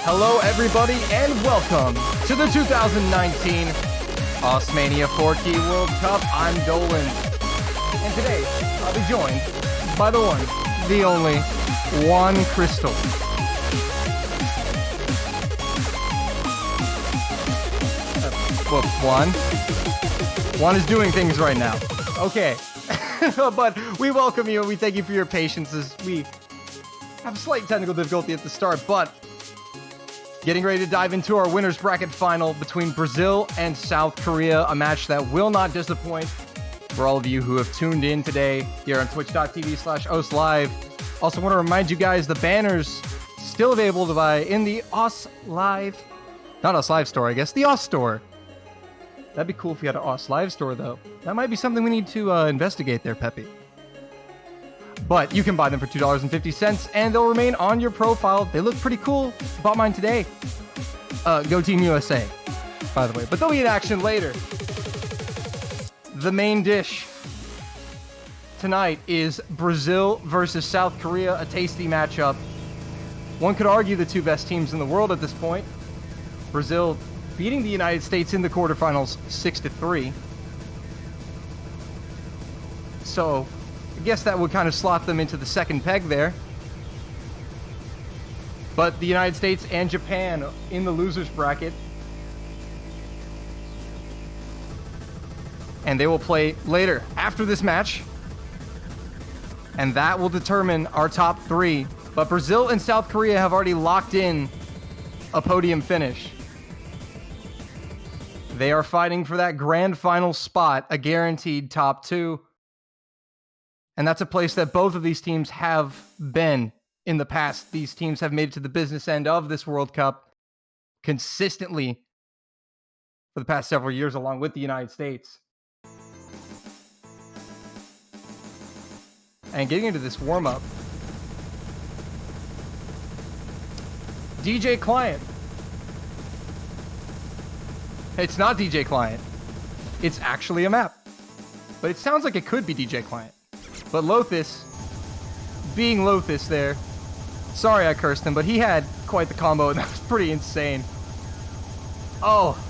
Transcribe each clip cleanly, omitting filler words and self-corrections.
Hello, everybody, and welcome to the 2019 Mania 4Key World Cup. I'm Dolan, and today I'll be joined by the one, the only, Juan Crystal. Juan is doing things right now. Okay, but we welcome you and we thank you for your patience as we have slight technical difficulty at the start, but getting ready to dive into our winners bracket final between Brazil and South Korea, a match that will not disappoint for all of you who have tuned in today here on twitch.tv/OSLive. Also want to remind you guys the banners still available to buy in the OSLive, not OSLive store, I guess, the OS store. That'd be cool if we had an OSLive store, though. That might be something we need to investigate there, Peppy. But you can buy them for $2.50, and they'll remain on your profile. They look pretty cool. Bought mine today. Go Team USA, by the way. But they'll be in action later. The main dish tonight is Brazil versus South Korea, a tasty matchup. One could argue the two best teams in the world at this point. Brazil beating the United States in the quarterfinals 6-3. So I guess that would kind of slot them into the second peg there. But the United States and Japan in the losers bracket. And they will play later after this match. And that will determine our top three. But Brazil and South Korea have already locked in a podium finish. They are fighting for that grand final spot, a guaranteed top two. And that's a place that both of these teams have been in the past. These teams have made it to the business end of this World Cup consistently for the past several years, along with the United States. And getting into this warm-up, DJ Client. It's not DJ Client. It's actually a map. But it sounds like it could be DJ Client. But Lothis, being Lothis there, sorry I cursed him, but he had quite the combo, and that was pretty insane. Oh,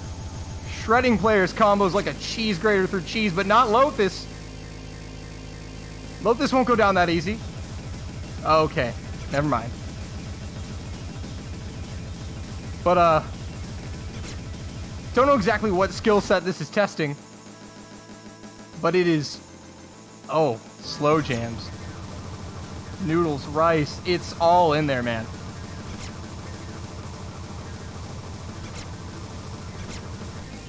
shredding players combos like a cheese grater through cheese, but not Lothis. Lothis won't go down that easy. Okay, never mind. But, don't know exactly what skill set this is testing, but it is, oh, slow jams, noodles, rice, it's all in there, man.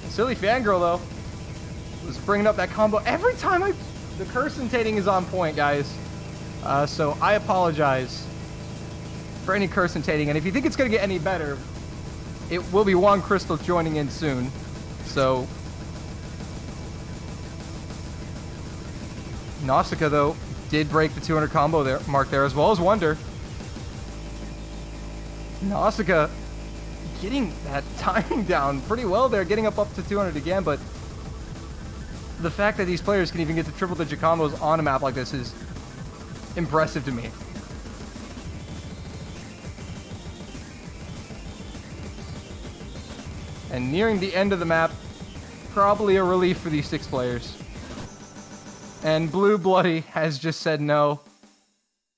Silly Fangirl, though, was bringing up that combo every time the cursentating is on point, guys. So I apologize for any cursentating, and if you think it's going to get any better, it will be Juan Crystal joining in soon. So Nausicaa, though, did break the 200 combo mark there, as well as Wonder. Nausicaa getting that timing down pretty well there, getting up to 200 again, but the fact that these players can even get to triple-digit combos on a map like this is impressive to me. And nearing the end of the map, probably a relief for these 6 players. And Blue Bloody has just said no.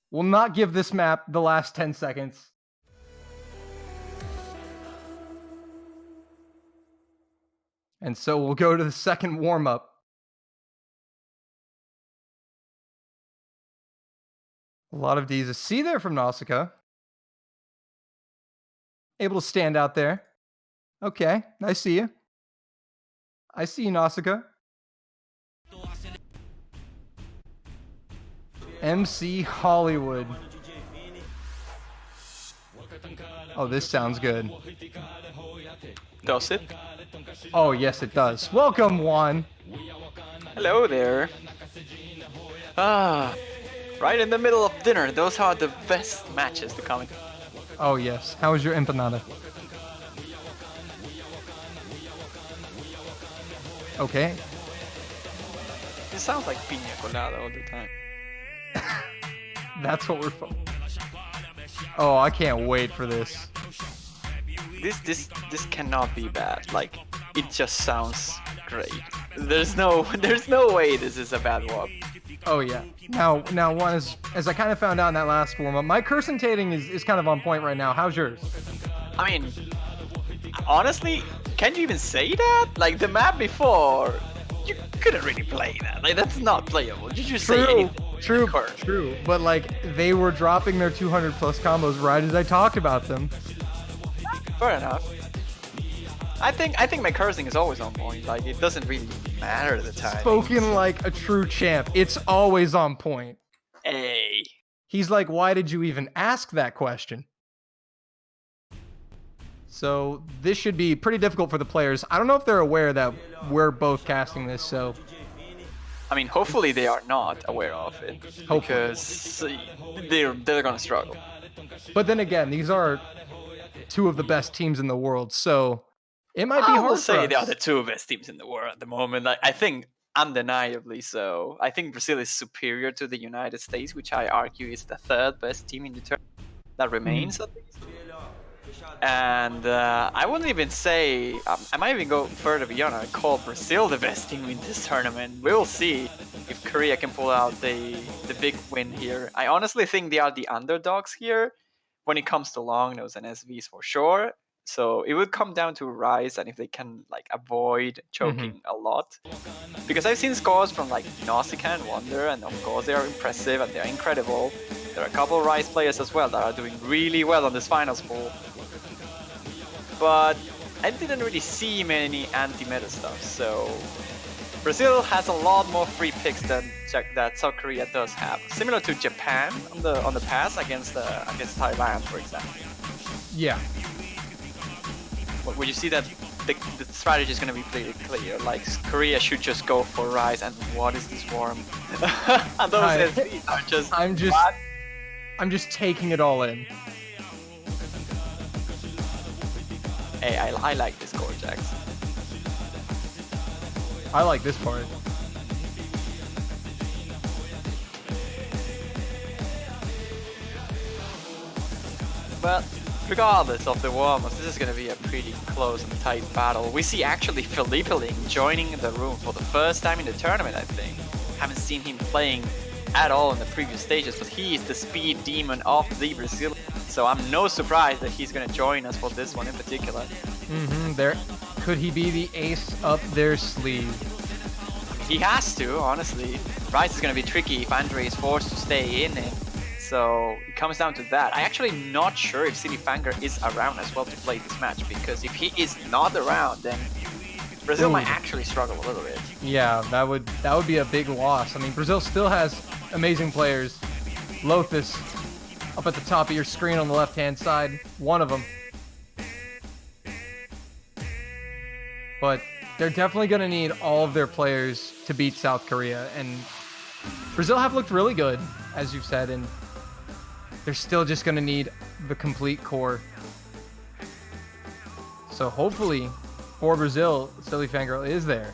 Will not give this map the last 10 seconds. And so we'll go to the second warm-up. A lot of D's. A C there from Nausicaa. Able to stand out there. Okay, I see you. I see you, Nausicaa. MC Hollywood. Oh, this sounds good. Does it? Oh, yes, it does. Welcome, Juan. Hello there. Right in the middle of dinner. Those are the best matches to come in. Oh, yes. How was your empanada? Okay. It sounds like piña colada all the time. That's what we're... Oh, I can't wait for this. this cannot be bad. Like, it just sounds great. There's no way this is a bad warm. Oh yeah. Now one is, as I kind of found out in that last warm up, my curse-entating is kind of on point right now. How's yours? I mean, honestly, can you even say that? Like, the map before, you couldn't really play that. Like, that's not playable. Did you say anything? True. But like, they were dropping their 200 plus combos right as I talked about them. Fair enough. I think my cursing is always on point. Like, it doesn't really matter at the time. Spoken like a true champ. It's always on point. Hey. He's like, why did you even ask that question? So this should be pretty difficult for the players. I don't know if they're aware that we're both casting this, so... I mean, hopefully they are not aware of it. Hopefully. Because they're gonna struggle. But then again, these are two of the best teams in the world, so it might be hard I will for say us. they are the two best teams in the world at the moment. Like, I think undeniably so. I think Brazil is superior to the United States, which I argue is the third best team in the tournament. That remains, at least. And I wouldn't even say, I might even go further beyond and call Brazil the best team in this tournament. We'll see if Korea can pull out the big win here. I honestly think they are the underdogs here when it comes to long nose and SVs for sure. So it would come down to Rise and if they can like avoid choking a lot. Because I've seen scores from like Nausicaa and Wonder, and of course they are impressive and they're incredible. There are a couple of Rise players as well that are doing really well on this finals pool. But I didn't really see many anti-meta stuff, so Brazil has a lot more free picks than that South Korea does have. Similar to Japan on the pass against Thailand, for example. Yeah. Would you see that the strategy is going to be pretty clear? Like, Korea should just go for Rise, and what is this worm? And those SVs are just... I'm just taking it all in. Hey, I like this score, Jax. I like this part. But regardless of the warm-ups, this is going to be a pretty close and tight battle. We see actually Felipe Ling joining the room for the first time in the tournament, I think. Haven't seen him playing at all in the previous stages, but he is the speed demon of the Brazil. So I'm no surprise that he's going to join us for this one in particular. Could he be the ace up their sleeve? He has to, honestly. Rise is going to be tricky if Andre is forced to stay in it. So it comes down to that. I'm actually not sure if Silly Fanger is around as well to play this match, because if he is not around, then Brazil might actually struggle a little bit. Yeah, that would be a big loss. I mean, Brazil still has amazing players. Lothus up at the top of your screen on the left-hand side, one of them. But they're definitely going to need all of their players to beat South Korea. And Brazil have looked really good, as you've said, and they're still just going to need the complete core. So hopefully, for Brazil, Silly Fangirl is there.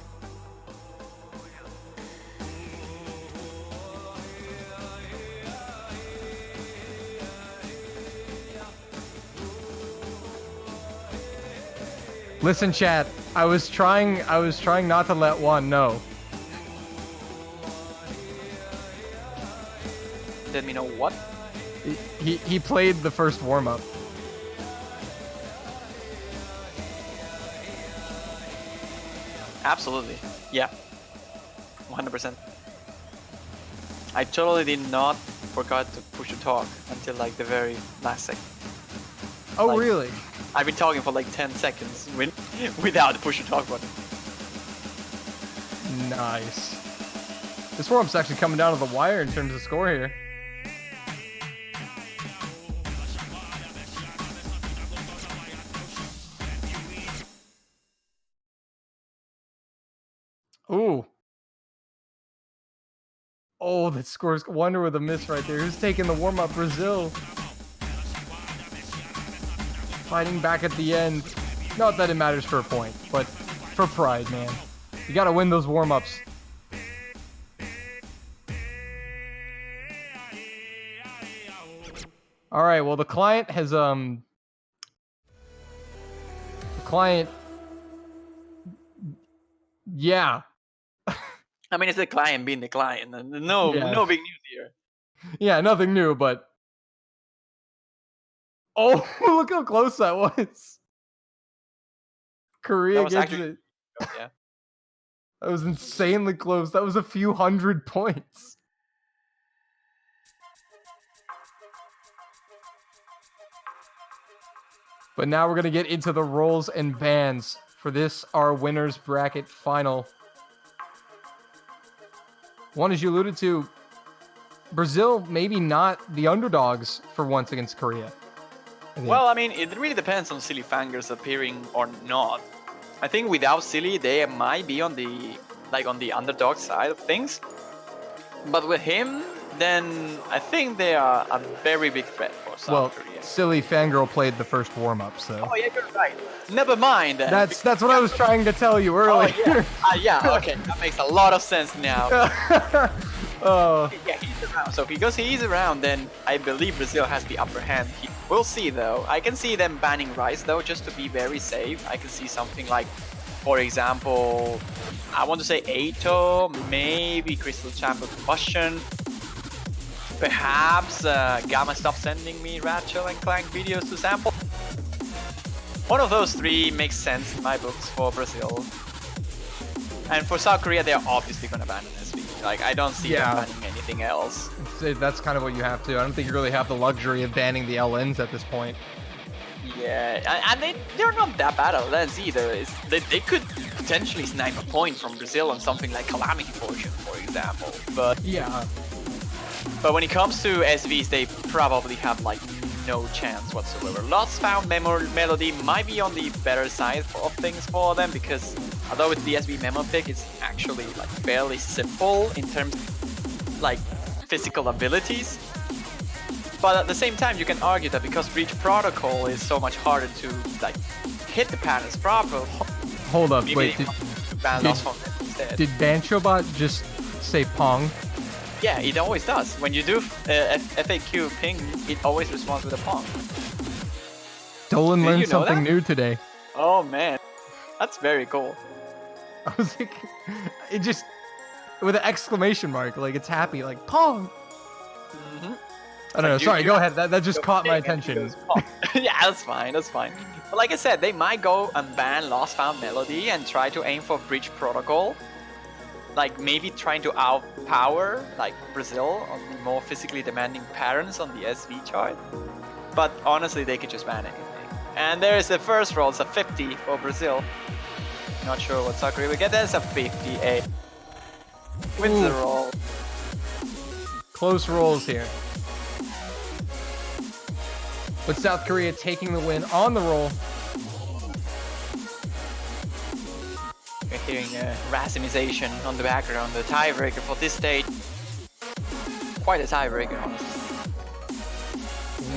Listen, chat. I was trying not to let Juan know. Let me know what? He played the first warm-up. Absolutely. Yeah. 100%. I totally did not forgot to push to talk until like the very last second. Oh, like, really? I've been talking for like 10 seconds without the push to talk button. Nice. This warm-up's actually coming down to the wire in terms of score here. Ooh. Oh, that scores Wonder with a miss right there. Who's taking the warm-up? Brazil. Fighting back at the end. Not that it matters for a point, but for pride, man. You gotta win those warm-ups. Alright, well the client has Client. Yeah. I mean, it's the client being the client. No, Yeah. no big news here. Yeah, nothing new, but... Oh, look how close that was. Korea That was gets actually, it. yeah. That was insanely close. That was a few hundred points. But now we're going to get into the roles and bans for this, our winners bracket final. One, as you alluded to, Brazil maybe not the underdogs for once against Korea. Well, I mean, it really depends on Silly Fangers appearing or not. I think without Silly, they might be on the underdog side of things. But with him, then I think they are a very big threat for South Korea. Silly Fangirl played the first warm-up, so... Oh, yeah, you're right. Never mind. Then. That's what I was trying to tell you earlier. Oh, yeah, okay. That makes a lot of sense now. Oh. Yeah, he's around. So because he's around, then I believe Brazil has the upper hand. We'll see, though. I can see them banning Rice, though, just to be very safe. I can see something like, for example, I want to say Ato, maybe Crystal Chamber Combustion. Perhaps Gamma stopped sending me Ratchet and Clank videos to sample. One of those three makes sense in my books for Brazil. And for South Korea, they're obviously going to ban an SV. Like, I don't see them banning anything else. That's kind of what you have to. I don't think you really have the luxury of banning the LNs at this point. Yeah, and they're not that bad at LNs either. They could potentially snipe a point from Brazil on something like Calamity Fortune, for example. But yeah. But when it comes to SVs, they probably have like no chance whatsoever. Lost Found Melody might be on the better side of things for them, because although it's the SV memo pick, it's actually like fairly simple in terms of like physical abilities. But at the same time, you can argue that because Breach Protocol is so much harder to like hit the patterns properly. Hold up, wait. Did Banchobot just say Pong? Yeah, it always does. When you do FAQ ping, it always responds with a Pong. Dolan learned something new today. Oh man, that's very cool. I was like, it just, with an exclamation mark, like it's happy, like Pong. Mm-hmm. I don't know, sorry, go ahead. That just caught my attention. Yeah, that's fine, that's fine. But like I said, they might go and ban Lost Found Melody and try to aim for Breach Protocol. Like maybe trying to outpower like Brazil on the more physically demanding patterns on the SV chart. But honestly, they could just ban anything. And there is the first roll, it's a 50 for Brazil. Not sure what South Korea will get. There's a 58. Wins the roll. Close rolls here. With South Korea taking the win on the roll. We're hearing Rasimization on the background, the tiebreaker for this stage. Quite a tiebreaker, honestly.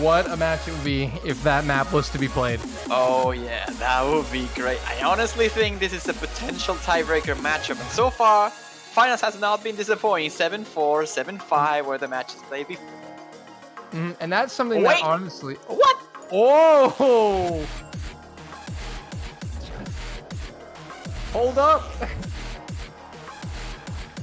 What a match it would be if that map was to be played. Oh yeah, that would be great. I honestly think this is a potential tiebreaker matchup. And so far, Finals has not been disappointing. 7-4, 7-5 were the matches played before. And that's something that honestly... What? Oh! Hold up!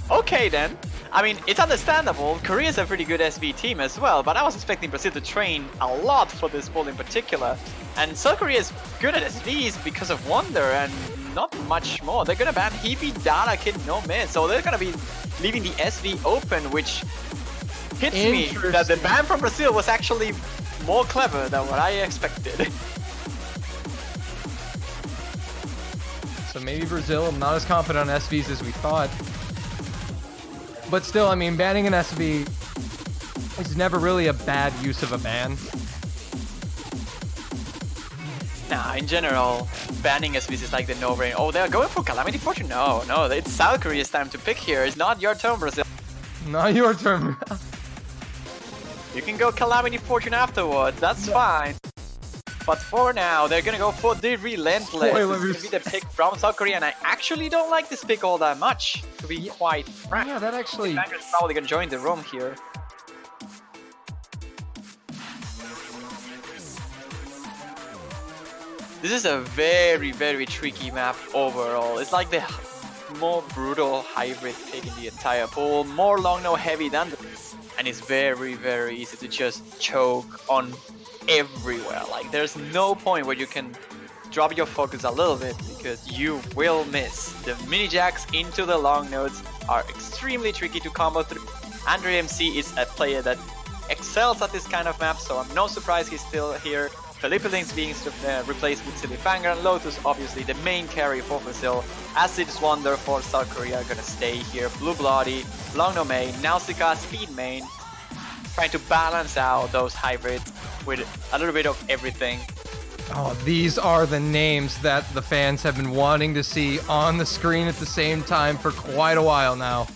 Okay then. I mean, it's understandable. Korea's a pretty good SV team as well, but I was expecting Brazil to train a lot for this ball in particular. And South Korea is good at SVs because of Wonder and not much more. They're gonna ban Heavy Data Kid no miss, so they're gonna be leaving the SV open, which hits me that the ban from Brazil was actually more clever than what I expected. So maybe Brazil, not as confident on SVs as we thought. But still, I mean, banning an SV is never really a bad use of a ban. Nah, in general, banning SVs is like the no-brainer. Oh, they're going for Calamity Fortune? No, it's South Korea's time to pick here. It's not your turn, Brazil. Not your turn. You can go Calamity Fortune afterwards, that's fine. But for now, they're gonna go for the Relentless. This is gonna be the pick from South Korea, and I actually don't like this pick all that much, to be quite frank. Yeah, that actually... Banger's probably gonna join the room here. This is a very, very tricky map overall. It's like the more brutal hybrid pick in the entire pool, more long no heavy than the, and it's very, very easy to just choke on everywhere. Like there's no point where you can drop your focus a little bit because you will miss. The mini jacks into the long nodes are extremely tricky to combo through. Andre MC is a player that excels at this kind of map, so I'm no surprise he's still here. Felipe Links being replaced with Silly Fanger, and Lotus obviously the main carry for Brazil. Acid's Wonder for South Korea gonna stay here. Blue Bloody, Long No main, Nausicaa Speed main, trying to balance out those hybrids with a little bit of everything. Oh, these are the names that the fans have been wanting to see on the screen at the same time for quite a while now.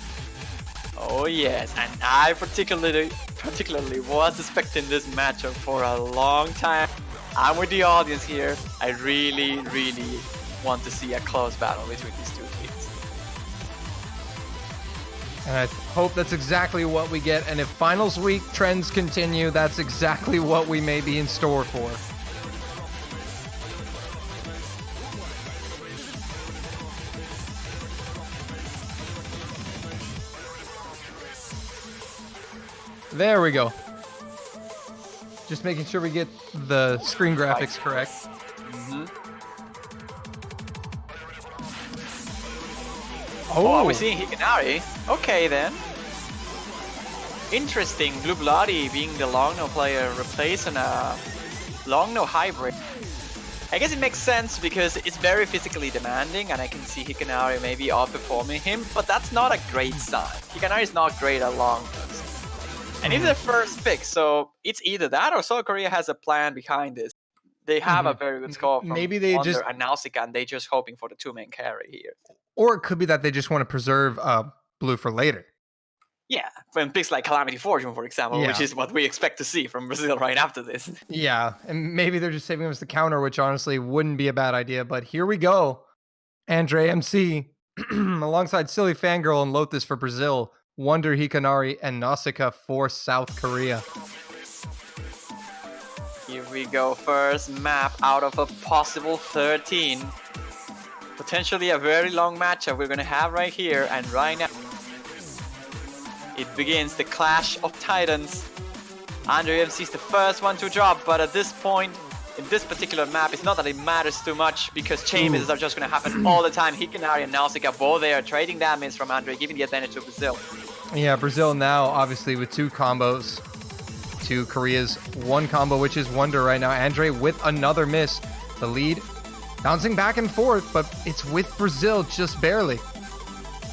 Oh yes, and I particularly was expecting this matchup for a long time. I'm with the audience here. I really, really want to see a close battle between these two teams. And I hope that's exactly what we get. And if finals week trends continue, that's exactly what we may be in store for. There we go. Just making sure we get the screen graphics correct. Oh, are we seeing Hikanari? Okay then. Interesting, Blue Bloody being the long no player replacing a long no hybrid. I guess it makes sense because it's very physically demanding and I can see Hikanari maybe outperforming him, but that's not a great sign. Hikanari is not great at long nodes. And it's the first pick, so it's either that or South Korea has a plan behind this. They have a very good score from maybe they Wonder just and Nausicaa, and they're just hoping for the two-man carry here. Or it could be that they just want to preserve blue for later. Yeah, when picks like Calamity Fortune, for example, Yeah. which is what we expect to see from Brazil right after this. Yeah, and maybe they're just saving us the counter, which honestly wouldn't be a bad idea. But here we go. Andre MC alongside Silly Fangirl and Lotus for Brazil. Wonder, Hikanari, and Nausicaa for South Korea. Here we go, first map out of a possible 13. Potentially a very long matchup we're gonna have right here, and right now it begins the clash of titans. Andre MC is the first one to drop, but at this point, in this particular map, it's not that it matters too much because chain misses are just gonna happen all the time. Hikanari and Nausicaa both there trading damage from Andre, giving the advantage to Brazil. Yeah, Brazil now obviously with two combos to Korea's one combo, which is Wonder right now. Andre with another miss. The lead bouncing back and forth, but it's with Brazil just barely.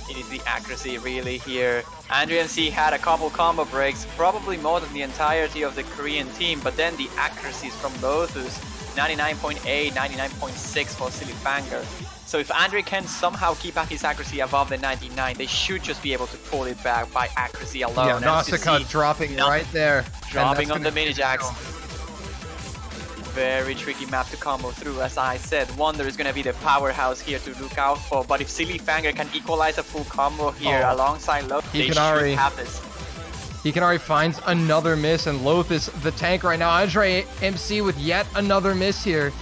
It is the accuracy really here. Andre MC had a couple combo breaks, probably more than the entirety of the Korean team, but then the accuracies from Lotus, 99.8, 99.6 for Silly Fanger. So if Andre can somehow keep up his accuracy above the 99, they should just be able to pull it back by accuracy alone. Yeah, Nausicaa dropping right there. Dropping on the mini jacks. Very tricky map to combo through, as I said. Wonder is going to be the powerhouse here to look out for, but if Silly Fanger can equalize a full combo here alongside Lotus, they should have this. Hikanari finds another miss, and Lotus the tank right now. Andre MC with yet another miss here.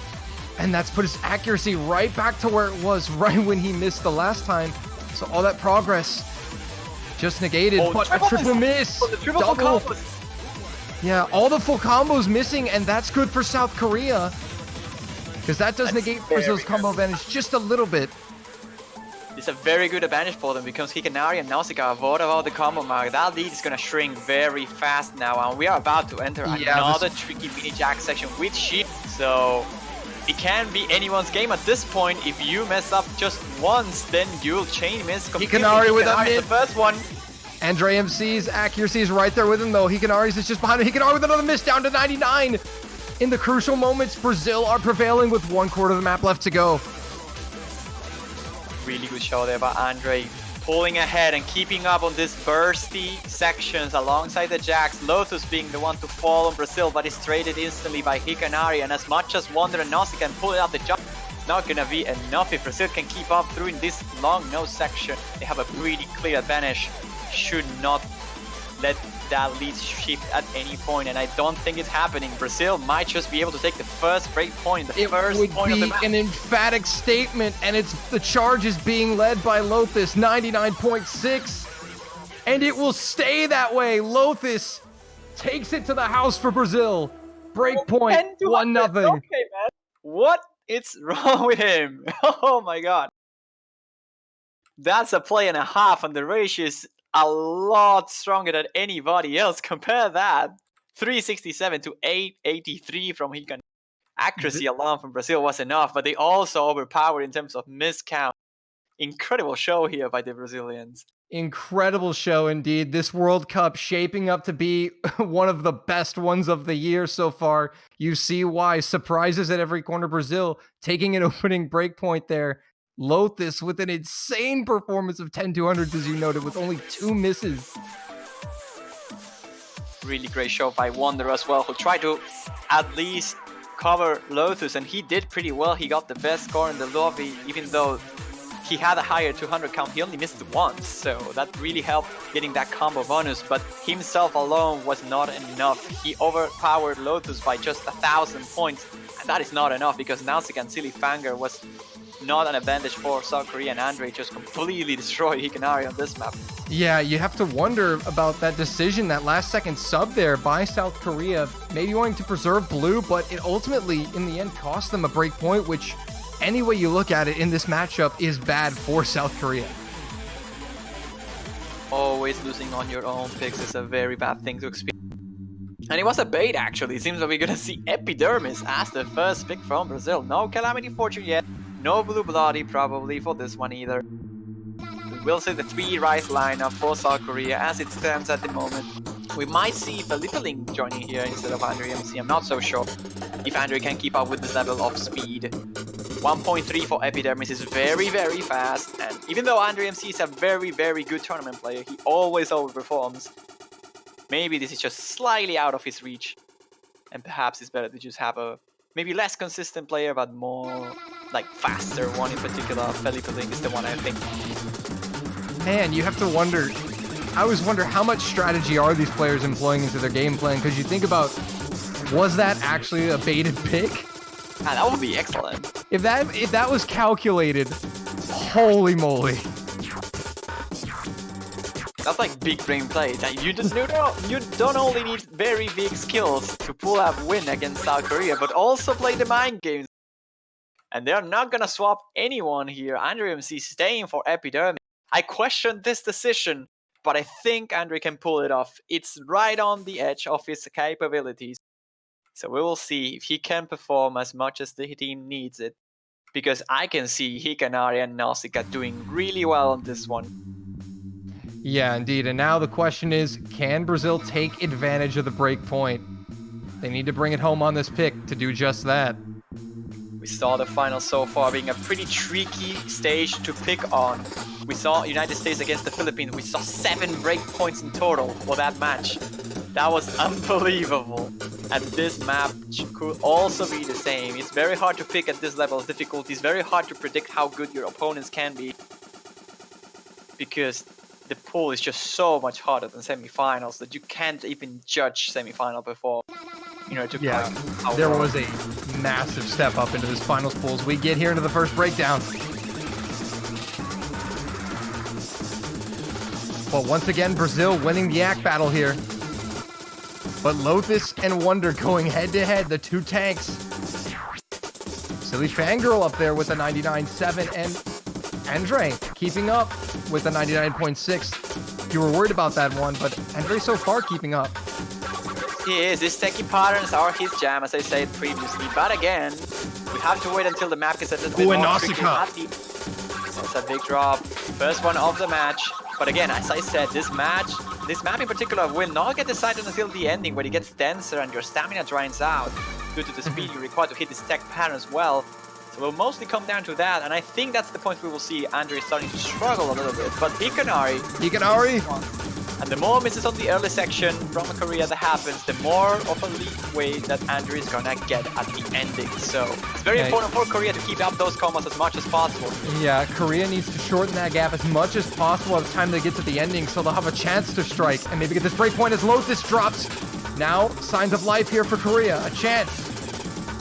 And that's put his accuracy right back to where it was right when he missed the last time. So all that progress just negated, but a triple miss. The triple double. Yeah, all the full combos missing, and that's good for South Korea. Because that does negate Brazil's combo advantage just a little bit. It's a very good advantage for them because Hikanari and Nausicaa avoid about the combo mark. That lead is going to shrink very fast now, and we are about to enter another tricky mini jack section with Shield. So it can be anyone's game at this point. If you mess up just once, then you'll chain miss completely. Hikanari with a miss. The first one. Andre MC's accuracy is right there with him, though. Hikanari's is just behind him. Hikanari with another miss, down to 99. In the crucial moments, Brazil are prevailing with 1/4 of the map left to go. Really good show there by Andre, pulling ahead and keeping up on these bursty sections alongside the jacks. Lotus being the one to fall on Brazil, but is traded instantly by Hikanari, and as much as Wonder and Nausicaa can pull it out the jump, it's not gonna be enough if Brazil can keep up through in this long nose section. They have a pretty clear advantage. Should not let that lead shift at any point, and I don't think it's happening. Brazil might just be able to take the first break point, the first point of the match. It would be an emphatic statement, and it's the charge is being led by Lothus, 99.6, and it will stay that way. Lothus takes it to the house for Brazil. Break point, 1-0. Okay, man. What is wrong with him? Oh my god. That's a play and a half, and the ratio is a lot stronger than anybody else. Compare that. 367 to 883 from Hikan. Accuracy alone from Brazil was enough, but they also overpowered in terms of miscount. Incredible show here by the Brazilians. Incredible show indeed. This World Cup shaping up to be one of the best ones of the year so far. You see why. Surprises at every corner. Brazil taking an opening break point there. Lothus with an insane performance of 10-200s, as you noted, with only 2 misses. Really great show by Wonder as well, who tried to at least cover Lothus, and he did pretty well. He got the best score in the lobby, even though he had a higher 200 count. He only missed once, so that really helped getting that combo bonus, but himself alone was not enough. He overpowered Lothus by just 1,000 points, and that is not enough because Nausicaa and Silly Fanger was not an advantage for South Korea, and Andre just completely destroyed Hikanari on this map. Yeah, you have to wonder about that decision, that last second sub there by South Korea, maybe wanting to preserve blue, but it ultimately, in the end, cost them a break point, which, any way you look at it in this matchup, is bad for South Korea. Always losing on your own picks is a very bad thing to experience. And it was a bait, actually. It seems that we're gonna see Epidermis as the first pick from Brazil. No Calamity Fortune yet. No Blue Bloody probably for this one either. We will see the 3 Rise lineup for South Korea as it stands at the moment. We might see Felipe Ling joining here instead of Andre MC. I'm not so sure if Andre can keep up with this level of speed. 1.3 for Epidermis is very, very fast. And even though Andre MC is a very, very good tournament player, he always overperforms. Maybe this is just slightly out of his reach. And perhaps it's better to just have a maybe less consistent player, but more like faster one in particular. Felipe Ling is the one, I think. Man, you have to wonder. I always wonder how much strategy are these players employing into their game plan, because you think about, was that actually a baited pick? Ah, that would be excellent. If that was calculated, holy moly. That's like big brain plays. You don't only need very big skills to pull up win against South Korea, but also play the mind games. And they're not gonna swap anyone here. Andre MC staying for Epidermis. I question this decision, but I think Andre can pull it off. It's right on the edge of his capabilities. So we will see if he can perform as much as the team needs it. Because I can see Hikanari and Nausicaa doing really well on this one. Yeah, indeed. And now the question is, can Brazil take advantage of the break point? They need to bring it home on this pick to do just that. We saw the final so far being a pretty tricky stage to pick on. We saw United States against the Philippines. We saw 7 break points in total for that match. That was unbelievable. And this map could also be the same. It's very hard to pick at this level of difficulty. It's very hard to predict how good your opponents can be, because the pool is just so much harder than semifinals that you can't even judge semifinal before. There was a massive step up into this finals pool as we get here into the first breakdown. But once again, Brazil winning the act battle here. But Lothus and Wonder going head to head, the 2 tanks. Silly Fangirl up there with a 99.7, and Andre keeping up with a 99.6. You were worried about that one, but Andre so far keeping up. He is. His techie patterns are his jam, as I said previously. But again, we have to wait until the map gets a little bit more tricky. That's a big drop. First one of the match. But again, as I said, this map in particular will not get decided until the ending, when it gets denser and your stamina drains out due to the speed you require to hit this tech pattern as well. So it will mostly come down to that, and I think that's the point we will see Andre starting to struggle a little bit. But Hikanari And the more misses on the early section from Korea that happens, the more of a leeway that Andrew is gonna get at the ending. So it's very important for Korea to keep up those combos as much as possible. Yeah, Korea needs to shorten that gap as much as possible at the time they get to the ending, so they'll have a chance to strike and maybe get this breakpoint as Lotus drops. Now, signs of life here for Korea. A chance.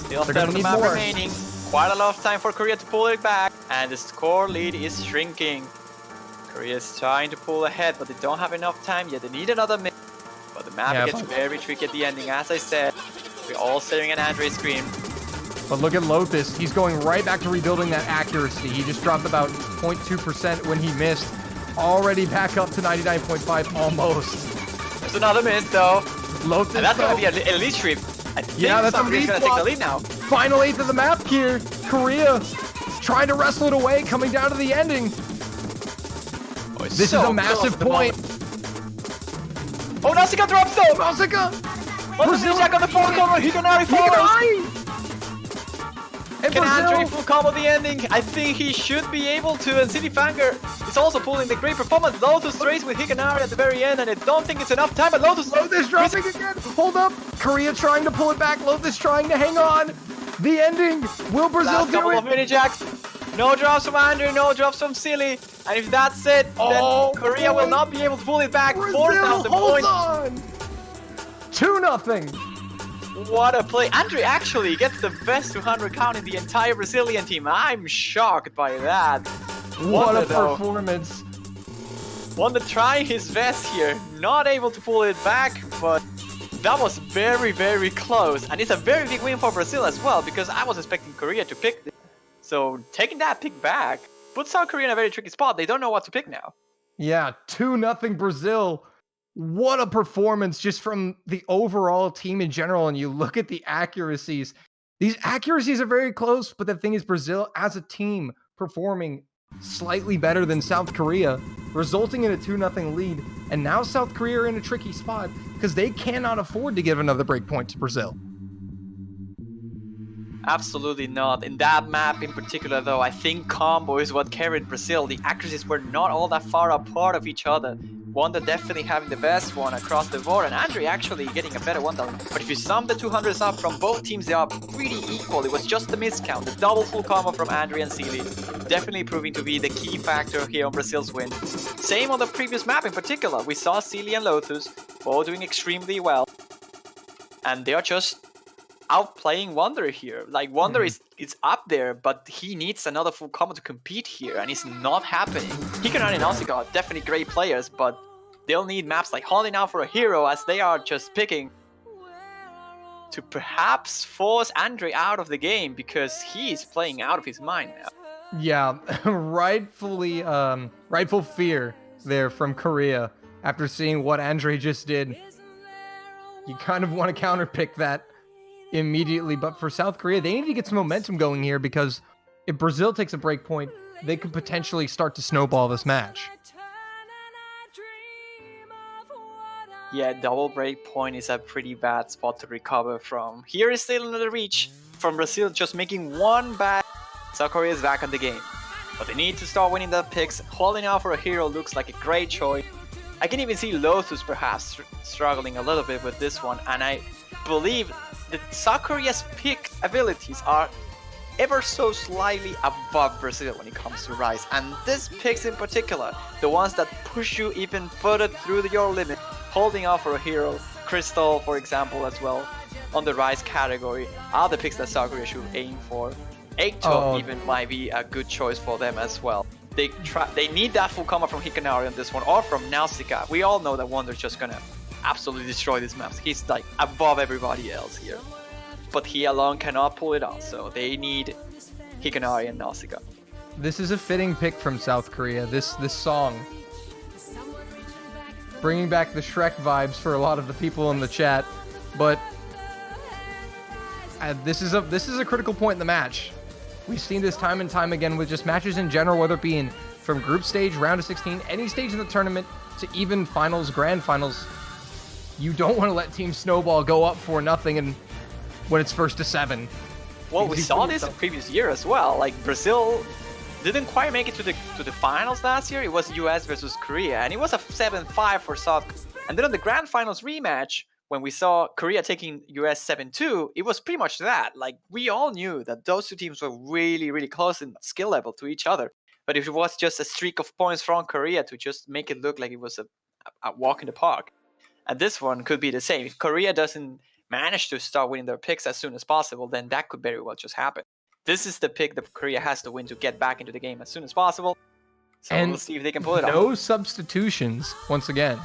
Still a third of the map remaining. Quite a lot of time for Korea to pull it back. And the score lead is shrinking. Korea is trying to pull ahead, but they don't have enough time yet. They need another minute. But the map gets very tricky at the ending. As I said, we're all staring at Andre's screen. But look at Lotus. He's going right back to rebuilding that accuracy. He just dropped about 0.2% when he missed. Already back up to 99.5 almost. There's another miss though. Lotus, and that's going to be an elite sweep. I think that's Korea's going to take the lead now. Final 8th of the map here. Korea trying to wrestle it away, coming down to the ending. Oh, this is a massive point. Oh, Nausicaa drops though! Nausicaa! Brazil back on the full combo, Higanari follows! And Can Brazil Andrew full combo the ending? I think he should be able to, and City Fanger is also pulling the great performance. Lotus race with Higanari at the very end, and I don't think it's enough time, but Lotus dropping again! Hold up! Korea trying to pull it back, Lotus trying to hang on! The ending! Will Brazil Last do couple it? of mini jacks. No drops from Andrew, no drops from Silly. And if that's it, then Korea will not be able to pull it back. 4,000 points. On. 2-0. What a play. Andrew actually gets the best 200 count in the entire Brazilian team. I'm shocked by that. What a performance. Wonder trying his best here. Not able to pull it back, but that was very, very close. And it's a very big win for Brazil as well, because I was expecting Korea to pick this. So taking that pick back puts South Korea in a very tricky spot. They don't know what to pick now. Yeah, 2-0 Brazil. What a performance just from the overall team in general. And you look at the accuracies. These accuracies are very close, but the thing is Brazil as a team performing slightly better than South Korea, resulting in a 2-0 lead. And now South Korea are in a tricky spot because they cannot afford to give another breakpoint to Brazil. Absolutely not. In that map in particular, though, I think combo is what carried Brazil. The accuracies were not all that far apart of each other. Wonder definitely having the best one across the board, and Andre actually getting a better one. But if you sum the 200s up from both teams, they are pretty equal. It was just a miscount. The double full combo from Andre and Sealy, definitely proving to be the key factor here on Brazil's win. Same on the previous map in particular. We saw Sealy and Lotus both doing extremely well, and they are just outplaying Wonder here. Like Wonder is up there, but he needs another full combo to compete here, and it's not happening. Higanari and Nausicaa are definitely great players, but they'll need maps like Holding Out for a Hero, as they are just picking to perhaps force Andre out of the game, because he's playing out of his mind now. Yeah, rightful fear there from Korea after seeing what Andre just did. You kind of want to counterpick that immediately, but for South Korea, they need to get some momentum going here, because if Brazil takes a break point, they could potentially start to snowball this match. Yeah, double break point is a pretty bad spot to recover from. Here is still another reach from Brazil, just making one bad. South Korea is back on the game, but they need to start winning the picks. Holding Out for a Hero looks like a great choice. I can even see Lotus perhaps struggling a little bit with this one, and I believe that South Korea's pick abilities are ever so slightly above Brazil when it comes to Rise. And these picks in particular, the ones that push you even further through your limit, Holding Out for a Hero, Crystal for example as well, on the Rise category, are the picks that South Korea should aim for. Eito even might be a good choice for them as well. They need that full combo from Higanari on this one, or from Nausicaa. We all know that Wonder's just gonna absolutely destroy these maps. He's like above everybody else here, but he alone cannot pull it off, so they need Higanari and Nausicaa. This is a fitting pick from South Korea. This song, bringing back the Shrek vibes for a lot of the people in the chat, but this is a critical point in the match. We've seen this time and time again with just matches in general, whether it be in from group stage, round of 16, any stage in the tournament, to even finals, grand finals. You don't want to let Team Snowball go up 4-0 and when it's first to 7. Well, we saw this in previous year as well. Like Brazil didn't quite make it to the finals last year. It was US versus Korea, and it was a 7-5 for South Korea. And then on the grand finals rematch, when we saw Korea taking US 7-2, it was pretty much that. Like, we all knew that those two teams were really, really close in skill level to each other. But if it was just a streak of points from Korea to just make it look like it was a walk in the park. And this one could be the same. If Korea doesn't manage to start winning their picks as soon as possible, then that could very well just happen. This is the pick that Korea has to win to get back into the game as soon as possible. So And we'll see if they can pull it off. No substitutions once again.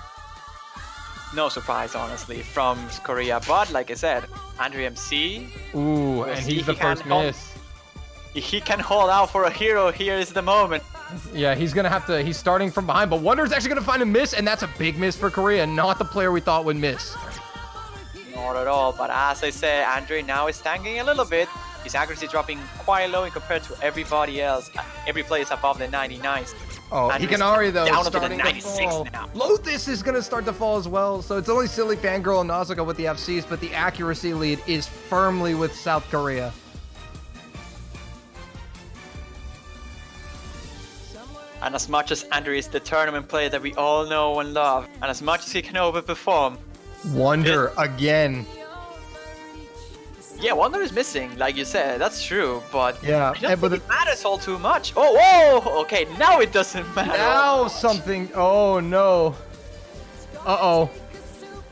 No surprise, honestly, from Korea. But like I said, Andre MC. Ooh, and he's the first miss. If he can hold out for a hero, here is the moment. Yeah, he's gonna have to. He's starting from behind, but Wonder is actually gonna find a miss, and that's a big miss for Korea. Not the player we thought would miss. Not at all. But as I said, Andre now is tanking a little bit. His accuracy dropping quite low in compared to everybody else. Every player is above the 99s. Oh, Hikanari though down to starting the to 96 fall. now. Lothus is gonna start to fall as well. So it's only Silly Fangirl and Nausicaa with the FCs, but the accuracy lead is firmly with South Korea. And as much as Andre is the tournament player that we all know and love, and as much as he can overperform, Wonder again. yeah, Wonder is missing, like you said, that's true, but Yeah, I don't think it matters all too much. Oh, whoa, okay, now it doesn't matter. Now something. Oh no. Uh-oh.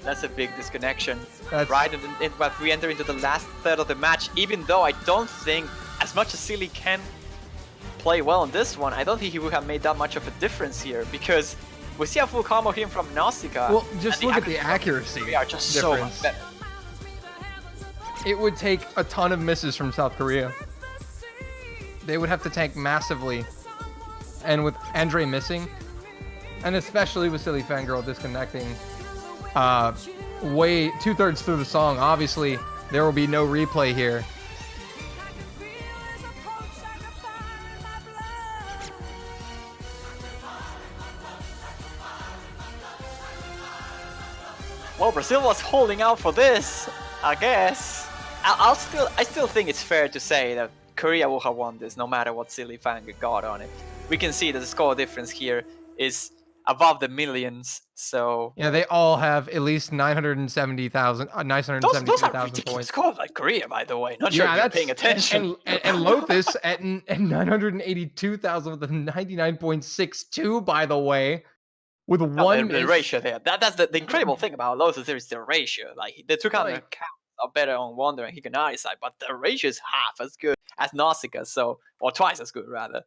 That's a big disconnection. That's Right, but we enter into the last third of the match, even though I don't think, as much as Silly can play well in this one, I don't think he would have made that much of a difference here, because we see a full combo here from Nausicaa. Well, just look at the accuracy. We are just difference. so much better. It would take a ton of misses from South Korea. They would have to tank massively. And with Andre missing, and especially with Silly Fangirl disconnecting, way 2/3 through the song, obviously there will be no replay here. Well, Brazil was holding out for this, I guess. I still think it's fair to say that Korea will have won this, no matter what Silly Fangirl got on it. We can see that the score difference here is above the millions, so... Yeah, they all have at least 970,000, 973,000 points. Scores like Korea, by the way. Not sure if you're paying attention. And Lothus at 982,000 with a 99.62, by the way. With one the ratio there. That's the incredible thing about Lotus. There is the ratio. Like, the 200 counts are better on Wonder and Hikanari's side, but the ratio is half as good as Nausicaa, so, or twice as good rather.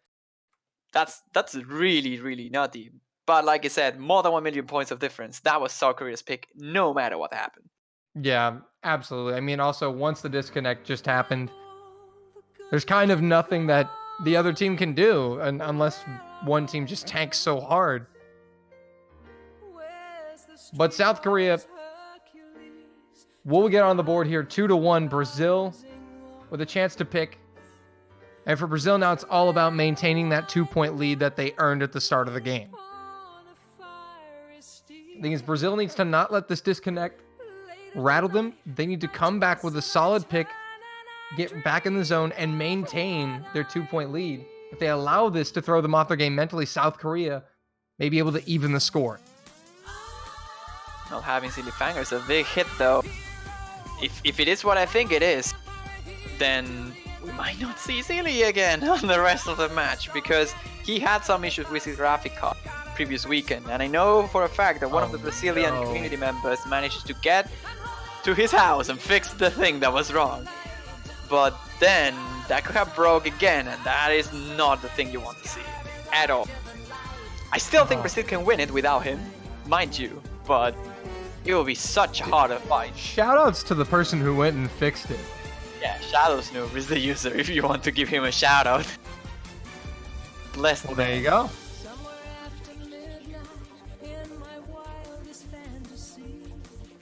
That's really, really nutty. But like I said, more than 1 million points of difference. That was South Korea's pick, no matter what happened. Yeah, absolutely. I mean, also, once the disconnect just happened, there's kind of nothing that the other team can do, unless one team just tanks so hard. But South Korea will get on the board here, 2-1 Brazil, with a chance to pick. And for Brazil now, it's all about maintaining that 2-point lead that they earned at the start of the game. The thing is, Brazil needs to not let this disconnect rattle them. They need to come back with a solid pick, get back in the zone, and maintain their 2-point lead. If they allow this to throw them off their game mentally, South Korea may be able to even the score. Not having Silly Fangirl is a big hit, though. If it is what I think it is, then we might not see Silly again on the rest of the match, because he had some issues with his graphic card previous weekend, and I know for a fact that one of the Brazilian community members managed to get to his house and fix the thing that was wrong. But then that could have broke again, and that is not the thing you want to see at all. I still think Brazil can win it without him, mind you, but it will be such a harder fight. Shoutouts to the person who went and fixed it. Yeah, Shadow Snoop is the user if you want to give him a shout out. Bless Well, there you go.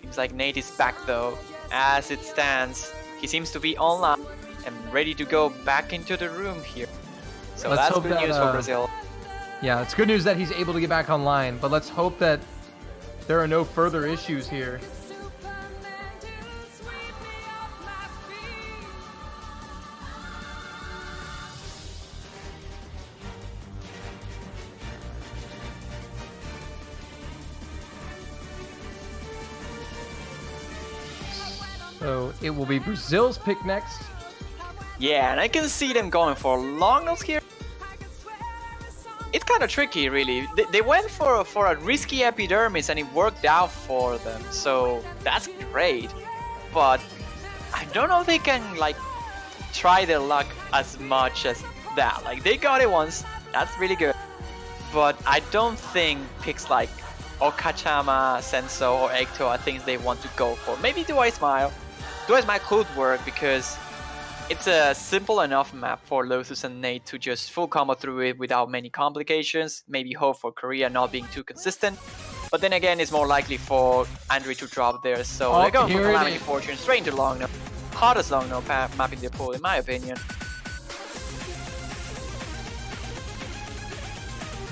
Seems like Nate is back though. As it stands, he seems to be online and ready to go back into the room here. So Let's that's good news for Brazil. Yeah, it's good news that he's able to get back online, but let's hope that there are no further issues here. So it will be Brazil's pick next. Yeah, and I can see them going for long nose here. It's kind of tricky, really. They went for a risky epidermis and it worked out for them, so that's great. But I don't know if they can like try their luck as much as that. Like they got it once, that's really good. But I don't think picks like Okachama, Senso, or Ecto are things they want to go for. Maybe Do I Smile? Do I Smile could work because it's a simple enough map for Lotus and Nate to just full combo through it without many complications. Maybe hope for Korea not being too consistent. But then again, it's more likely for Andre to drop there. So they're going for Calamity Fortune straight into long no. Hardest long no map in the pool, in my opinion.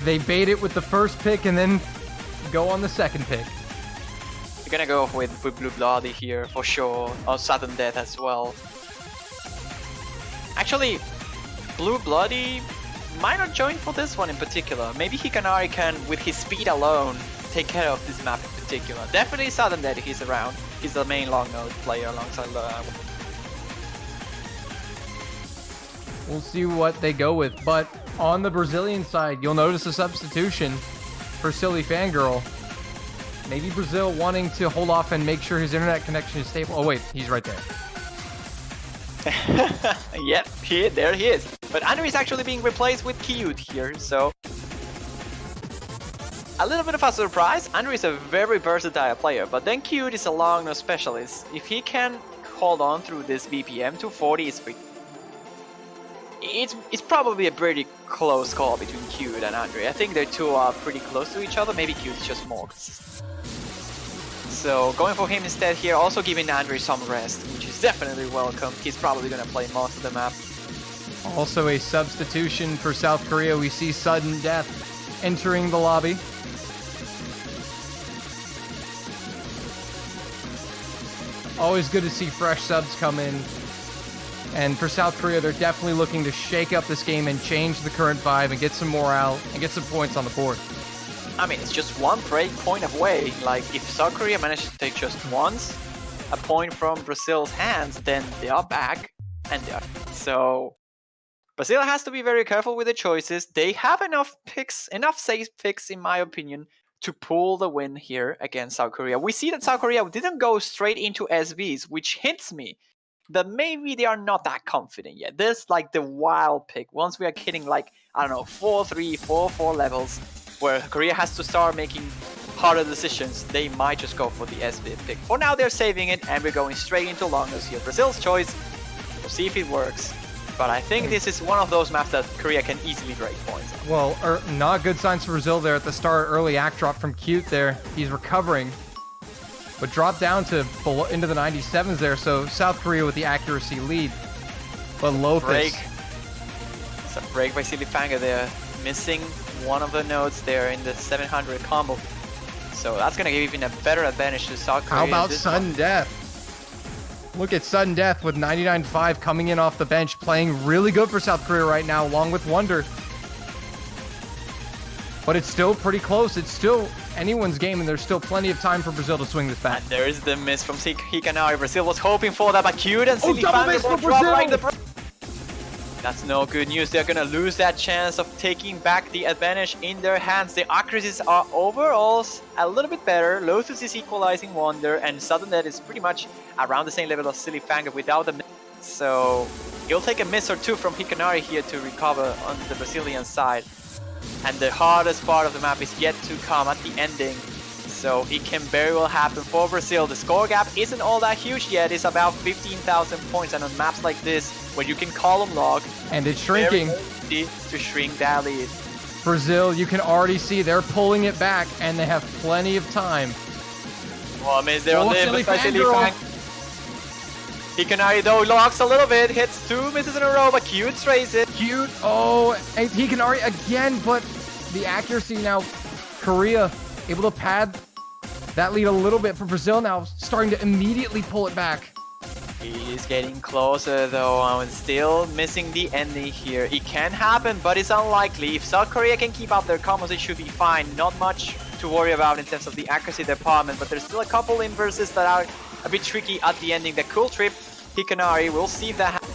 They bait it with the first pick and then go on the second pick. You're gonna go with Blue Bloody here for sure, or Sudden Death as well. Actually, Blue Bloody might not join for this one in particular. Maybe Hikanari can, with his speed alone, take care of this map in particular. Definitely Sudden Death if he's around. He's the main long node player alongside We'll see what they go with, but on the Brazilian side, you'll notice a substitution for Silly Fangirl. Maybe Brazil wanting to hold off and make sure his internet connection is stable. Oh wait, he's right there. Yep, there he is. But Andre is actually being replaced with Cute here, so a little bit of a surprise. Andre is a very versatile player, but then Cute is a long nose specialist. If he can hold on through this VPM to 40, it's probably a pretty close call between Cute and Andre. I think the two are pretty close to each other. Maybe Cute is just more consistent. So going for him instead here, also giving Andre some rest, which is definitely welcome. He's probably going to play most of the map. Also a substitution for South Korea. We see Sudden Death entering the lobby. Always good to see fresh subs come in. And for South Korea, they're definitely looking to shake up this game and change the current vibe and get some morale and get some points on the board. I mean, it's just one break point away. Like, if South Korea manages to take just once a point from Brazil's hands, then they are back and they are. So Brazil has to be very careful with the choices. They have enough picks, enough safe picks, in my opinion, to pull the win here against South Korea. We see that South Korea didn't go straight into SBs, which hints me that maybe they are not that confident yet. This is like the wild pick. Once we are hitting like, I don't know, 4-3, 4-4 levels, where Korea has to start making harder decisions, they might just go for the SB pick. For now, they're saving it, and we're going straight into long nose here. Brazil's choice. We'll see if it works. But I think this is one of those maps that Korea can easily break points on. Well, not good signs for Brazil there at the start. Early act drop from Cute there. He's recovering, but dropped down to into the 97s there. So South Korea with the accuracy lead. But Lotus. Break. It's a break by Silly Fanga there. Missing one of the nodes there in the 700 combo. So that's going to give even a better advantage to South Korea. How about Sudden Death? Look at Sudden Death with 99.5 coming in off the bench, playing really good for South Korea right now, along with Wonder. But it's still pretty close. It's still anyone's game, and there's still plenty of time for Brazil to swing this back. And there is the miss from Hikanari. Brazil was hoping for that, but Cute and Silly double miss Fanga for drop Brazil! right in the... That's no good news. They're gonna lose that chance of taking back the advantage in their hands. The accuracies are overall a little bit better. Lotus is equalizing Wonder, and Sudden Death is pretty much around the same level as Silly Fanga without the miss. So he'll take a miss or two from Hikanari here to recover on the Brazilian side. And the hardest part of the map is yet to come at the ending. So it can very well happen for Brazil. The score gap isn't all that huge yet. It's about 15,000 points, and on maps like this, where you can column log, and it's shrinking. Very easy to shrink that lead. Brazil, you can already see they're pulling it back, and they have plenty of time. Well, miss there on the Silly by Silly Fangirl. Fang. Hikanari though locks a little bit, hits 2 misses in a row, but Cute strays it. Cute, and Hikanari again, but the accuracy now, Korea able to pad that lead a little bit for Brazil now, starting to immediately pull it back. He's getting closer though, and still missing the ending here. It can happen, but it's unlikely. If South Korea can keep up their combos, it should be fine. Not much to worry about in terms of the accuracy department, but there's still a couple inverses that are a bit tricky at the ending. The cool trip, Hikanari, we'll see if that happens.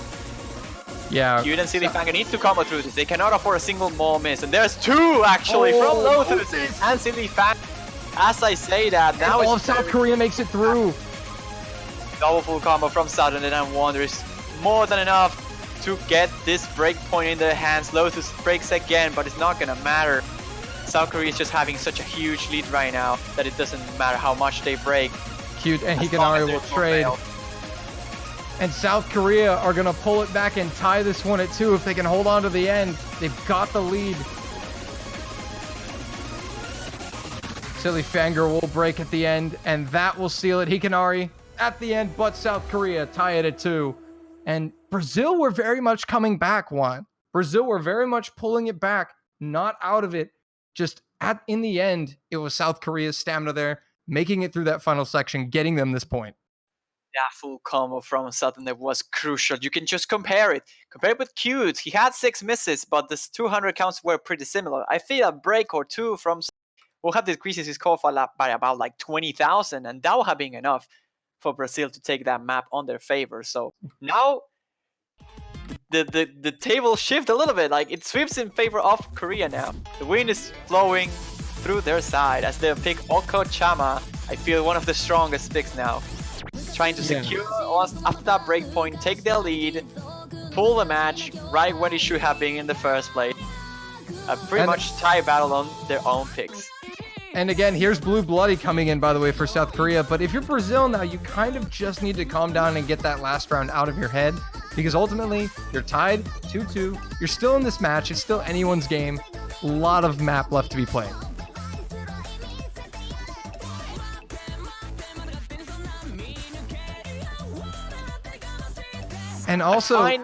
Yeah. Cute and Sillyfanger needs to combo through this. They cannot afford a single more miss. And there's two actually from Lotus and Sillyfanger. As I say that, now all of South Korea makes it through. Double full combo from Sudden and Wonder is more than enough to get this break point in their hands. Lotus breaks again, but it's not gonna matter. South Korea is just having such a huge lead right now that it doesn't matter how much they break. Cute and Hikanari will trade. And South Korea are going to pull it back and tie this one at 2 if they can hold on to the end. They've got the lead. Sillyfanger will break at the end, and that will seal it. Hikanari at the end, but South Korea tie it at 2. And Brazil were very much coming back, Juan. Brazil were very much pulling it back, not out of it. Just in the end, it was South Korea's stamina there, making it through that final section, getting them this point. That full combo from Sutton that was crucial. You can just compare it. Compare it with Cute. He had 6 misses, but the 200 counts were pretty similar. I feel a break or two from will have decreases his score by about like 20,000, and that will have been enough for Brazil to take that map on their favor. So now the table shift a little bit. Like it sweeps in favor of Korea now. The wind is flowing through their side as they pick Okochama. I feel one of the strongest picks now. Trying to secure after that break point, take their lead, pull the match right when it should have been in the first place. A pretty much tie battle on their own picks. And again, here's Blue Bloody coming in, by the way, for South Korea. But if you're Brazil now, you kind of just need to calm down and get that last round out of your head. Because ultimately, you're tied 2-2. You're still in this match. It's still anyone's game. A lot of map left to be played. And also, I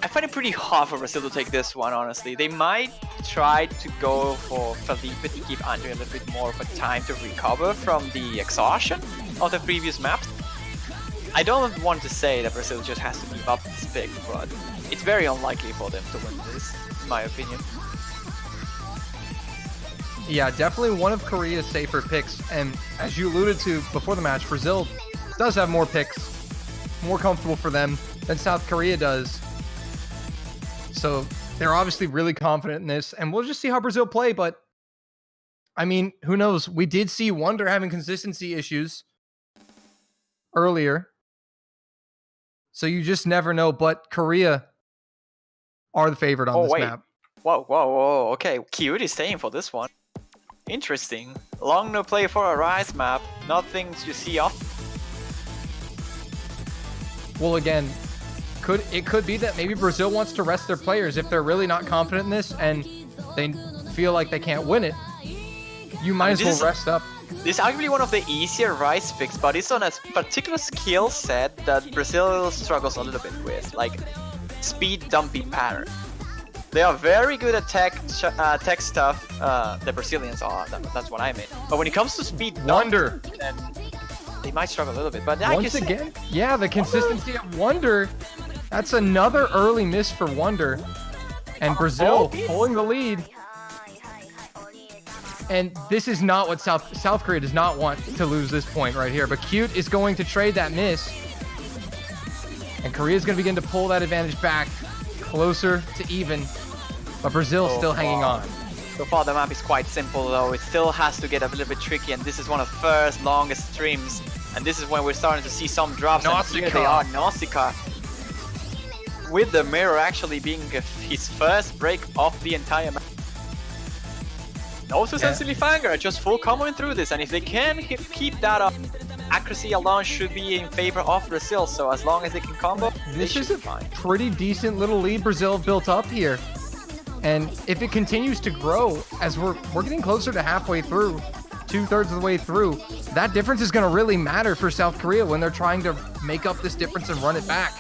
find it pretty hard for Brazil to take this one, honestly. They might try to go for Felipe to give Andre a little bit more of a time to recover from the exhaustion of the previous maps. I don't want to say that Brazil just has to give up this pick, but it's very unlikely for them to win this, in my opinion. Yeah, definitely one of Korea's safer picks. And as you alluded to before the match, Brazil does have more picks, more comfortable for them than South Korea does. So they're obviously really confident in this, and we'll just see how Brazil play. But I mean, who knows? We did see Wonder having consistency issues earlier, so you just never know. But Korea are the favorite on this map. Whoa. Okay, Cute is staying for this one. Interesting. Long no play for a Rise map. Nothing to see off. Well, again, it could be that maybe Brazil wants to rest their players if they're really not confident in this and they feel like they can't win it. You might as well rest up. This is arguably one of the easier Rise picks, but it's on a particular skill set that Brazil struggles a little bit with, like speed dumping pattern. They are very good at tech stuff. The Brazilians are. That's what I mean. But when it comes to speed Wonder, then they might struggle a little bit. But once again, yeah, the consistency of Wonder. That's another early miss for Wonder. And Brazil pulling the lead. And this is not what South Korea does not want to lose this point right here. But Cute is going to trade that miss. And Korea is going to begin to pull that advantage back closer to even. But Brazil still hanging on. So far the map is quite simple though. It still has to get a little bit tricky, and this is one of the first longest streams. And this is when we're starting to see some drops. Nausicaa. And here they are, Nausicaa. With the mirror actually being his first break of the entire map. Notus and Sillyfanger are just full comboing through this, and if they can keep that up, accuracy alone should be in favor of Brazil. So as long as they can combo, this is a pretty decent little lead Brazil built up here. And if it continues to grow, as we're getting closer to halfway through, 2/3 of the way through, that difference is going to really matter for South Korea when they're trying to make up this difference and run it back.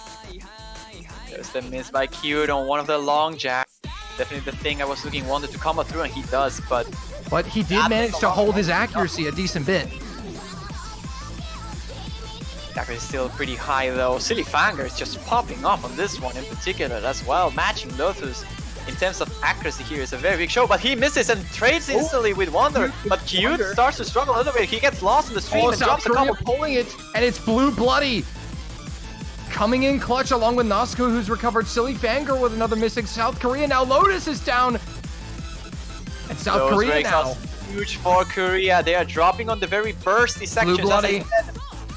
There's the miss by Cute on one of the long jacks. Definitely the thing I was looking Wonder to combo through, and he does, but he did manage to hold his accuracy a decent bit. Accuracy is still pretty high though. Sillyfanger is just popping off on this one in particular as well, matching Lotus. in terms of accuracy here is a very big show, but he misses and trades instantly with Wonder. But Cute starts to struggle a little bit. He gets lost in the stream and drops a couple. Pulling it, and it's Blue Bloody coming in clutch along with Nosko, who's recovered. Silly Fangirl with another missing. South Korea now. Lotus is down, and South Korea now. Huge for Korea. They are dropping on the very bursty sections. Blue Bloody.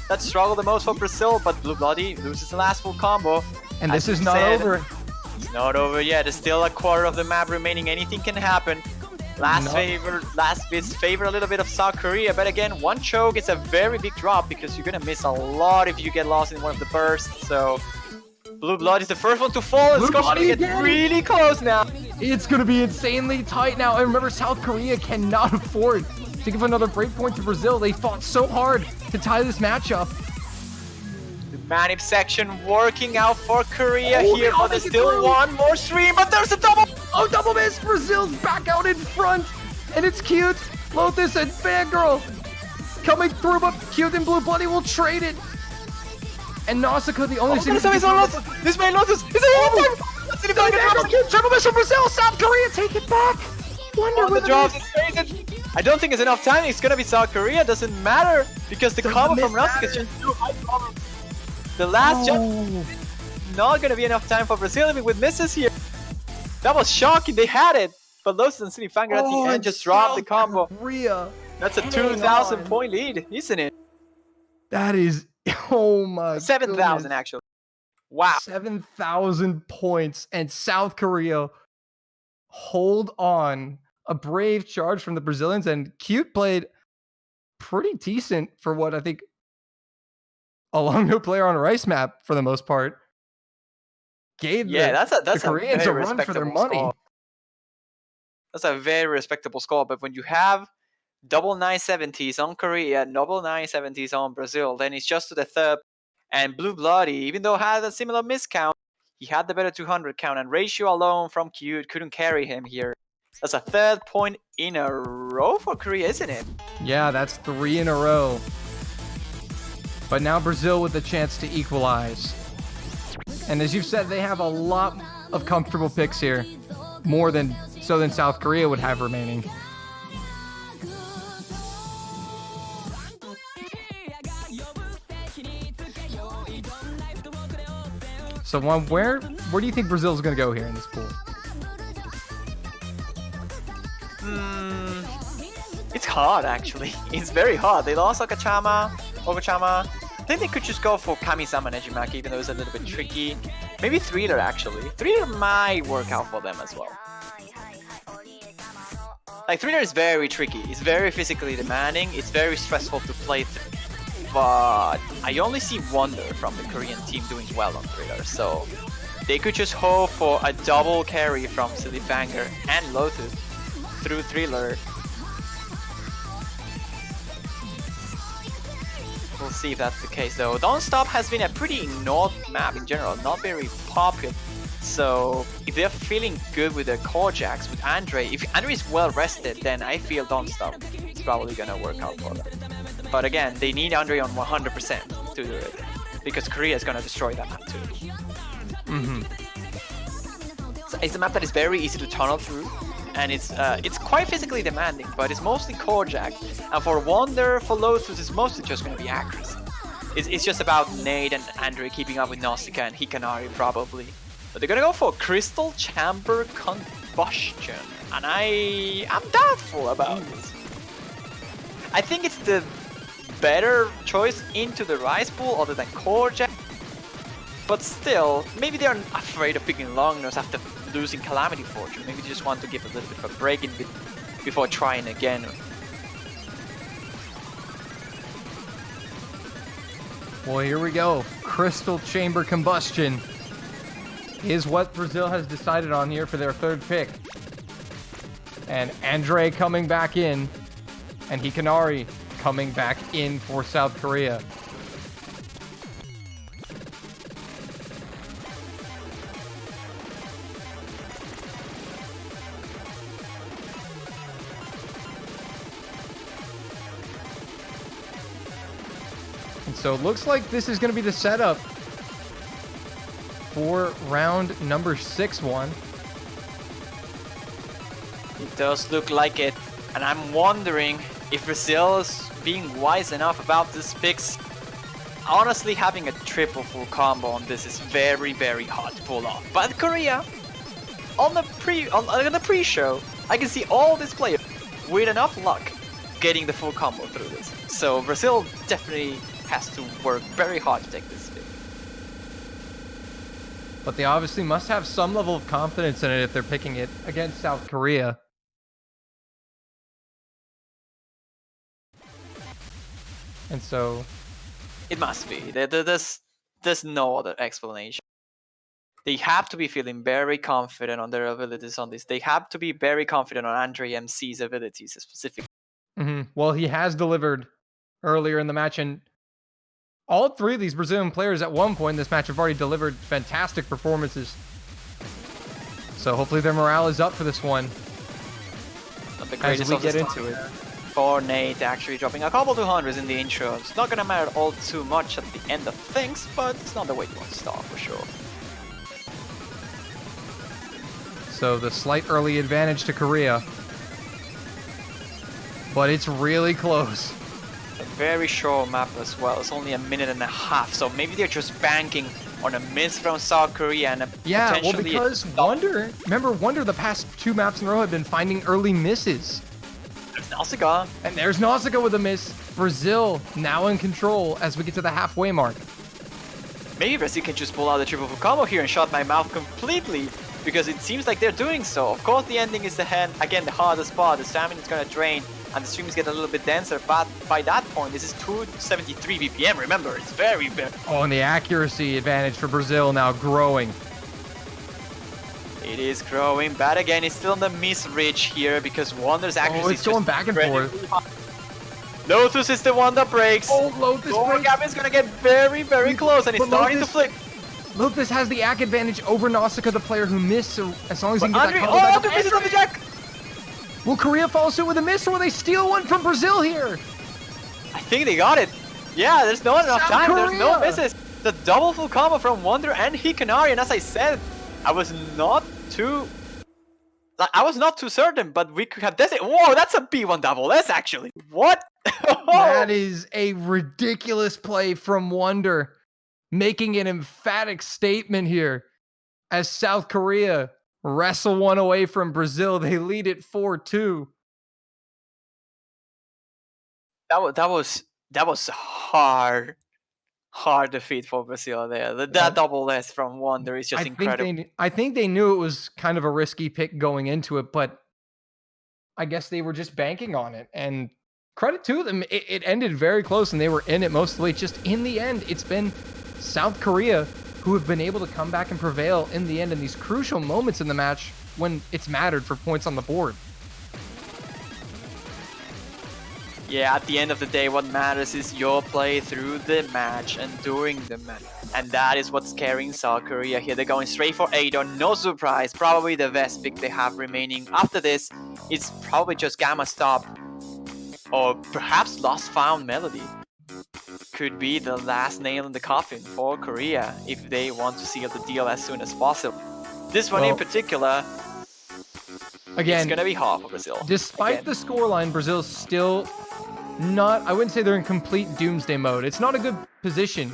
That struggle the most for Brazil, but Blue Bloody loses the last full combo. And this is not over. It's not over yet. There's still a quarter of the map remaining. Anything can happen. Last bits favor a little bit of South Korea, but again, one choke is a very big drop because you're gonna miss a lot if you get lost in one of the bursts. So Blue Blood is the first one to fall. It's going to get really close now. It's gonna be insanely tight now. And remember, South Korea cannot afford to give another breakpoint to Brazil. They fought so hard to tie this matchup. The Manip section working out for Korea here, but there's still one more stream, but there's a double! Oh, double miss! Brazil's back out in front, and it's Cute, Lotus, and Fangirl coming through, but Cute and Blue Bloody will trade it. And Nausicaa, the only thing... This man Lotus! Triple miss from Brazil! South Korea, take it back! Wonder the drops is crazy. I don't think it's enough time. It's gonna be South Korea. Doesn't matter because the combo from Nausicaa is just too high. The last jump, not gonna be enough time for Brazil even with misses here. That was shocking. They had it, but Lotus and Silly Fangirl at the end just dropped the combo. Korea. That's a 2,000 point lead, isn't it? That is, oh my 7,000 actually. Wow. 7,000 points, and South Korea hold on. A brave charge from the Brazilians, and Cute played pretty decent for what I think a long no player on a rice map for the most part. Gave that's the Koreans a run for their money. Score. That's a very respectable score, but when you have double 970s on Korea, double 970s on Brazil, then it's just to the third. And Blue Bloody, even though had a similar miscount, he had the better 200 count, and ratio alone from Cute couldn't carry him here. That's a third point in a row for Korea, isn't it? Yeah, that's 3 in a row. But now Brazil with the chance to equalize. And as you've said, they have a lot of comfortable picks here. More than South Korea would have remaining. So where do you think Brazil's going to go here in this pool? It's hard actually. It's very hard. They lost Okachama. I think they could just go for Kami-sama and Ejimaki, even though it's a little bit tricky. Maybe Thriller actually. Thriller might work out for them as well. Like Thriller is very tricky. It's very physically demanding. It's very stressful to play through. But I only see Wonder from the Korean team doing well on Thriller, so they could just hope for a double carry from Silly Fangirl and Lotus through Thriller. We'll see if that's the case though. Don't Stop has been a pretty ignored map in general, not very popular. So if they're feeling good with their core jacks, with Andre, if Andre is well rested, then I feel Don't Stop is probably gonna work out for them. But again, they need Andre on 100% to do it, because Korea is gonna destroy that map too. So it's a map that is very easy to tunnel through, and it's quite physically demanding, but it's mostly core jack. And for Wonder, for Lotus, it's mostly just gonna be accuracy. It's just about Nate and Andre keeping up with Nausicaa and Hikanari probably. But they're gonna go for Crystal Chamber Combustion, and I'm doubtful about this. I think it's the better choice into the Rice Pool other than Core Jack. But still, maybe they're afraid of picking Long Nose after losing Calamity Fortune. Maybe they just want to give a little bit of a break in before trying again. Well, here we go. Crystal Chamber Combustion is what Brazil has decided on here for their third pick. And Andre coming back in, and Hikanari coming back in for South Korea. And so it looks like this is going to be the setup for round number 6-1. Does look like it. And I'm wondering if Brazil is being wise enough about this picks. Honestly, having a triple full combo on this is very, very hard to pull off. But Korea, on the pre-show, I can see all these players with enough luck getting the full combo through this. So Brazil definitely has to work very hard to take this pick. But they obviously must have some level of confidence in it if they're picking it against South Korea. And so it must be. There's no other explanation. They have to be feeling very confident on their abilities on this. They have to be very confident on Andre MC's abilities specifically. Well, he has delivered earlier in the match, and all three of these Brazilian players at one point in this match have already delivered fantastic performances. So hopefully their morale is up for this one as we get into it. For Nate actually dropping a couple 200s in the intro. It's not gonna matter all too much at the end of things, but it's not the way you want to start for sure. So the slight early advantage to Korea. But it's really close. A very short map as well. It's only a minute and a half, so maybe they're just banking on a miss from South Korea and well, because Wonder, remember Wonder the past 2 maps in a row have been finding early misses. There's Nausicaa. And there's Nausicaa with a miss. Brazil now in control as we get to the halfway mark. Maybe Brazil can just pull out the triple full combo here and shut my mouth completely, because it seems like they're doing so. Of course, the ending is the hardest part. The stamina is gonna drain, and the streams get a little bit denser. But by that point, this is 273 BPM. Remember, it's very big. Oh, and the accuracy advantage for Brazil now growing. It is growing, but again, it's still on the miss ridge here because Wonder's accuracy it's going back and forth. Lotus is the one that breaks. Oh, Lotus breaks. Gap is gonna get very, very close, and it's starting to flip. Lotus has the ACK advantage over Nausicaa, the player who missed, so as long as he can get that combo back up. Misses on the jack! Will Korea follow suit with a miss, or will they steal one from Brazil here? I think they got it. Yeah, there's not enough time. There's no misses. The double full combo from Wonder and Hikanari, and as I said, I was not too certain, but we could have this. Whoa, that's a B1 double S actually. What? That is a ridiculous play from Wonder, making an emphatic statement here as South Korea wrestle one away from Brazil. They lead it 4-2. That was hard defeat for Brazil there. That double S from Wonder is just incredible. I think they knew it was kind of a risky pick going into it, but I guess they were just banking on it. And credit to them, it ended very close and they were in it most of the way. Just in the end, it's been South Korea who have been able to come back and prevail in the end in these crucial moments in the match when it's mattered for points on the board. Yeah, at the end of the day, what matters is your play through the match and during the match. And that is what's carrying South Korea here. They're going straight for Ado, no surprise. Probably the best pick they have remaining. After this, it's probably just Gamma Stop. Or perhaps Lost Found Melody. Could be the last nail in the coffin for Korea if they want to seal the deal as soon as possible. This one in particular, again, it's going to be hard for Brazil. Despite the scoreline, Brazil's still not, I wouldn't say they're in complete doomsday mode. It's not a good position.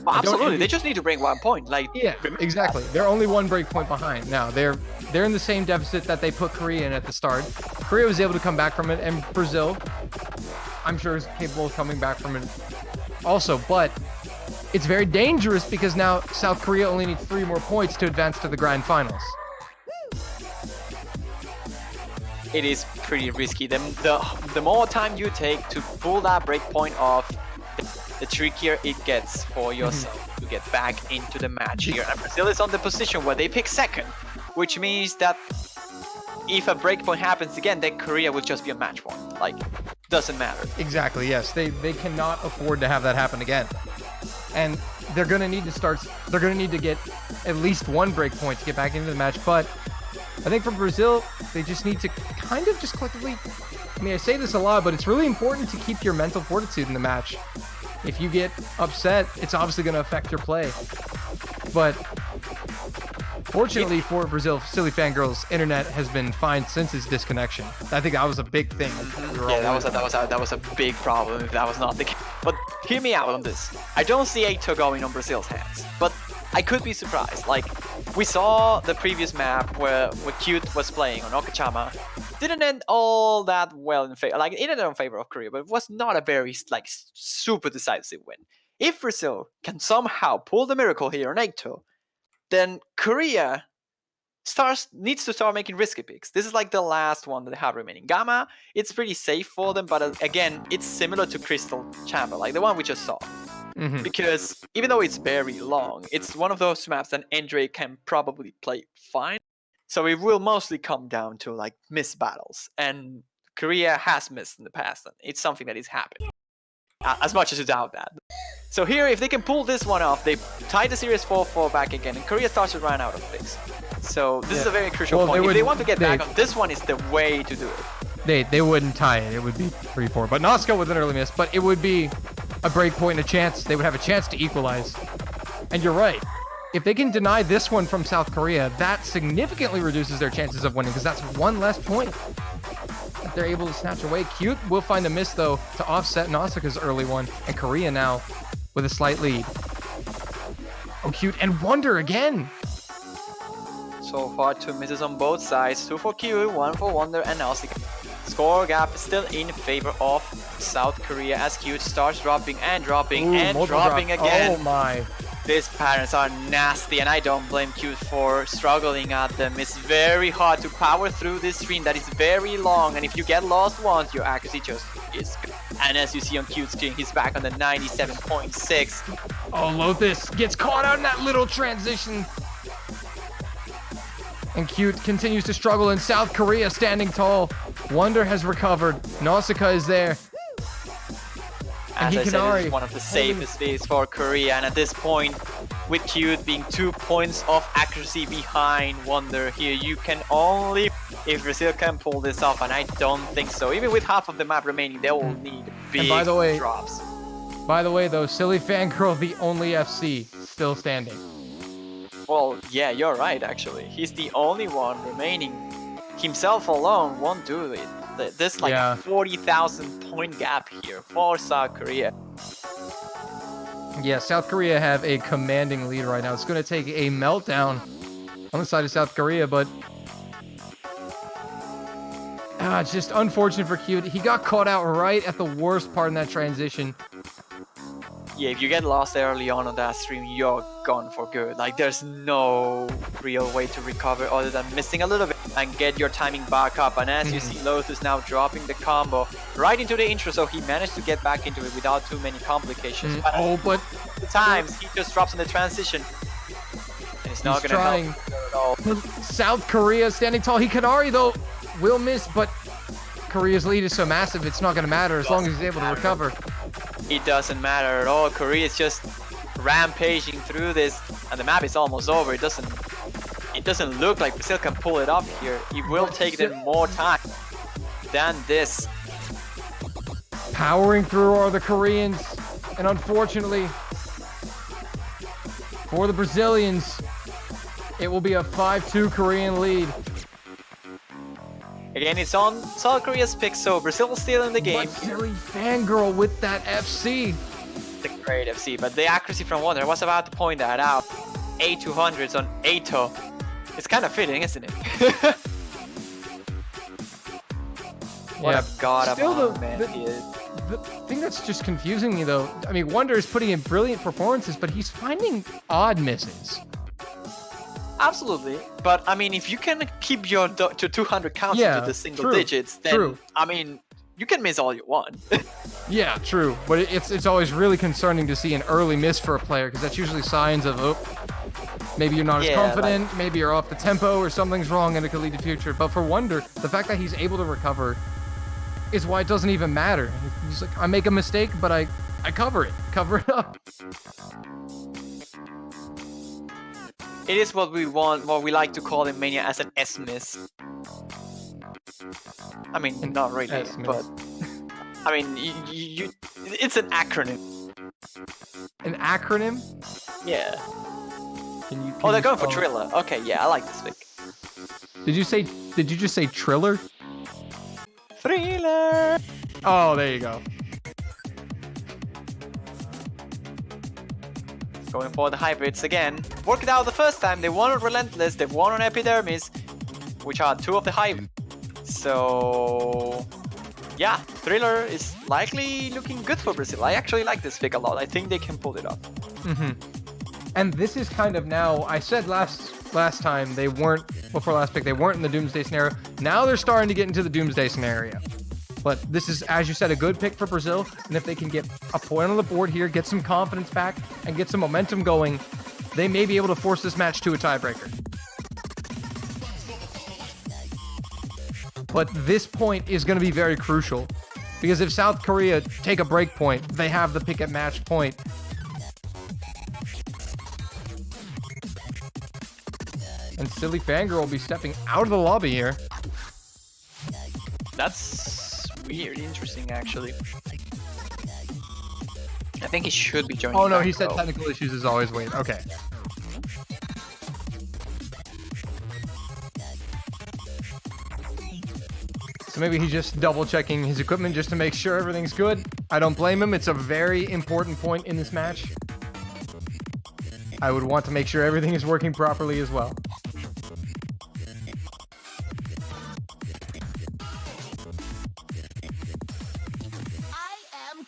Oh, absolutely, they just need to break 1 point. Yeah, exactly. They're only 1 break point behind. Now, they're in the same deficit that they put Korea in at the start. Korea was able to come back from it, and Brazil, I'm sure, is capable of coming back from it also. But it's very dangerous because now South Korea only needs 3 more points to advance to the grand finals. It is pretty risky. The more time you take to pull that breakpoint off, the trickier it gets for yourself to get back into the match here. And Brazil is on the position where they pick second, which means that if a breakpoint happens again, then Korea will just be a match point. Doesn't matter. Exactly, yes. They cannot afford to have that happen again. And they're going to need to get at least 1 breakpoint to get back into the match. But I think for Brazil, they just need to kind of just collectively, I mean, I say this a lot, but it's really important to keep your mental fortitude in the match. If you get upset, it's obviously going to affect your play. But Fortunately for Brazil, Silly Fangirl's internet has been fine since his disconnection. I think that was a big thing. Yeah, that was a big problem if that was not the case. But hear me out on this. I don't see Eito going on Brazil's hands, but I could be surprised. Like, we saw the previous map where Cute was playing on Okachama. Didn't end all that well in favor. Like, it ended in favor of Korea, but it was not a very like super decisive win. If Brazil can somehow pull the miracle here on Eito, then Korea needs to start making risky picks. This is like the last one that they have remaining. Gamma, it's pretty safe for them, but again, it's similar to Crystal Chamber, like the one we just saw. Because even though it's very long, it's one of those maps that Andre can probably play fine. So it will mostly come down to like missed battles, and Korea has missed in the past, and it's something that is happening. As much as you doubt that. So here, if they can pull this one off, they tie the series 4-4 back again, and Korea starts to run out of picks. So this is a very crucial point. If they want to get back on, this one is the way to do it. They wouldn't tie it. It would be 3-4. But Nazca with an early miss. But it would be a break point and a chance. They would have a chance to equalize. And you're right. If they can deny this one from South Korea, that significantly reduces their chances of winning, because that's one less point that they're able to snatch away. Cute will find a miss, though, to offset Nausicaa's early one. And Korea now with a slight lead. Oh, Cute. And Wonder again. So far, 2 misses on both sides. 2 for Q, 1 for Wonder and Nausicaa. Score gap is still in favor of South Korea as Cute starts dropping and dropping and dropping again. Oh my. These patterns are nasty, and I don't blame Cute for struggling at them. It's very hard to power through this stream that is very long, and if you get lost once, your accuracy just is good. And as you see on Cute's screen, he's back on the 97.6. Oh, Lothus gets caught out in that little transition. And Cute continues to struggle, in South Korea standing tall. Wonder has recovered. Nausicaa is there. As I said, this is one of the safest days for Korea, and at this point, with Cute being 2 points of accuracy behind Wonder here, you can only, if Brazil can pull this off, and I don't think so. Even with half of the map remaining, they will need big drops. By the way, though, Silly Fangirl, the only FC, still standing. Well, yeah, you're right, actually. He's the only one remaining. Himself alone won't do it. There's like 40,000 point gap here for South Korea. Yeah, South Korea have a commanding lead right now. It's going to take a meltdown on the side of South Korea, but it's just unfortunate for Cute. He got caught out right at the worst part in that transition. Yeah, if you get lost early on that stream, you're gone for good. Like, there's no real way to recover other than missing a little bit and get your timing back up. And as you see, Lothus now dropping the combo right into the intro, so he managed to get back into it without too many complications. But the times he just drops in the transition, and it's not going to help at all. South Korea standing tall. Hikanari, though, will miss, but Korea's lead is so massive, it's not going to matter as long as he's able to recover. It doesn't matter at all. Korea is just rampaging through this, and the map is almost over. It doesn't look like Brazil can pull it off here. It will take them more time than this. Powering through are the Koreans, and unfortunately for the Brazilians, it will be a 5-2 Korean lead. Again, it's on South Korea's pick, so Brazil is still in the game. But Silly Fangirl with that FC. The great FC, but the accuracy from Wonder, I was about to point that out. 8-200s on Eito. It's kind of fitting, isn't it? What a god of a man he is. The thing that's just confusing me, though, I mean, Wonder is putting in brilliant performances, but he's finding odd misses. Absolutely, but I mean, if you can keep your to 200 counts into the single digits, then I mean, you can miss all you want. Yeah, true, but it's always really concerning to see an early miss for a player, because that's usually signs of maybe you're not as confident, like, maybe you're off the tempo, or something's wrong, and it could lead to future. But for Wonder, the fact that he's able to recover is why it doesn't even matter. He's like, I make a mistake, but I cover it up. It is what we want, what we like to call in Mania as an S-miss. I mean, not really, but I mean, it's an acronym. An acronym? Yeah. Oh, they're going for Triller. Okay, yeah, I like this pick. Did you just say Triller? Thriller. Oh, there you go. Going for the hybrids again. Worked it out the first time. They won on Relentless, they won on Epidermis, which are two of the hybrids. So yeah, Thriller is likely looking good for Brazil. I actually like this pick a lot. I think they can pull it off. And this is kind of now, I said last time they weren't, before last pick, they weren't in the Doomsday scenario. Now they're starting to get into the Doomsday scenario. But this is, as you said, a good pick for Brazil. And if they can get a point on the board here, get some confidence back, and get some momentum going, they may be able to force this match to a tiebreaker. But this point is going to be very crucial. Because if South Korea take a break point, they have the pick at match point. And Silly Fangirl will be stepping out of the lobby here. That's weird, interesting actually. I think he should be joining. Oh no, he said technical issues is always wait. Okay. So maybe he's just double checking his equipment just to make sure everything's good. I don't blame him. It's a very important point in this match. I would want to make sure everything is working properly as well.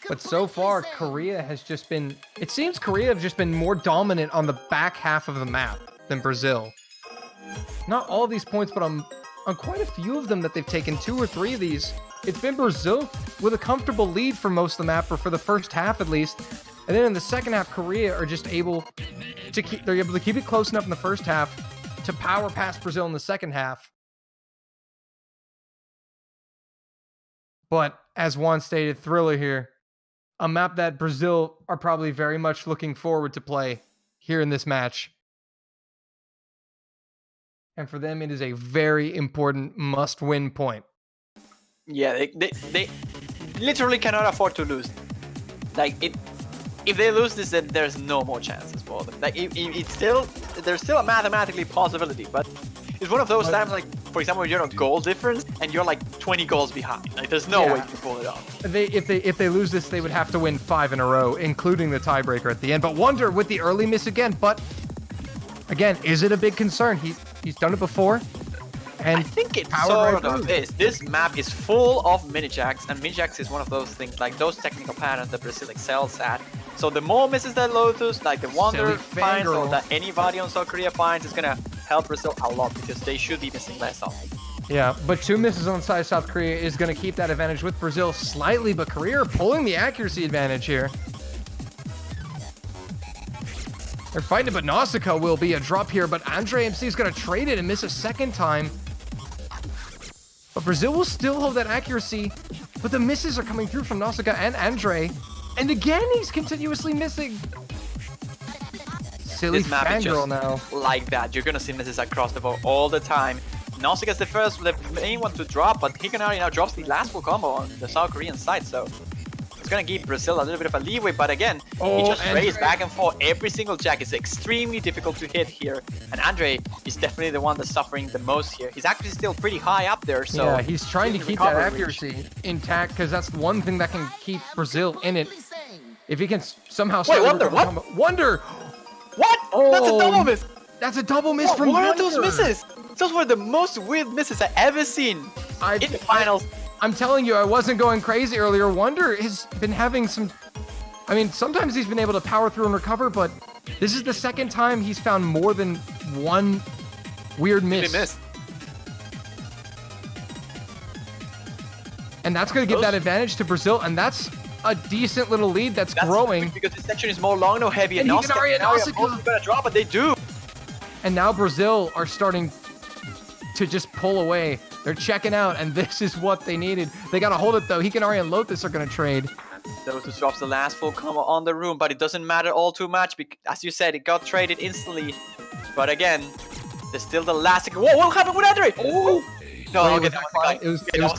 But so far, Korea has just been... It seems Korea have just been more dominant on the back half of the map than Brazil. Not all of these points, but on quite a few of them that they've taken, 2 or 3 of these, it's been Brazil with a comfortable lead for most of the map, or for the first half at least. And then in the second half, Korea are just able to keep... They're able to keep it close enough in the first half to power past Brazil in the second half. But as Juan stated, Thriller here, a map that Brazil are probably very much looking forward to play here in this match. And for them, it is a very important must-win point. Yeah, they literally cannot afford to lose. Like, if they lose this, then there's no more chances for them. Like, there's still a mathematically possibility, but it's one of those times, like, for example, you're a goal difference and you're like 20 goals behind. Like, there's no way to pull it off. If they lose this, they would have to win 5 in a row, including the tiebreaker at the end. But Wonder with the early miss again. But again, is it a big concern? He's done it before. And I think it sort of is. This map is full of mini-jacks, and mini-jacks is one of those things, like those technical patterns that Brazil excels at. So the more misses that Lotus, like the Wonder finds, or that anybody on South Korea finds, is gonna help Brazil a lot, because they should be missing less often. Yeah, but 2 misses on the side of South Korea is going to keep that advantage with Brazil slightly, but Korea are pulling the accuracy advantage here. They're fighting it, but Nausicaa will be a drop here, but Andre MC is going to trade it and miss a second time. But Brazil will still hold that accuracy, but the misses are coming through from Nausicaa and Andre. And again, he's continuously missing. Silly Fangirl now. Like that. You're going to see misses across the board all the time. Nausicaa is the main one to drop, but Hikanari now drops the last full combo on the South Korean side, so it's gonna give Brazil a little bit of a leeway. But again, he just raised back and forth. Every single jack is extremely difficult to hit here, and Andre is definitely the one that's suffering the most here. He's actually still pretty high up there, so yeah, he's trying to keep that accuracy intact, because that's one thing that can keep Brazil in it. If he can somehow... Wait, Wonder, what? Wonder! What? Oh, that's a double miss! That's a double miss from Wonder! What Wonder. are those misses? Those were the most weird misses I've ever seen in the finals. I'm telling you, I wasn't going crazy earlier. Wonder has been having some... I mean, sometimes he's been able to power through and recover, but this is the second time he's found more than one weird miss. And that's going to give that advantage to Brazil, and that's a decent little lead that's growing. Because this section is more long, no heavy, and Nausicaa gonna drop, but they do. And now Brazil are starting to just pull away. They're checking out, and this is what they needed. They got to hold it, though. Hikanari and Lotus are going to trade. Lotus drops the last full combo on the room, but it doesn't matter all too much, because, as you said, it got traded instantly. But again, there's still the last... Whoa, what happened with Andre? Oh! No, wait, it was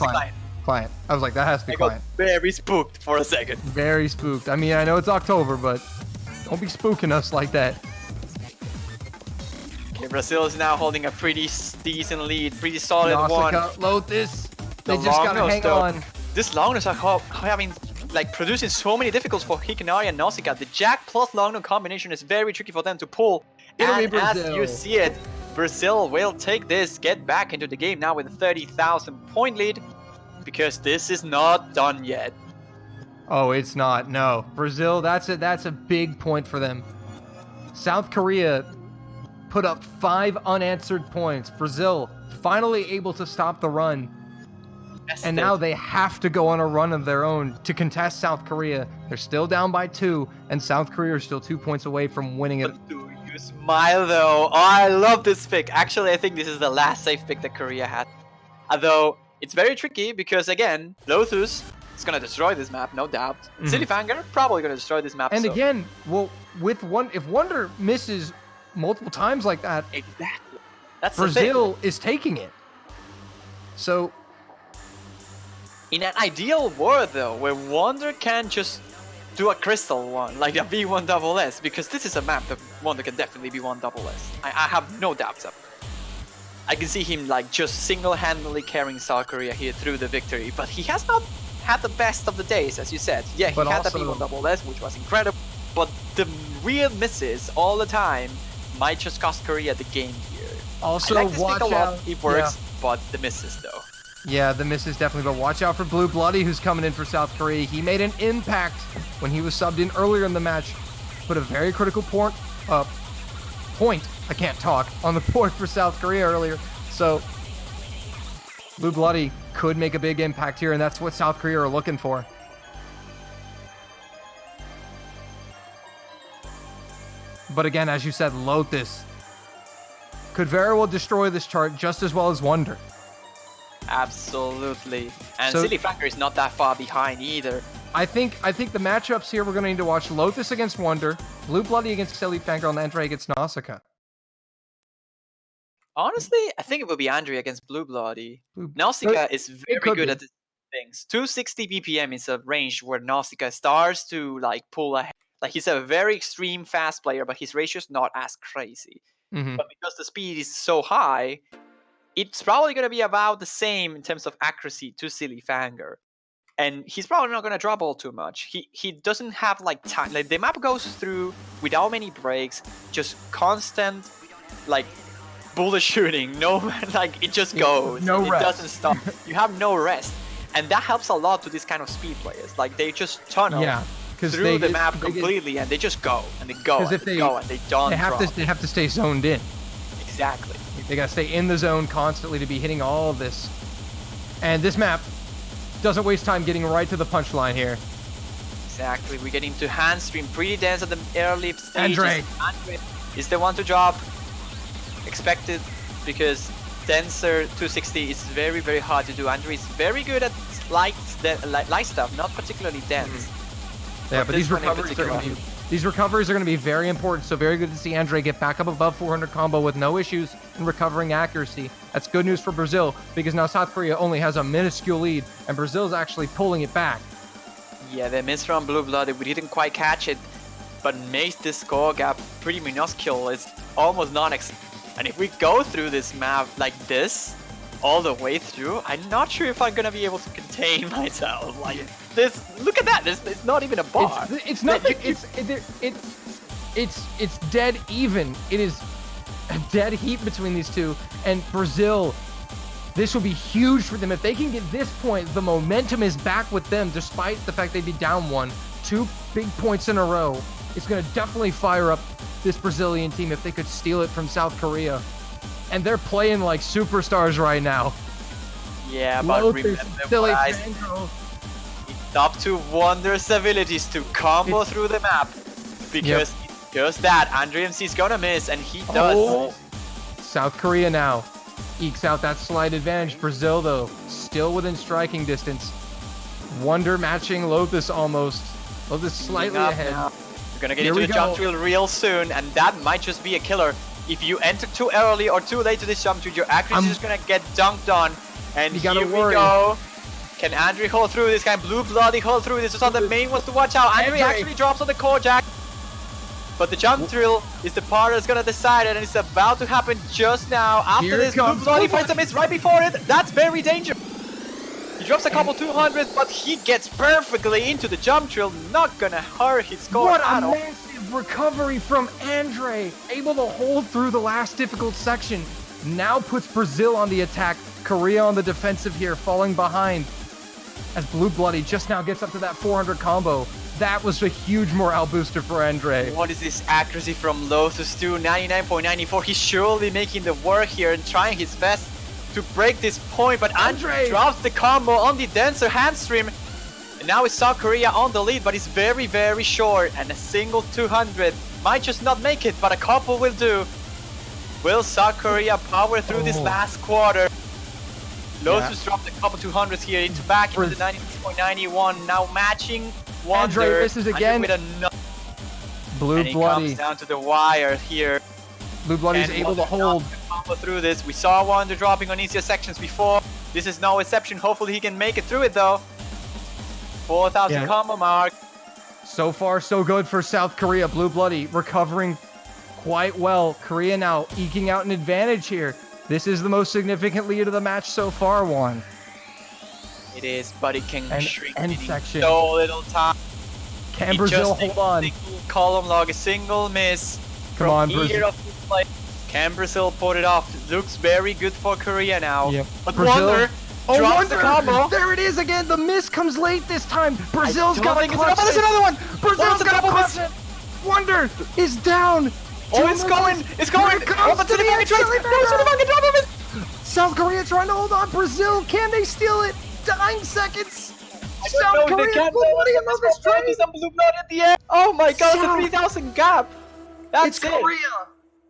Client. I was like, that has to be Client. Very spooked for a second. Very spooked. I mean, I know it's October, but don't be spooking us like that. Okay, Brazil is now holding a pretty decent lead, pretty solid one. Nausicaa, Lotus. They The just gotta long nose, hang though. on. This long nose are having, like, producing so many difficulties for Hikanari and Nausicaa. The Jack plus long nose combination is very tricky for them to pull. It'll be And as Brazil. you see it, Brazil will take this, get back into the game now with a 30,000 point lead, because this is not done yet. Oh, it's not. No. Brazil, that's a big point for them. South Korea put up 5 unanswered points. Brazil finally able to stop the run. And now they have to go on a run of their own to contest South Korea. They're still down by 2, and South Korea are still 2 points away from winning it. But do you smile though? Oh, I love this pick. Actually, I think this is the last safe pick that Korea had. Although, it's very tricky because, again, Lotus is going to destroy this map, no doubt. Cityfanger probably going to destroy this map. And so. again, well, if Wonder misses multiple times like that, Exactly. That's Brazil is taking it. So, in an ideal world, though, where Wonder can just do a crystal one, like a V1SS, because this is a map that Wonder can definitely be V1SS. I have no doubts of it. I can see him like just single-handedly carrying South Korea here through the victory, but he has not had the best of the days, as you said. Yeah, he But had also- the V1SS, which was incredible, but the real misses all the time might just cost Korea the game here. also I like this pick watch a lot. out. It works, but the misses though. Yeah, the misses definitely, but watch out for Blue Bloody, who's coming in for South Korea. He made an impact when he was subbed in earlier in the match. Put a very critical point, I can't talk, on the board for South Korea earlier. So, Blue Bloody could make a big impact here, and that's what South Korea are looking for. But again, as you said, Lotus could very well destroy this chart just as well as Wonder. Absolutely. And So- Cityfanger is not that far behind either. I think the matchups here we're going to need to watch Lotus against Wonder, Blue Bloody against Cityfanger, and Andre against Nausicaa. Honestly, I think it will be Andre against Blue Bloody. Blue- Nausicaa is very could good be. at these things. 260 BPM is a range where Nausicaa starts to like pull ahead. Like he's a very extreme fast player, but his ratio is not as crazy. Mhm. But because the speed is so high, it's probably going to be about the same in terms of accuracy to Cityfanger. And he's probably not going to drop all too much. He doesn't have like time. Like the map goes through without many breaks, just constant like bullet shooting. No, like it just goes. no it rest. doesn't stop. You have no rest, and that helps a lot to these kind of speed players. Like they just tunnel Yeah, because through the map completely, and they just go and they go 'Cause and if they they- go and they don't They have drop. to stay zoned in. Exactly. They gotta stay in the zone constantly to be hitting all of this. And this map doesn't waste time getting right to the punchline here. Exactly. We get into handstream pretty dense at the early stages. Andre is the one to drop. Expected because denser 260 is very, very hard to do. Andre is very good at light stuff, not particularly dense. Yeah, but this these one in recoveries are going to be very important. So very good to see Andre get back up above 400 combo with no issues in recovering accuracy. That's good news for Brazil because now South Korea only has a minuscule lead and Brazil's actually pulling it back. Yeah, the miss from Blue Blood, we didn't quite catch it, but makes this score gap pretty minuscule. It's almost non-existent. And if we go through this map like this, all the way through, I'm not sure if I'm gonna be able to contain myself. Like this, look at that. It's not even a bar. It's nothing. It's dead even. It is a dead heat between these two. And Brazil, this will be huge for them if they can get this point. The momentum is back with them, despite the fact they'd be down 1. 2 big points in a row. It's gonna definitely fire up this Brazilian team if they could steal it from South Korea. And they're playing like superstars right now. Yeah, but Lotus, remember Silly what I Fango. it's up to Wonder's abilities to combo through the map. Because just that, Andre MC is gonna miss, and he does. Oh. South Korea now ekes out that slight advantage. Brazil, though, still within striking distance. Wonder matching Lotus almost. Lotus slightly Up ahead. now. We're gonna get Here into we the jump go. drill real soon, and that might just be a killer. If you enter too early or too late to this jump drill, your accuracy is gonna get dunked on. And You gotta here we worry. go. Can Andre hold through this? Can Blue Bloody hold through this? Those are the main ones to watch out. Andre Andre. actually drops on the core jack. But the jump drill is the part that's gonna decide it, and it's about to happen just now. After Here this, it comes. Blue finds a miss right before it. That's very dangerous. He drops a couple 200s, but he gets perfectly into the jump drill. Not gonna hurt his score What at a all. massive recovery from Andre, able to hold through the last difficult section. Now puts Brazil on the attack, Korea on the defensive here, falling behind. As Blue Bloody just now gets up to that 400 combo. That was a huge morale booster for Andre. What is this accuracy from Lotus 2? 99.94. He's surely making the work here and trying his best to break this point, but Andre drops the combo on the Dancer handstream. And now it's South Korea on the lead, but it's very, very short. And a single 200 might just not make it, but a couple will do. Will South Korea power through this last quarter? Lotus dropped a couple 200s here into back into the 96.91. Now matching Wonder. Andre misses again. With another. Blue And he Bloody. comes down to the wire here. Blue Bloody's And able to Wonder hold. combo through this. We saw Wonder dropping on easier sections before. This is no exception. Hopefully he can make it through it though. 4,000 combo mark. So far, so good for South Korea. Blue Bloody recovering quite well. Korea now eking out an advantage here. This is the most significant lead of the match so far, Juan. It is, but it can shrink end it in section. so little time. Can He Brazil just hold on? Single column log, a single miss Come on, from either Brazil. of these players. Can Brazil put it off? Looks very good for Korea now. Yep. But Brazil- Wonder drops the combo. There it is again. The miss comes late this time. Brazil's got a clutch. There's another one. Brazil's a got a double clutch. miss. Wonder is down. Oh, it's going. It's going. Here it comes Oh, but to the Cinefucking tries. silly No, Cinefucking double miss. South Korea trying to hold on. Brazil, can they steal it? 9 seconds. I South don't know if Korea, they can. Blue Bloody another strike. Some Blue Blood at the end. Oh my god, it's a South- 3,000 gap. That's It's it. Korea.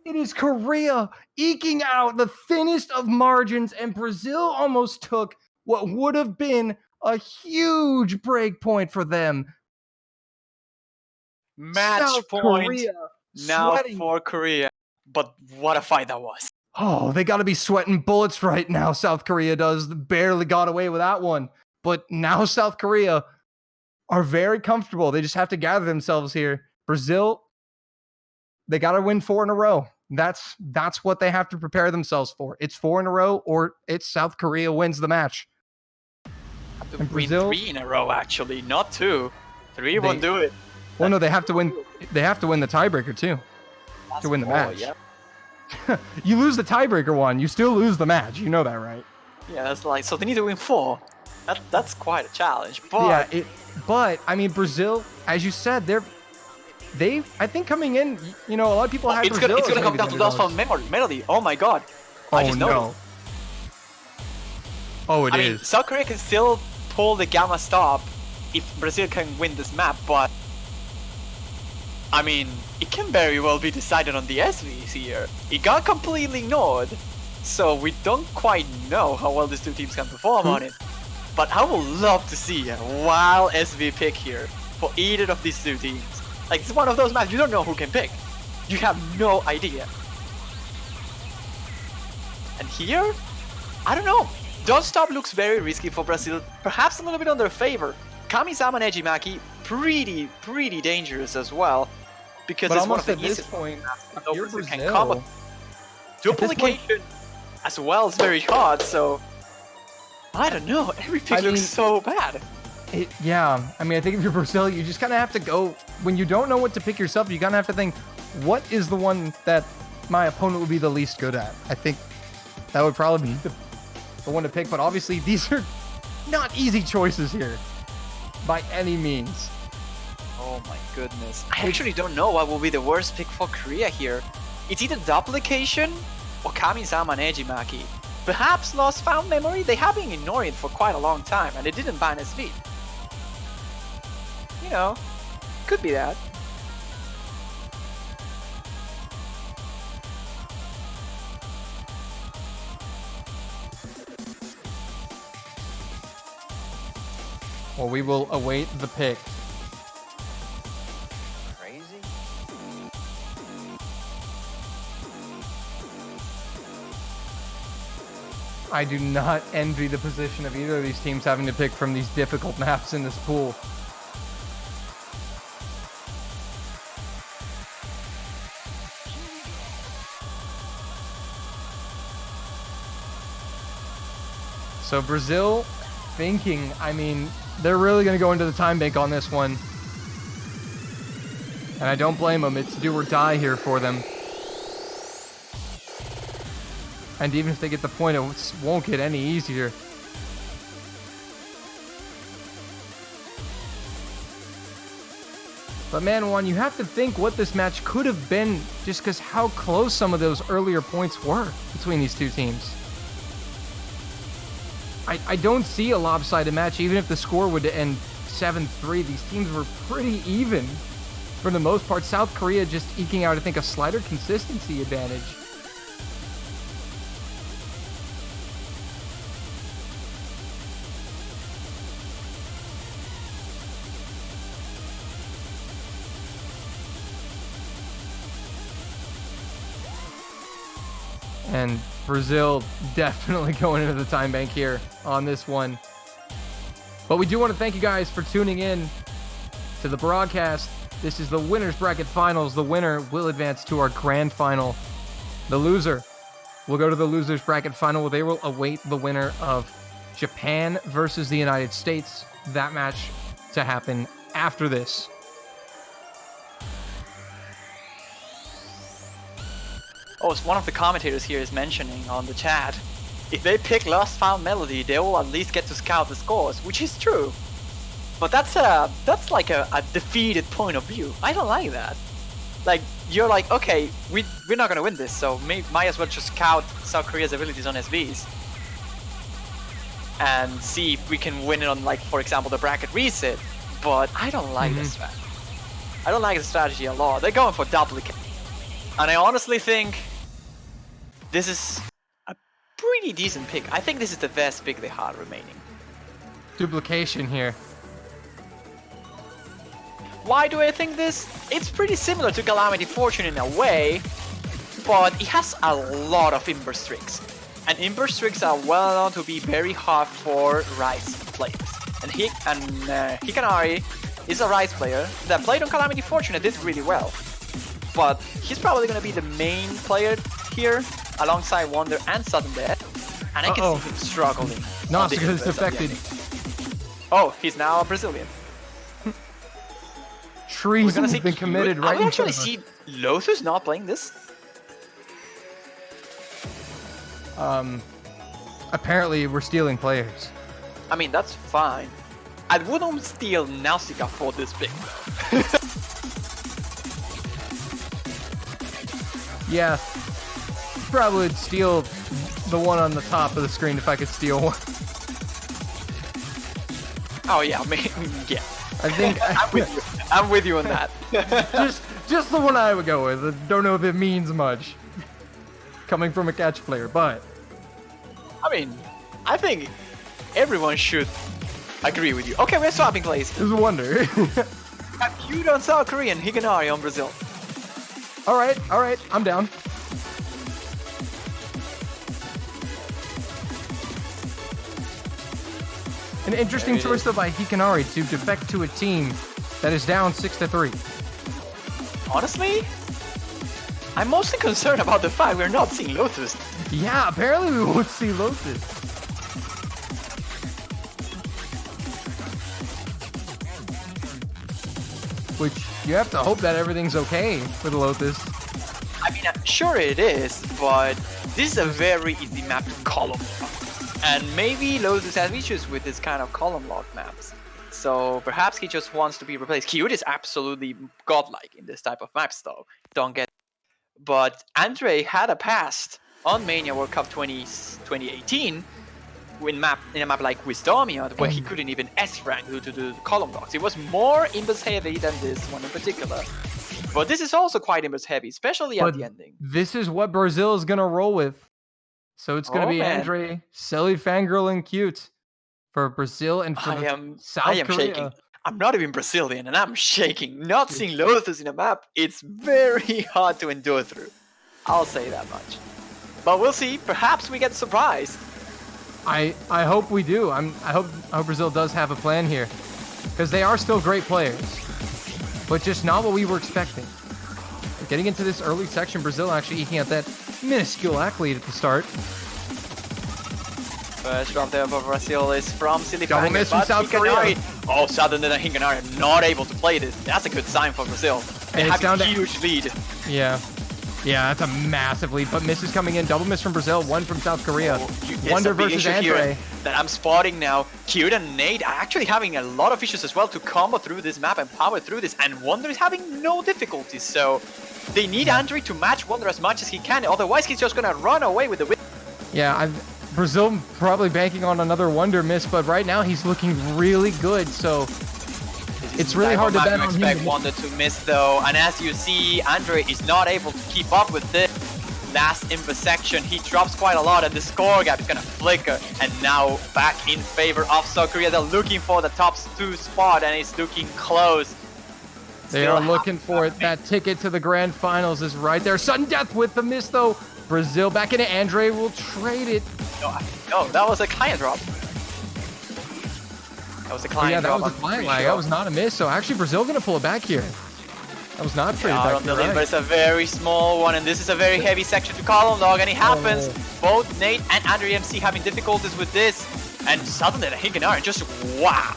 It is Korea eking out the thinnest of margins, and Brazil almost took what would have been a huge break point for them. Match South point Korea now sweating. for Korea. But what a fight that was. Oh, they got to be sweating bullets right now. South Korea does. Barely got away with that one. But now South Korea are very comfortable. They just have to gather themselves here. Brazil, they got to win 4 in a row. That's what they have to prepare themselves for. It's 4 in a row, or it's South Korea wins the match. And Brazil, win 3 in a row, actually, not 2. 3 won't do it. Well, no, they have to win. They have to win the tiebreaker too to win the match. Yeah. You lose the tiebreaker one, you still lose the match. You know that, right? Yeah, that's like, so they need to win 4. That's quite a challenge. But Yeah, but I mean, Brazil, as you said, they I think coming in, you know, a lot of people have it's Brazil. gonna as come maybe down the to loss underdogs. from Melody. Oh my god. I just noticed. Oh, I mean, South Korea can still pull the Gamma stop if Brazil can win this map, but I mean, it can very well be decided on the SVs here. It got completely ignored, so we don't quite know how well these two teams can perform on it. But I would love to see a wild SV pick here for either of these two teams. Like, it's one of those maps you don't know who can pick. You have no idea. And here, I don't know. Don't Stop looks very risky for Brazil, perhaps a little bit on their favor. Kami-sama and Ejimaki, pretty dangerous as well. Because But it's one of almost the at this easiest point, if no you're Brazil can Brazil, combo. Duplication as well is very hard, so I don't know. Every pick looks so bad. Yeah, I mean, I think if you're Brazil, you just kind of have to go, when you don't know what to pick yourself, you kind of have to think, what is the one that my opponent would be the least good at? I think that would probably be the one to pick, but obviously these are not easy choices here by any means. Oh my goodness. I actually don't know what will be the worst pick for Korea here. It's either Duplication or Kami-sama and Ejimaki. Perhaps Lost Found Memory? They have been ignoring it for quite a long time and they didn't ban SV. You know, could be that. Well, we will await the pick. Crazy. I do not envy the position of either of these teams having to pick from these difficult maps in this pool. So Brazil thinking, I mean, they're really going to go into the time bank on this one. And I don't blame them. It's do or die here for them. And even if they get the point, it won't get any easier. But man, Juan, you have to think what this match could have been just because how close some of those earlier points were between these two teams. I don't see a lopsided match, even if the score would end 7-3. These teams were pretty even for the most part. South Korea just eking out, I think, a slighter consistency advantage. And Brazil definitely going into the time bank here on this one. But we do want to thank you guys for tuning in to the broadcast. This is the winner's bracket finals. The winner will advance to our grand final. The loser will go to the loser's bracket final, where they will await the winner of Japan versus the United States. That match to happen after this. Oh, so one of the commentators here is mentioning on the chat, if they pick Lost Found Melody, they will at least get to scout the scores, which is true. But that's like a defeated point of view. I don't like that. Like, you're like, okay, we're not gonna win this, so might as well just scout South Korea's abilities on SVs and see if we can win it on, like, for example, the bracket reset. But I don't like this strategy. I don't like the strategy a lot. They're going for duplicate. And I honestly think this is a pretty decent pick. I think this is the best pick they had remaining. Duplication here. Why do I think this? It's pretty similar to Calamity Fortune in a way, but it has a lot of Imburst tricks. And Imburst tricks are well known to be very hard for Rise players. And Hikanari is a Rise player that played on Calamity Fortune and did really well. But he's probably going to be the main player here, alongside Wonder and Sudden Death. And I can see him struggling. Nausicaa is defected. Oh, he's now a Brazilian. Treason has been committed right I in front actually of us. see Lothus not playing this. Apparently we're stealing players. I mean, that's fine. I wouldn't steal Nausicaa for this pick, though. Yeah, probably would steal the one on the top of the screen if I could steal one. Oh yeah, I mean, yeah. I think I'm with you on that. just the one I would go with. I don't know if it means much coming from a catch player, but I mean, I think everyone should agree with you. Okay, we're swapping plays. it's a wonder. You on South Korea and Higanari on Brazil. all right, I'm down. An interesting choice though by Hikanari to defect to a team that is down 6-3. Honestly, I'm mostly concerned about the fact we're not seeing Lotus. Yeah, apparently we won't see Lotus. Which you have to hope that everything's okay with Lotus. I mean, sure it is, but this is a very easy map to column lock. And maybe Lotus has issues with this kind of column lock maps. So perhaps he just wants to be replaced. Kyut is absolutely godlike in this type of maps though. Don't get it. But Andre had a past on Mania World Cup 2018 in a map like Wisdomia, where he couldn't even S-rank due to the column locks. It was more Imbus heavy than this one in particular. But this is also quite Imbus heavy, especially at the ending. This is what Brazil is going to roll with. So it's going to be man. Andre, Selly, Fangirl, and Cute for Brazil and for South Korea. Shaking. I'm not even Brazilian, and I'm shaking. Not seeing Lotus in a map, it's very hard to endure through. I'll say that much. But we'll see. Perhaps we get surprised. I hope we do. I hope Brazil does have a plan here, because they are still great players, but just not what we were expecting. Getting into this early section, Brazil actually eking out that minuscule accolade at the start. First drop there for Brazil is from Silly Double miss from South Korea. Oh, Southern and Hinganari are not able to play this. That's a good sign for Brazil. They And it's have down a to- huge lead. Yeah. Yeah, that's a massive lead, but misses coming in. Double miss from Brazil, one from South Korea. There's Wonder a big versus issue here Andre. that I'm spotting now. Cute and Nate are actually having a lot of issues as well to combo through this map and power through this, and Wonder is having no difficulties, so they need Andre to match Wonder as much as he can, otherwise he's just gonna run away with the win. Yeah, Brazil probably banking on another Wonder miss, but right now he's looking really good, so it's really hard to bet on expect him. Wonder to miss though, and as you see, Andre is not able to keep up with this. Last intersection, he drops quite a lot, and the score gap is gonna flicker. And now back in favor of South Korea. They're looking for the top 2 spot, and it's looking close. They Still are looking for it. That ticket to the grand finals is right there. Sudden death with the miss, though. Brazil back into Andre will trade it. No, that was a client drop. That was a client Yeah, that drop. was a client lag. That was not a miss. So actually, Brazil going to pull it back here. That was not traded back on the here, lead, right? but it's a very small one, and this is a very heavy section to column log, and it happens. Both Nate and Andre MC having difficulties with this, and suddenly the Hinganari just wow.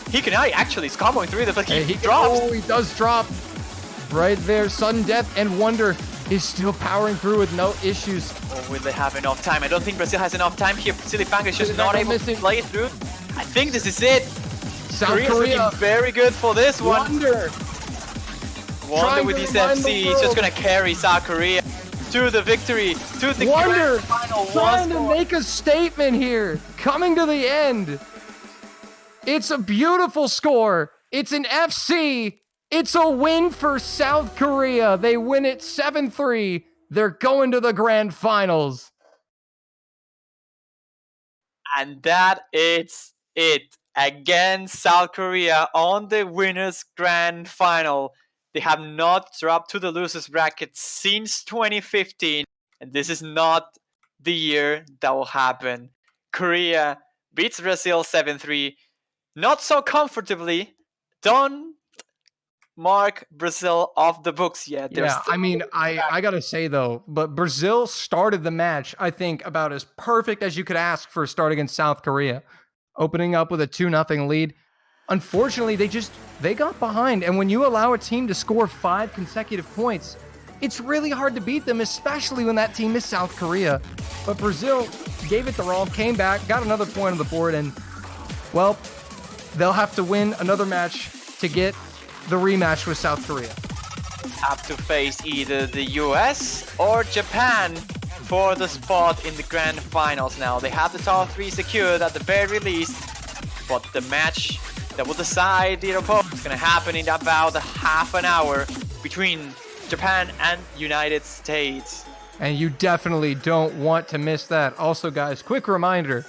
Hinganari actually is comboing through this, but he drops. Oh, he does drop. Right there, sudden death, and Wonder is still powering through with no issues. Or will they have enough time? I don't think Brazil has enough time here. Silly Fang is just not able to play it through. I think this is it. South Korea's Korea. looking very good for this one. Wonder with his FC is just gonna carry South Korea to the victory, to the Wonder grand final. trying to make a statement here, coming to the end. It's a beautiful score. It's an FC. It's a win for South Korea. They win it 7-3. They're going to the grand finals. And that is it. Again, South Korea on the winners grand final. They have not dropped to the losers bracket since 2015. And this is not the year that will happen. Korea beats Brazil 7-3. Not so comfortably. Don't mark Brazil off the books yet. Yeah, I mean, I gotta say though, but Brazil started the match, I think, about as perfect as you could ask for a start against South Korea. Opening up with a 2-0 lead. Unfortunately, they got behind, and when you allow a team to score 5 consecutive points, it's really hard to beat them, especially when that team is South Korea. But Brazil gave it the roll, came back, got another point on the board, and, well, they'll have to win another match to get the rematch with South Korea. Have to face either the US or Japan for the spot in the grand finals now. They have the top 3 secured at the very least, but the match that will decide the opponent is going to happen in about a half an hour between Japan and United States. And you definitely don't want to miss that. Also, guys, quick reminder,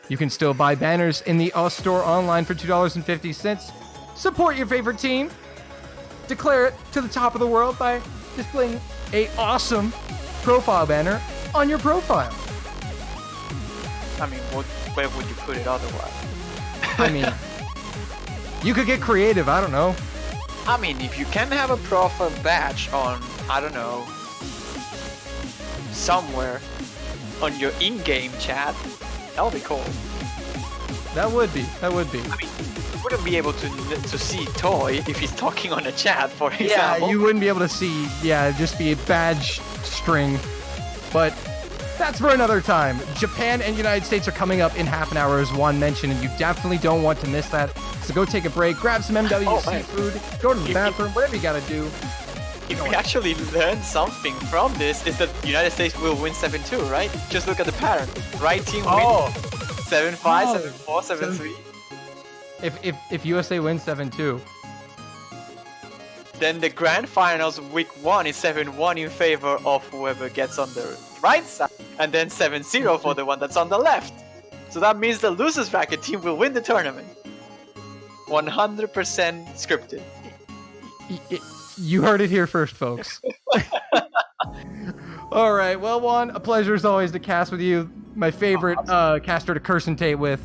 you can still buy banners in the US store online for $2.50. Support your favorite team. Declare it to the top of the world by displaying a awesome profile banner on your profile. I mean, where would you put it otherwise? I mean, you could get creative, I don't know. I mean, if you can have a profile badge on, I don't know, somewhere on your in-game chat, that would be cool. That would be. I mean, you wouldn't be able to see Toy if he's talking on a chat, for example. Yeah, you wouldn't be able to see, just be a badge string. But that's for another time. Japan and United States are coming up in half an hour, as Juan mentioned, and you definitely don't want to miss that. So go take a break, grab some MWC food, go to the bathroom, whatever you gotta do. If we actually learn something from this, is that the United States will win 7-2, right? Just look at the pattern. Right team wins 7-5, 7-4, 7-3. If USA wins 7-2. Then the grand finals week 1 is 7-1 in favor of whoever gets on the right side, and then 7-0 for the one that's on the left. So that means the losers bracket team will win the tournament. 100% scripted. You heard it here first, folks. All right, well, Juan, a pleasure as always to cast with you. My favorite caster to curse and tate with.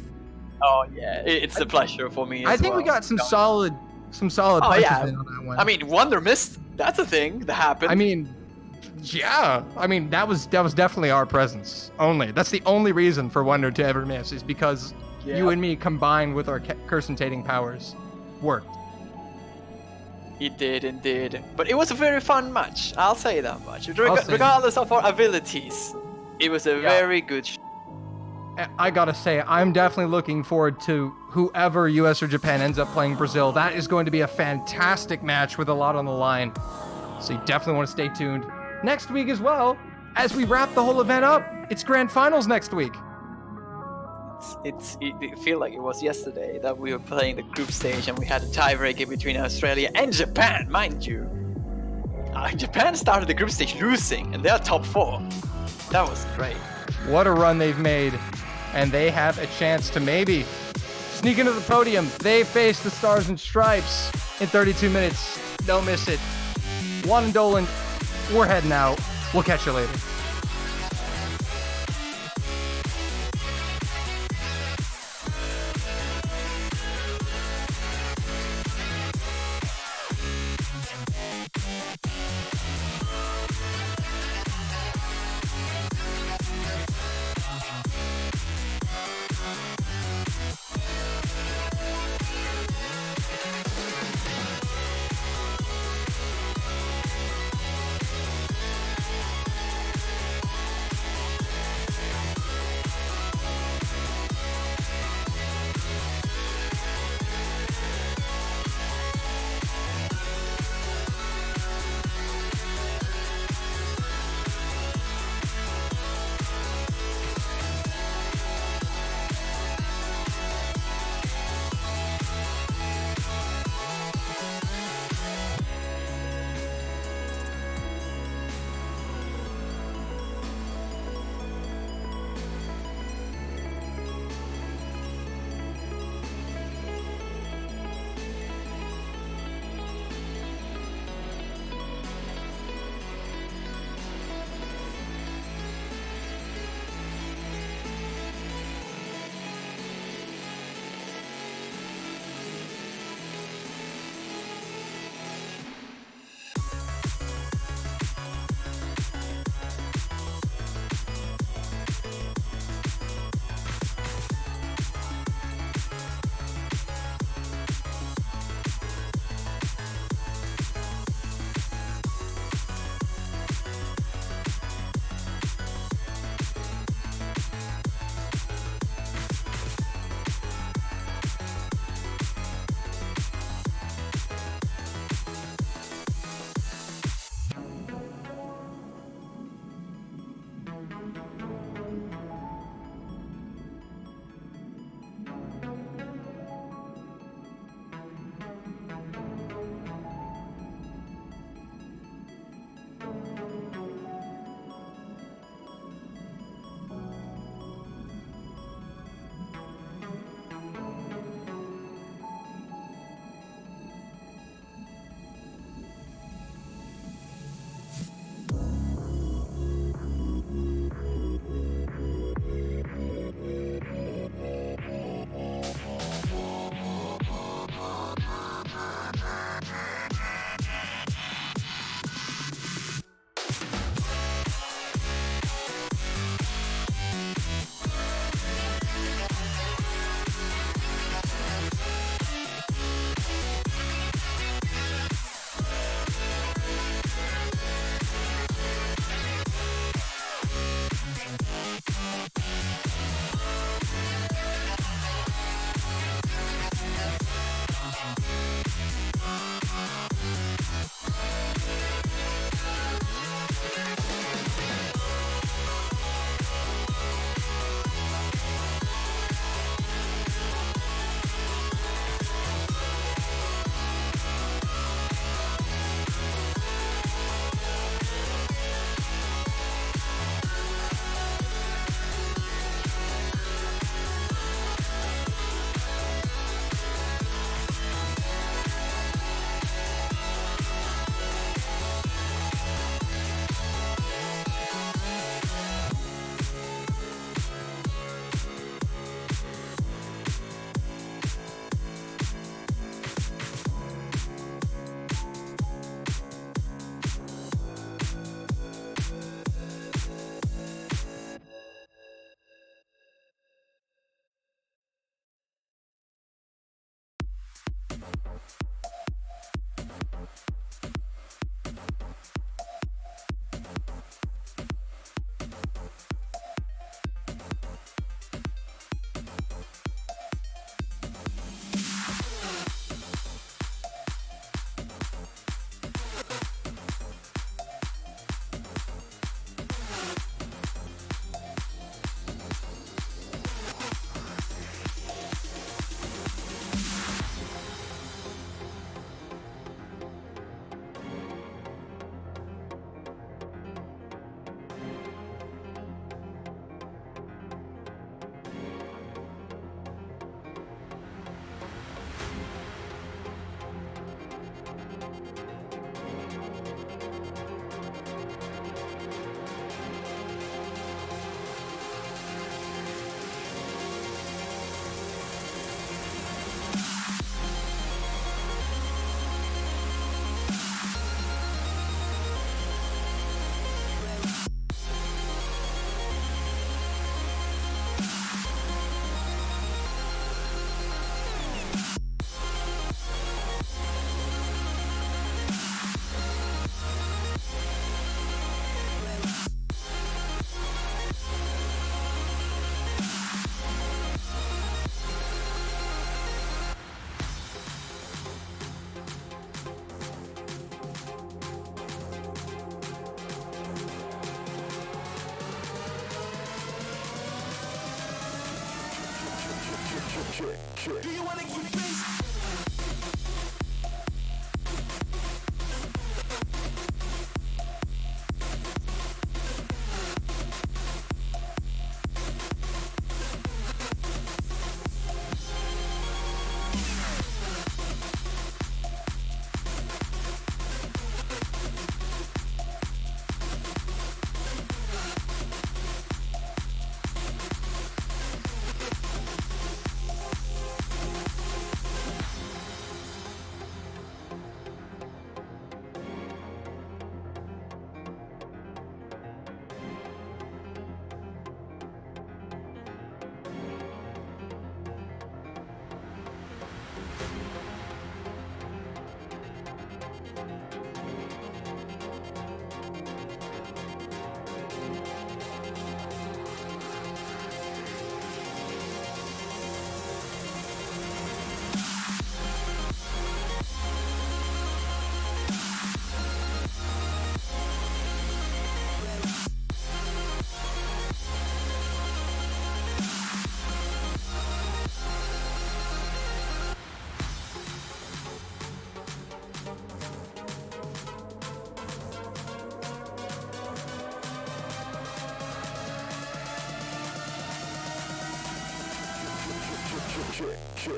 Oh yeah, it's a pleasure for me. I think we got some solid punches in on that one. I mean, Wonder missed. That's a thing that happened. I mean, Yeah, I mean that was definitely our presence only. That's the only reason for Wonder to ever miss is because you and me combined with our curse-tating powers worked. It did indeed, but it was a very fun match. I'll say that much. Regardless of our abilities, it was a very good. I gotta say, I'm definitely looking forward to whoever US or Japan ends up playing Brazil. That is going to be a fantastic match with a lot on the line. So you definitely want to stay tuned. Next week as well, as we wrap the whole event up, it's Grand Finals next week. It feel like it was yesterday that we were playing the group stage and we had a tiebreaker between Australia and Japan, mind you. Japan started the group stage losing, and they're top 4. That was great. What a run they've made, and they have a chance to maybe sneak into the podium. They face the Stars and Stripes in 32 minutes. Don't miss it. Juan and Dolan, we're heading out. We'll catch you later. Do you wanna get busy?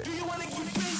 Do you wanna get busy?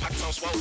Pockets on swole.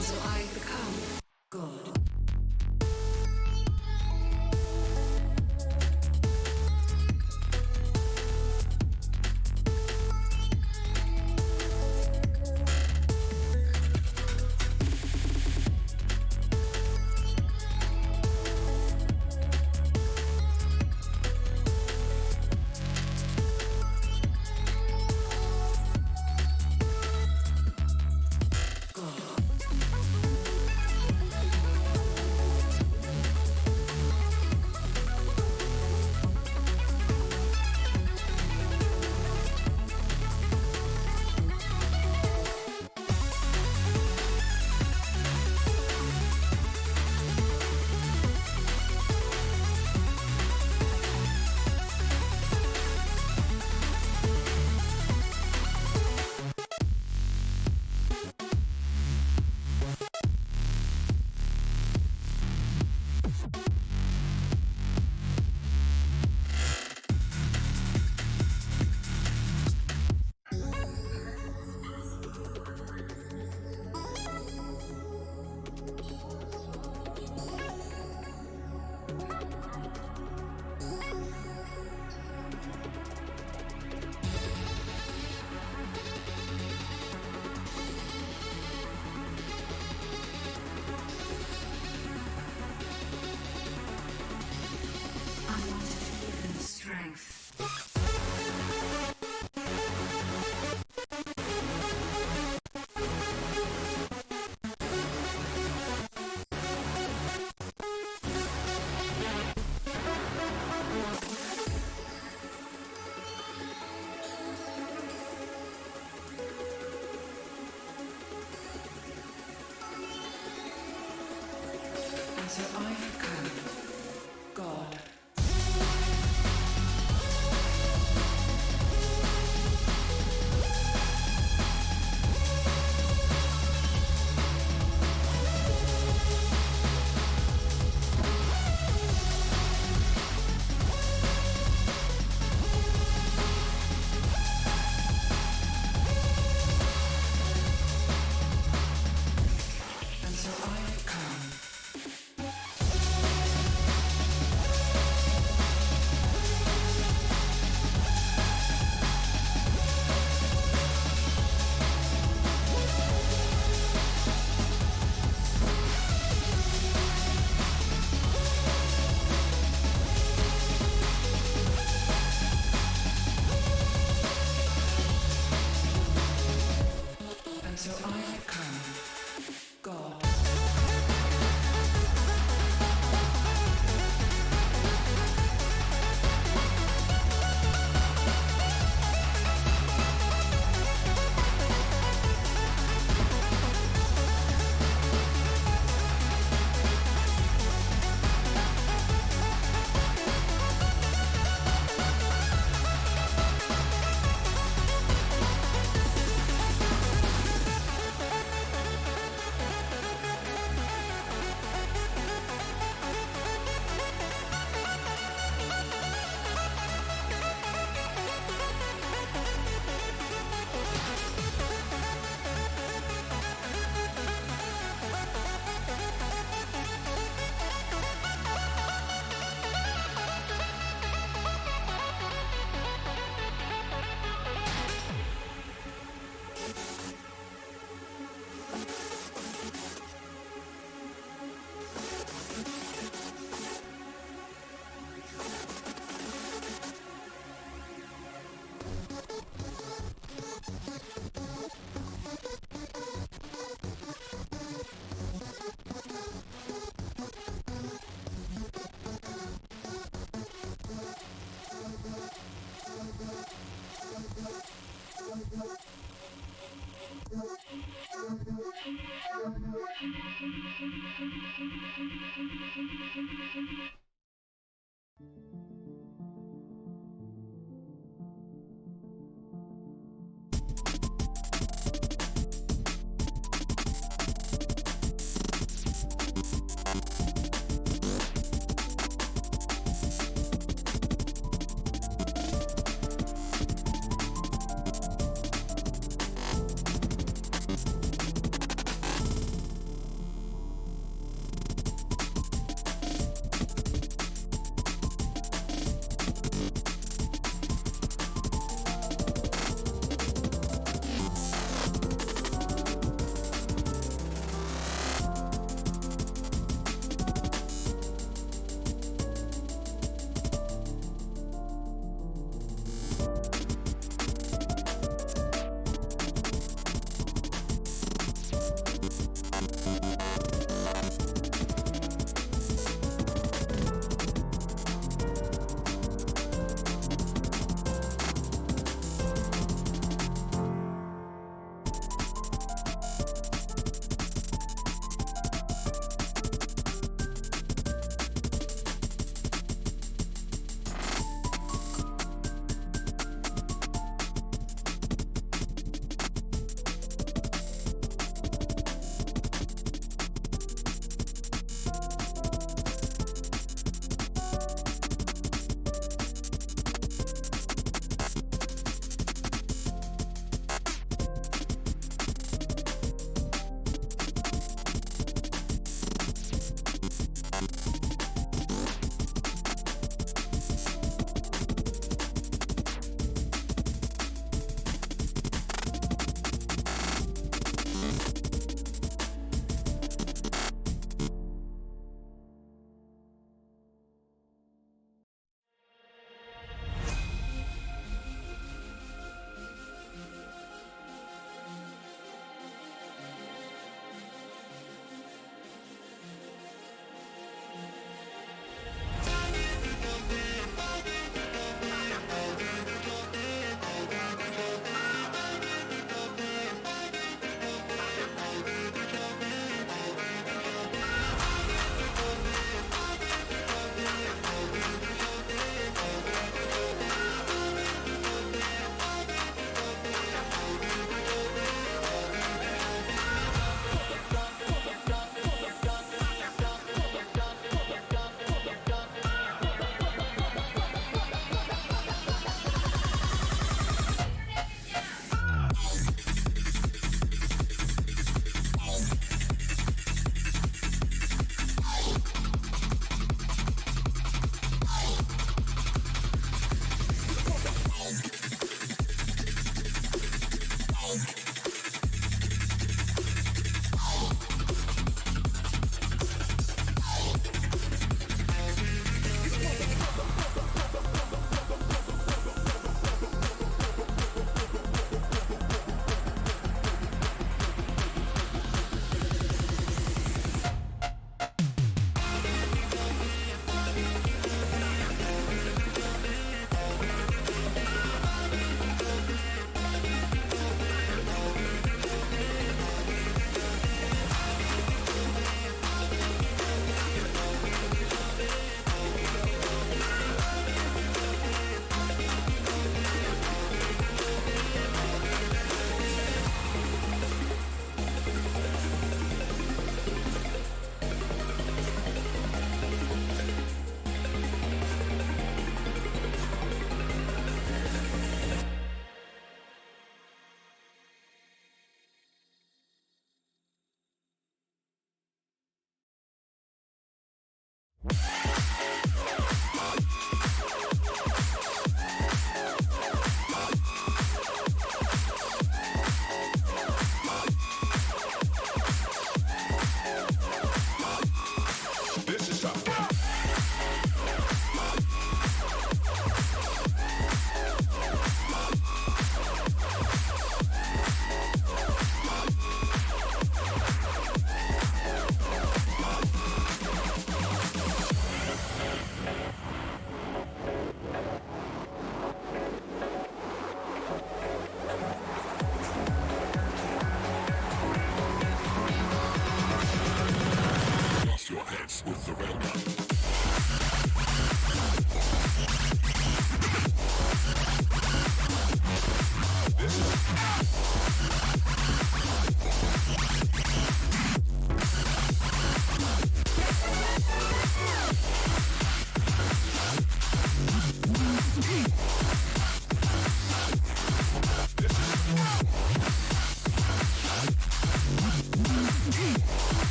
So I become God. Strength. And so I become God. And so I become And so I become God.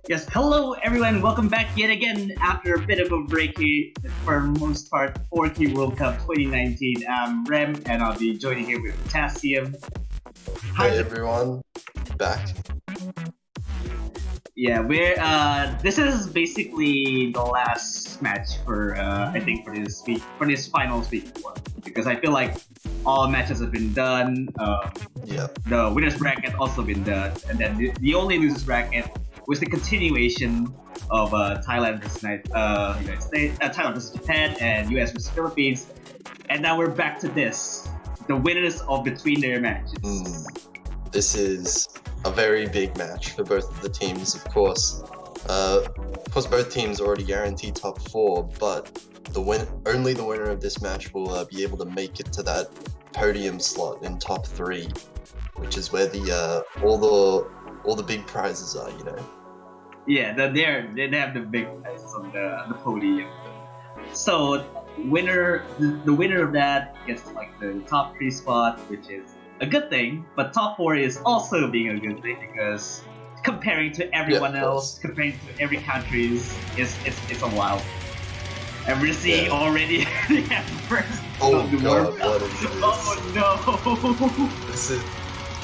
Yes, hello everyone, welcome back yet again after a bit of a break here for most part 4K World Cup 2019. I'm Rem and I'll be joining here with Potassium. Hi everyone, back. Yeah, this is basically the last match for I think for this finals week one, because I feel like all matches have been done. Yeah. The winners bracket also been done, and then the only losers bracket was the continuation of Thailand versus United States, Thailand versus Japan, and US versus Philippines, and now we're back to this, the winners of between their matches. This is a very big match for both of the teams, of course. Both teams already guarantee top 4, but only the winner of this match will be able to make it to that podium slot in top 3, which is where the all the big prizes are, you know. Yeah, they have the big prizes on the podium. So the winner of that gets like the top 3 spot, which is a good thing. But top 4 is also being a good thing, because comparing to everyone else, comparing to every country, it's a wow. And we're seeing already the first. Oh god, what is this? Oh no!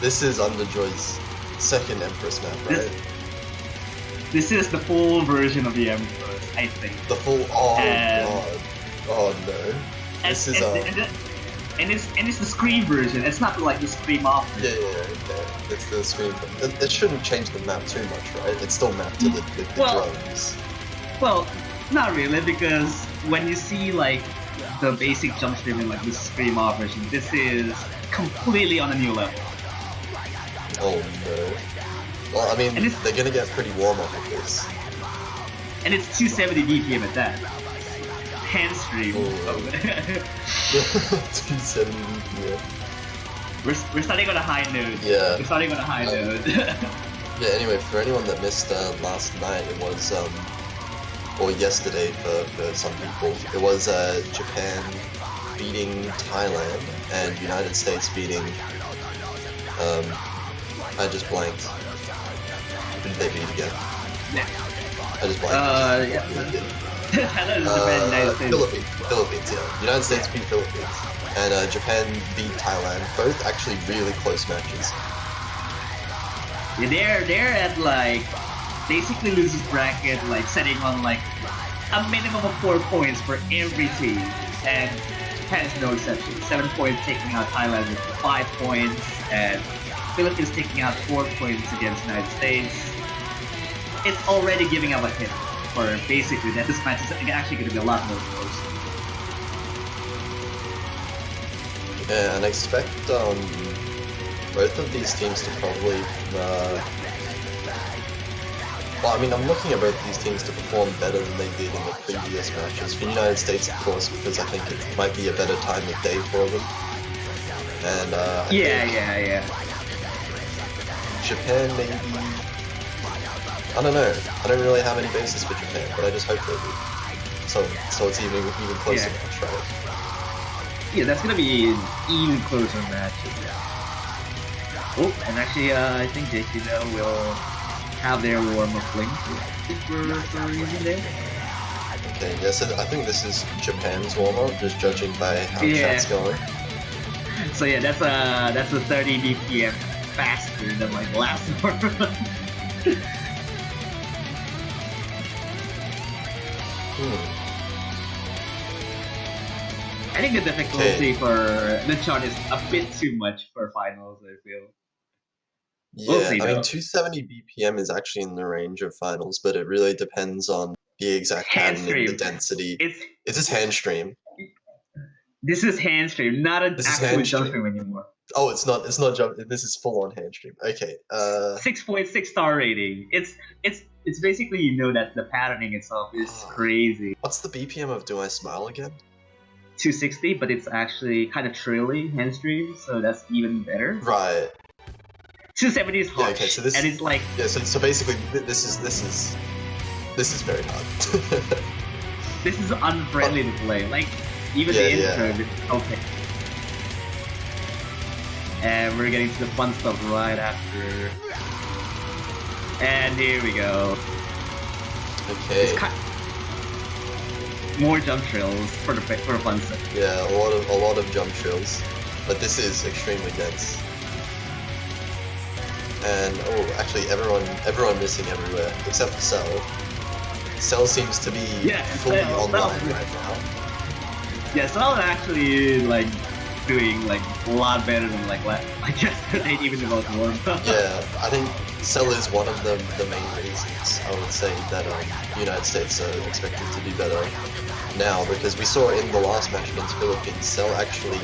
This is Underjoy's second Empress map, right? This is the full version of the Empress, I think. The full. Oh god. Oh no. This is and it's the Scream version. It's not like the Scream off. Yeah, it's the Scream. It shouldn't change the map too much, right? It's still mapped to the drones. Well, not really, because when you see like the basic jump stream in like the Scream off version, this is completely on a new level. Oh no. Well, I mean, they're gonna get pretty warm up with this. And it's 270 BPM at that. Hand stream. 270 BPM. We're starting on a high note. Yeah. We're starting on a high note. Yeah, anyway, for anyone that missed last night, it was, or yesterday for some people, it was Japan beating Thailand and United States beating, I just blanked. Who did they beat again? I just blanked. Philippines, yeah. United States beat Philippines. And Japan beat Thailand. Both actually really close matches. Yeah, they're at like basically losers bracket, like setting on like a minimum of 4 points for every team, and Japan is no exception. 7 points taking out Thailand with 5 points, and Philippines taking out 4 points against United States. It's already giving up a hint for basically that this match is actually going to be a lot more close. Yeah, and I expect both of these teams to probably, well, I mean, I'm looking at both these teams to perform better than they did in the previous matches. For the United States, of course, because I think it might be a better time of day for them. And yeah. Japan, maybe. I don't know. I don't really have any basis for Japan, but I just hope they do. So it's even closer match, right? Yeah, that's gonna be an even closer match. Oh, and actually, I think JCL will have their warm-up link for using there. Okay, yeah, so I think this is Japan's warm-up, just judging by how chat's going. So yeah, that's a 30 BPM faster than like the last one. I think the difficulty for the chart is a bit too much for finals, I feel. Yeah, I mean, 270 BPM is actually in the range of finals, but it really depends on the exact pattern and the density. It's just hand stream. This is hand stream, not an actual jump stream anymore. Oh, it's not jump. This is full on hand stream. Okay. 6.6 star rating. It's basically, you know, that the patterning itself is crazy. What's the BPM of Do I Smile again? 260, but it's actually kind of trilly hand stream, so that's even better. Right. 270 is harsh, okay, so this, and it's like so basically this is very hard. This is unfriendly to play. Like even the intro, okay. And we're getting to the fun stuff right after. And here we go. Okay. It's more jump trails for the fun stuff. Yeah, a lot of jump trills, but this is extremely dense. And oh, actually, everyone missing everywhere except for Cell. Cell seems to be fully online right now. Yeah, so I was actually like doing like a lot better than like yesterday, even though it was warm. Yeah, I think Cell is one of the main reasons I would say that United States are expected to do better now, because we saw in the last match against Philippines, Cell actually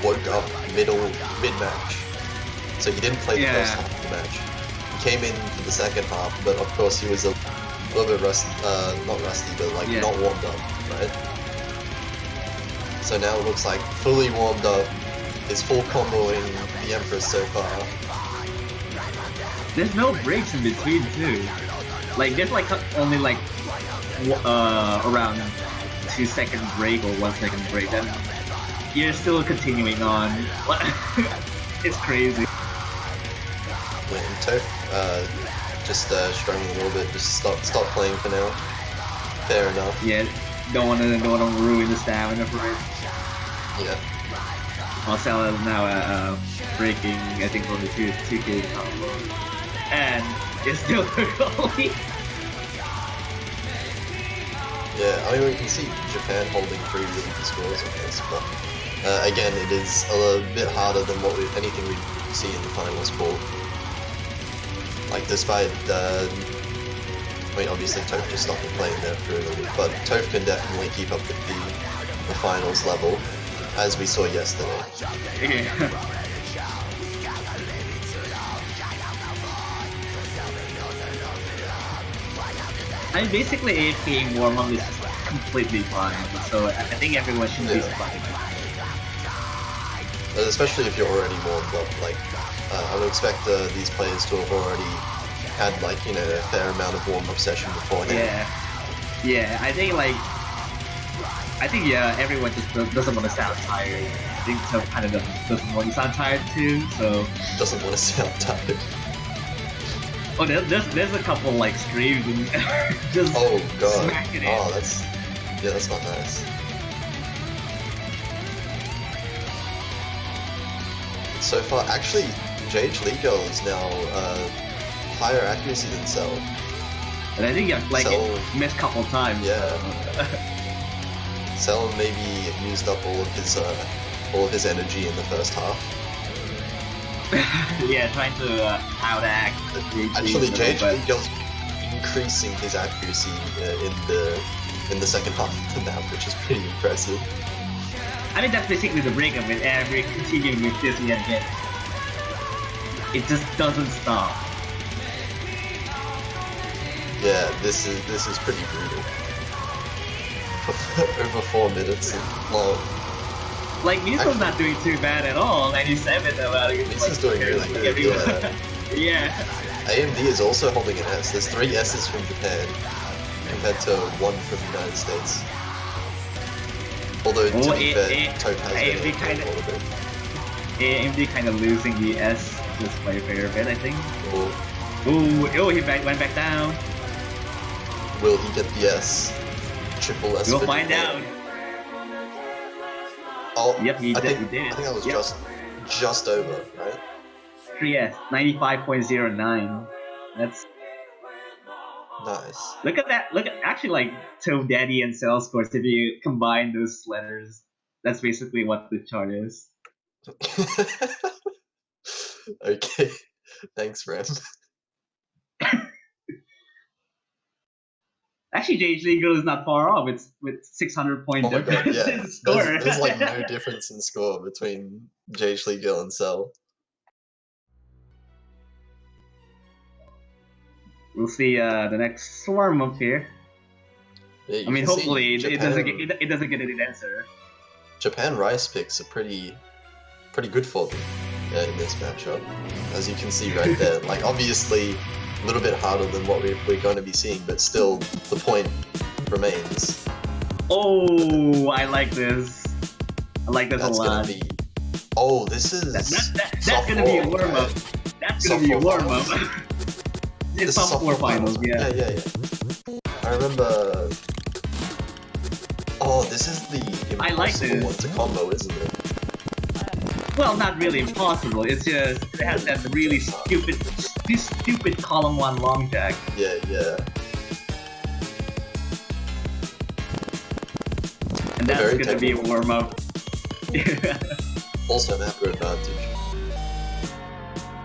woke up mid-match. So he didn't play the first half of the match. He came in for the second half, but of course he was a little bit rusty, not rusty, but like not warmed up, right? So now it looks like fully warmed up, is full comboing the Empress so far. There's no breaks in between too. Like there's like only like around 2 second break or 1 second break. Then you're still continuing on. It's crazy. Yeah, and Toph, just struggling a little bit. Just stop playing for now. Fair enough. Yeah, don't wanna ruin the stamina for it. Yeah. Marcel is now breaking, I think, from the 2K combo. And it's still early. Yeah, I mean, we can see Japan holding 3 really good scores on this, but again, it is a little bit harder than anything we see in the finals pool. Like, despite, I mean, obviously Toph just stopped playing there for a little bit, but Toph can definitely keep up with the finals level, as we saw yesterday. I mean, basically AFKing warm-up is completely fine, so I think everyone should be fine. Especially if you're already warmed up, like, I would expect these players to have already had, like, you know, a fair amount of warm-up session beforehand. Yeah, I think everyone just doesn't want to sound tired. I think so kind of doesn't want to sound tired too, so... Doesn't want to sound tired. Oh, there's a couple like streams and just smacking it. Oh, that's not nice. So far, actually, JH Legal is now higher accuracy than Cell. And I think Cell missed a couple times. Yeah. Cell maybe used up all of his energy in the first half. Yeah, trying to outact. Actually, JH Legal's increasing his accuracy in the second half of the map, which is pretty impressive. I mean, that's basically the break of it, and we're continuing with this yet again. It just doesn't stop. Yeah, this is pretty brutal. Over 4 minutes long. Like, Miso's not doing too bad at all, 97 about it. Miso's doing really good, yeah. AMD is also holding an S. There's 3 S's from Japan, compared to 1 from the United States. Although, to be fair, Toph has been able to hold a little bit. AMD kind of losing the S just by a fair bit, I think. Ooh, he went back down. Will he get the S? Triple S. We'll find out. Oh, yep, he did. I think that was just over, right? 3S, 95.09. That's nice. Look at that. Actually, like Toph, Daddy, and Cell scores. If you combine those letters, that's basically what the chart is. Okay, thanks, Ram. Actually, JH Legal is not far off. It's with 600 point difference in score. There's like no difference in score between JH Legal and Cell. We'll see the next swarm up here. Yeah, I mean, hopefully Japan, it doesn't get any denser. Japan Rice picks are pretty good for them in this matchup, as you can see right there. Like, obviously, a little bit harder than what we're going to be seeing, but still, the point remains. Oh, I like this. I like this a lot. Oh, this is that's gonna be a warm up. That's gonna be a warm up. It's top 4 finals, yeah. Yeah. I remember. Oh, this is the I like impossible this. one to combo, isn't it? Well, not really impossible. It's just it has that really stupid, stupid column 1 long jack. Yeah, yeah. And that's Very gonna be a warm up. Also macro advantage.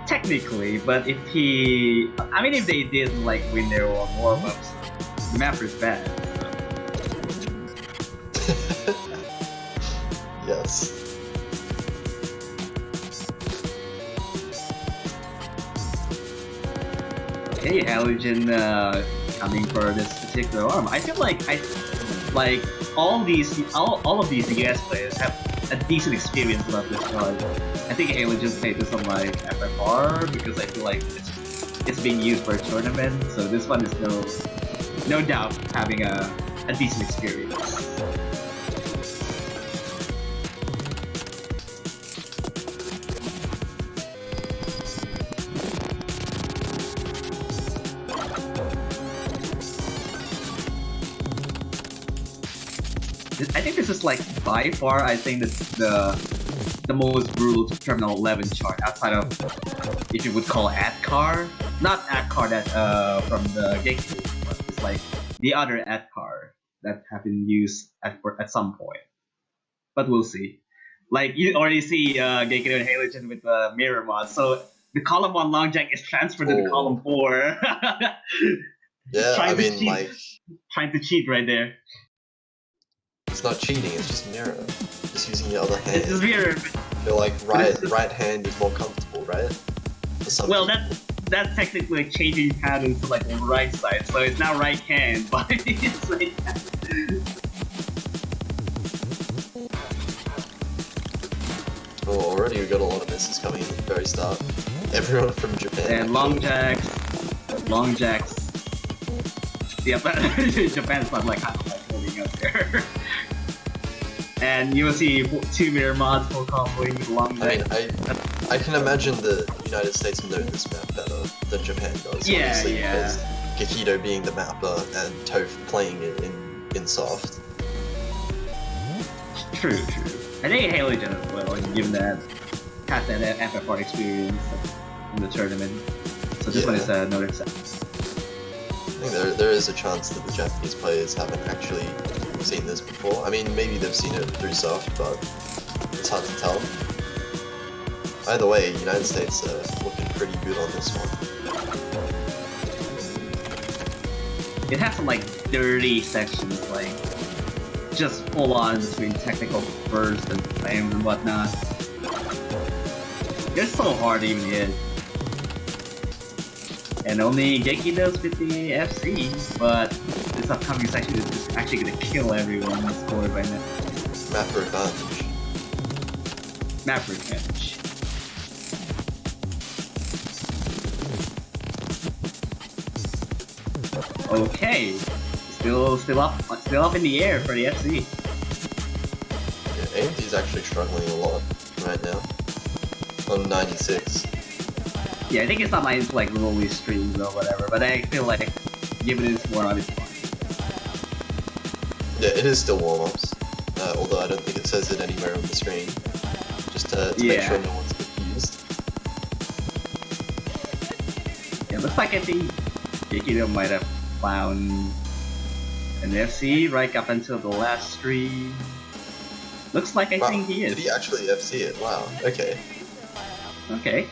Technically, but if if they didn't like win their own warm ups, the map is bad. Yes. Okay, Halogen coming for this particular arm. I feel like all of these US players have a decent experience about this card. I think Halogen played this on like FFR because I feel like it's being used for a tournament, so this one is no doubt having a decent experience. I think this is like by far, I think the most brutal Terminal 11 chart outside of, if you would call Adcar, not Adcar that from the Gekido, but it's like the other Adcar that have been used at some point. But we'll see. Like you already see Gekido and Halogen with the mirror mod, so the column 1 long jack is transferred to the column 4. Yeah, Trying I to mean, cheat. like, Trying to cheat right there. it's not cheating, it's just mirror. Just using the other hand. This is mirror. I feel like right hand is more comfortable, right? For some Well, people. that's technically like changing pattern to like the right side, so it's now right hand, but it's like Oh, already we got a lot of misses coming in at the very start. Everyone from Japan. and long jacks. Yeah, but Japan's not like half like holding up there. And you will see 2 mirror mods for comboing with long I jack. mean, I can imagine the United States know this map better than Japan does. Yeah, obviously, yeah. Because Gekido being the mapper and Toph playing it in soft. True. I think Halogen as well, given that has that FFR experience in the tournament. So this one is another exception. I think there is a chance that the Japanese players haven't actually seen this before. I mean, maybe they've seen it through soft, but it's hard to tell. Either way, United States are looking pretty good on this one. It has some like dirty sections, like just full on between technical bursts and flames and whatnot. They're so hard to even hit. And only Geki does with the FC, but this upcoming section is just actually gonna kill everyone that's scored right now. Mapper advantage. Map revenge. Okay, still up in the air for the FC. Yeah, AMD is actually struggling a lot right now. On 96. Yeah, I think it's not like rolly streams or whatever, but I feel like given it's more on its fine. Yeah, it is still warm-ups. Although I don't think it says it anywhere on the screen. Just to make sure no one's confused. Yeah, looks like I think Gekido might have found an FC right up until the last stream. Looks like I think he is. Did he actually FC it? Wow, okay. Okay.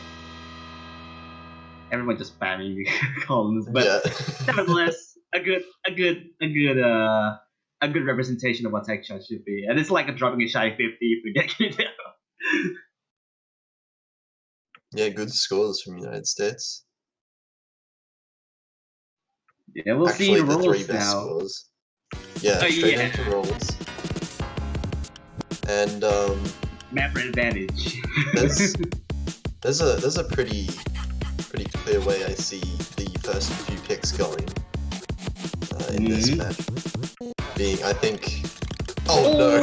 Everyone just spamming the columns, but Yeah. nevertheless, a good representation of what tech shot should be, and it's like a dropping a shy 50 for Gekido. Yeah, good scores from United States. Yeah, we'll Actually, see the the 3 rolls best now. scores. Yeah, Oh, straight yeah. into rolls. And Map advantage. there's a pretty clear way I see the first few picks going in this match. Being, I think. Oh no!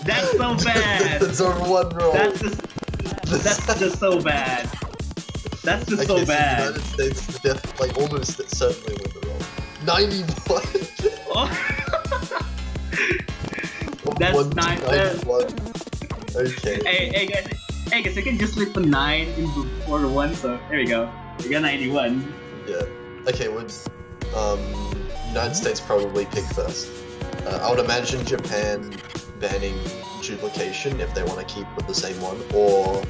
That's so bad. That's on one roll. That's just so bad. That's just Okay, so bad. United States almost certainly win the roll. 91. That's 1 to 9. 91. Okay. Hey guys, you can just slip the 9 in before the 1, so there we go. You got 91. Yeah. Okay, would United States probably pick first? I would imagine Japan banning duplication if they want to keep with the same one, or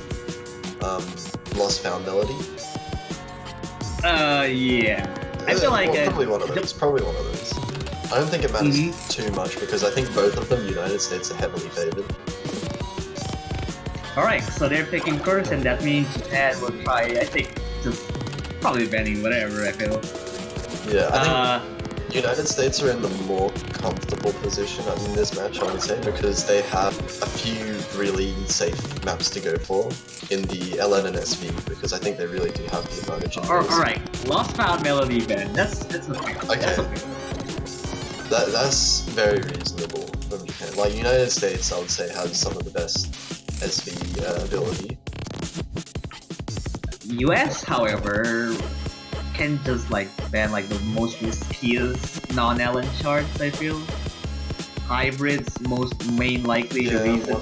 Lost Found Melody. Yeah. I feel like probably one of those. Probably one of those. I don't think it matters too much because I think both of them, United States, are heavily favored. Alright, so they're picking first, and that means Japan will try, I think, just probably banning whatever, I feel. Yeah, I think United States are in the more comfortable position in this match, I would say, because they have a few really safe maps to go for in the LN and SV, because I think they really do have the advantage in those. Alright, Lost Found Melody ban. That's a thing. Okay. That's a thing. That's very reasonable from Japan. Like, United States, I would say, has some of the best SV ability. US, however, can just like ban like the most riskiest non-LN charts, I feel. Hybrids, most main likely the reason.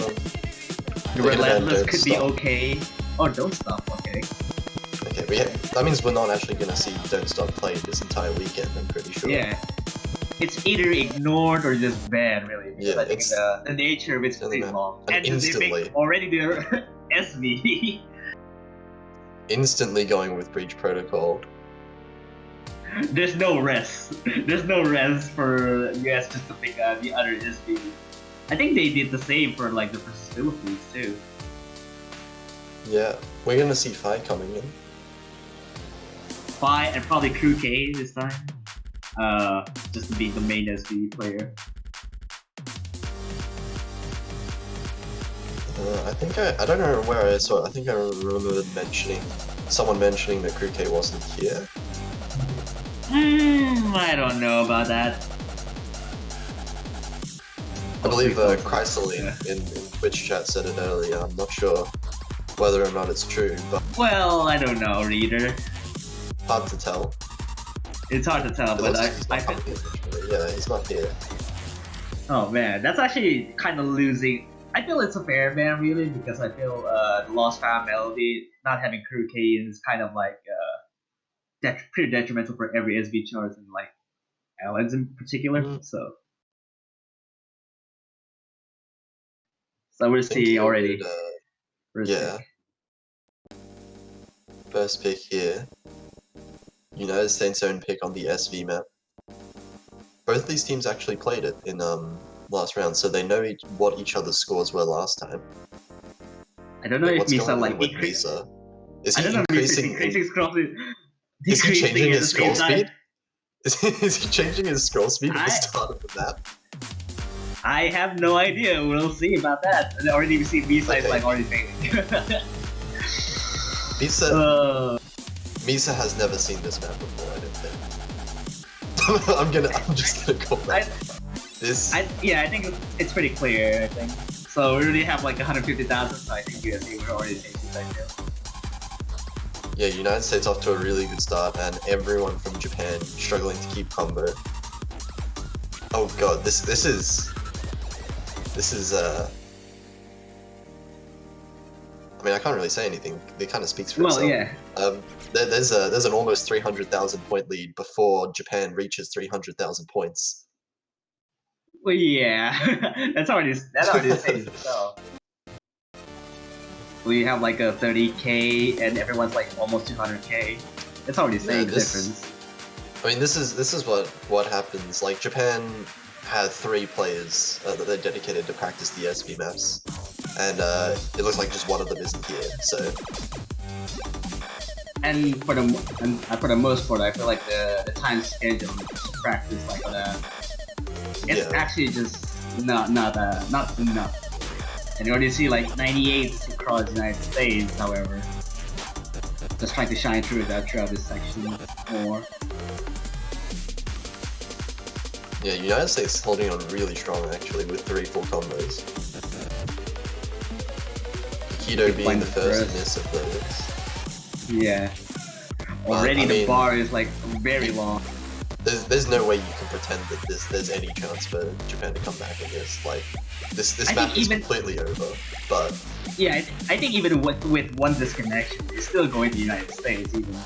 The Relentless could be okay. Oh, Don't Stop, okay. Okay, that means we're not actually gonna see Don't Stop played this entire weekend, I'm pretty sure. Yeah. It's either ignored or just banned, really. Because Yeah, I think it's the nature of it's in the pretty map. long. And They instantly. make already their SV. Instantly going with Breach Protocol. There's no rest. There's no rest for US just to pick the other SV. I think they did the same for like the versus Philippines too. Yeah, we're gonna see Phi coming in. Phi and probably Crew K this time. Just to be the main SV player. I don't know where I saw it. I think I remember someone mentioning that Crew K wasn't here. I don't know about that. I believe Chrysaline in Twitch chat said it earlier. I'm not sure whether or not it's true, but Well, I don't know, Reader. hard to tell. It's hard to tell, It but looks like he's I not coming in, actually. Yeah, he's not here. Oh man, that's actually kind of losing. I feel it's a fair ban, really, because I feel the Lost Found Melody not having Crew K is kind of like pretty detrimental for every SV chart and like LNs in particular. So we'll see already. First Yeah. pick. First pick here. United States own pick on the SV map. Both these teams actually played it in last round, so they know what each other's scores were last time. I don't know Wait, if what's Misa going like on with increase. Misa? Is I he don't know if Misa increasing? increasing scroll speed. Is he decreasing changing at his the same scroll time. speed? Is he changing his scroll speed at the I- start of the map? I have no idea. We'll see about that. I already see Misa is Okay. like already failing. Misa has never seen this map before, I don't think. I'm just gonna go back. Yeah, I think it's pretty clear. I think so. We already have like 150,000, so I think USA would already take this idea. Yeah, United States off to a really good start, and everyone from Japan struggling to keep combo. Oh god, this is I mean, I can't really say anything. It kind of speaks for Well, itself. yeah. There's an almost 300,000 point lead before Japan reaches 300,000 points. Well, yeah. that already says itself. We have like a 30k, and everyone's like almost 200k. It's already saying the difference. I mean, this is what happens. Like, Japan had 3 players that they dedicated to practice the SV maps, and it looks like just one of them isn't here. So, and for the most part, I feel like the time schedule to practice like it's actually just not enough. And you already see like 98s across the United States, however. Just trying to shine through that throughout this section more. yeah, United States holding on really strong actually with 3 full combos. Keto being the first miss of those. Yeah. Already I the mean, bar is like very long. there's no way you can pretend that there's any chance for Japan to come back in this. Like, this map is completely over. But yeah, I think even with one disconnection, it's still going to the United States even.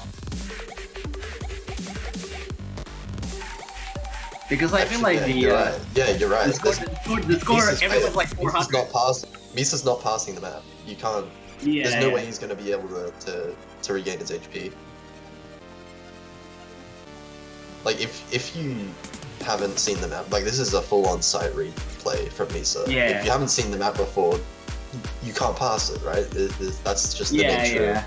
Because I feel like you're right. Yeah, you're right. the score everyone's like 400. Misa's not passing the map. You can't. Yeah, There's no way he's going to be able to regain his HP. Like, if you haven't seen the map, like, this is a full-on sight replay from Misa. Yeah. If you haven't seen the map before, you can't pass it, right? That's just the nature of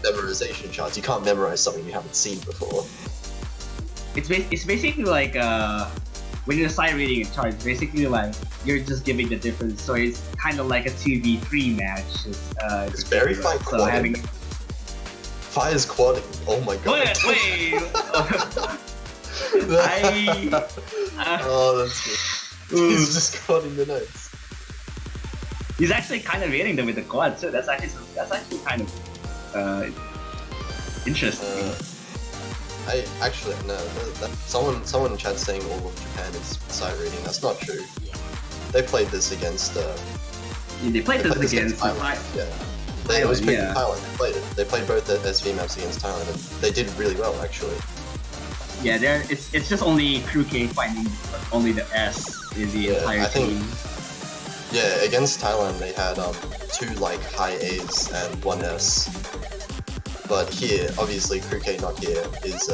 memorization charts. You can't memorize something you haven't seen before. It's basically like when you're sight reading a chart, it's basically like you're just giving the difference. So it's kind of like a 2v3 match. It's very fight quadding. Fire's quadding. Oh my god. Wait. Oh, that's good. He's just quadding the notes. He's actually kind of hitting them with the quad too. That's actually kind of interesting. Someone in chat saying all of Japan is sight reading. That's not true. They played this against. They played this against Thailand. Yeah. It was picked in Thailand. They played it. They played both the SV maps against Thailand, and they did really well actually. Yeah, it's just only Crew K finding only the S in the entire team. Yeah, against Thailand they had 2 like high A's and 1 S. But here, obviously, Crew K not here is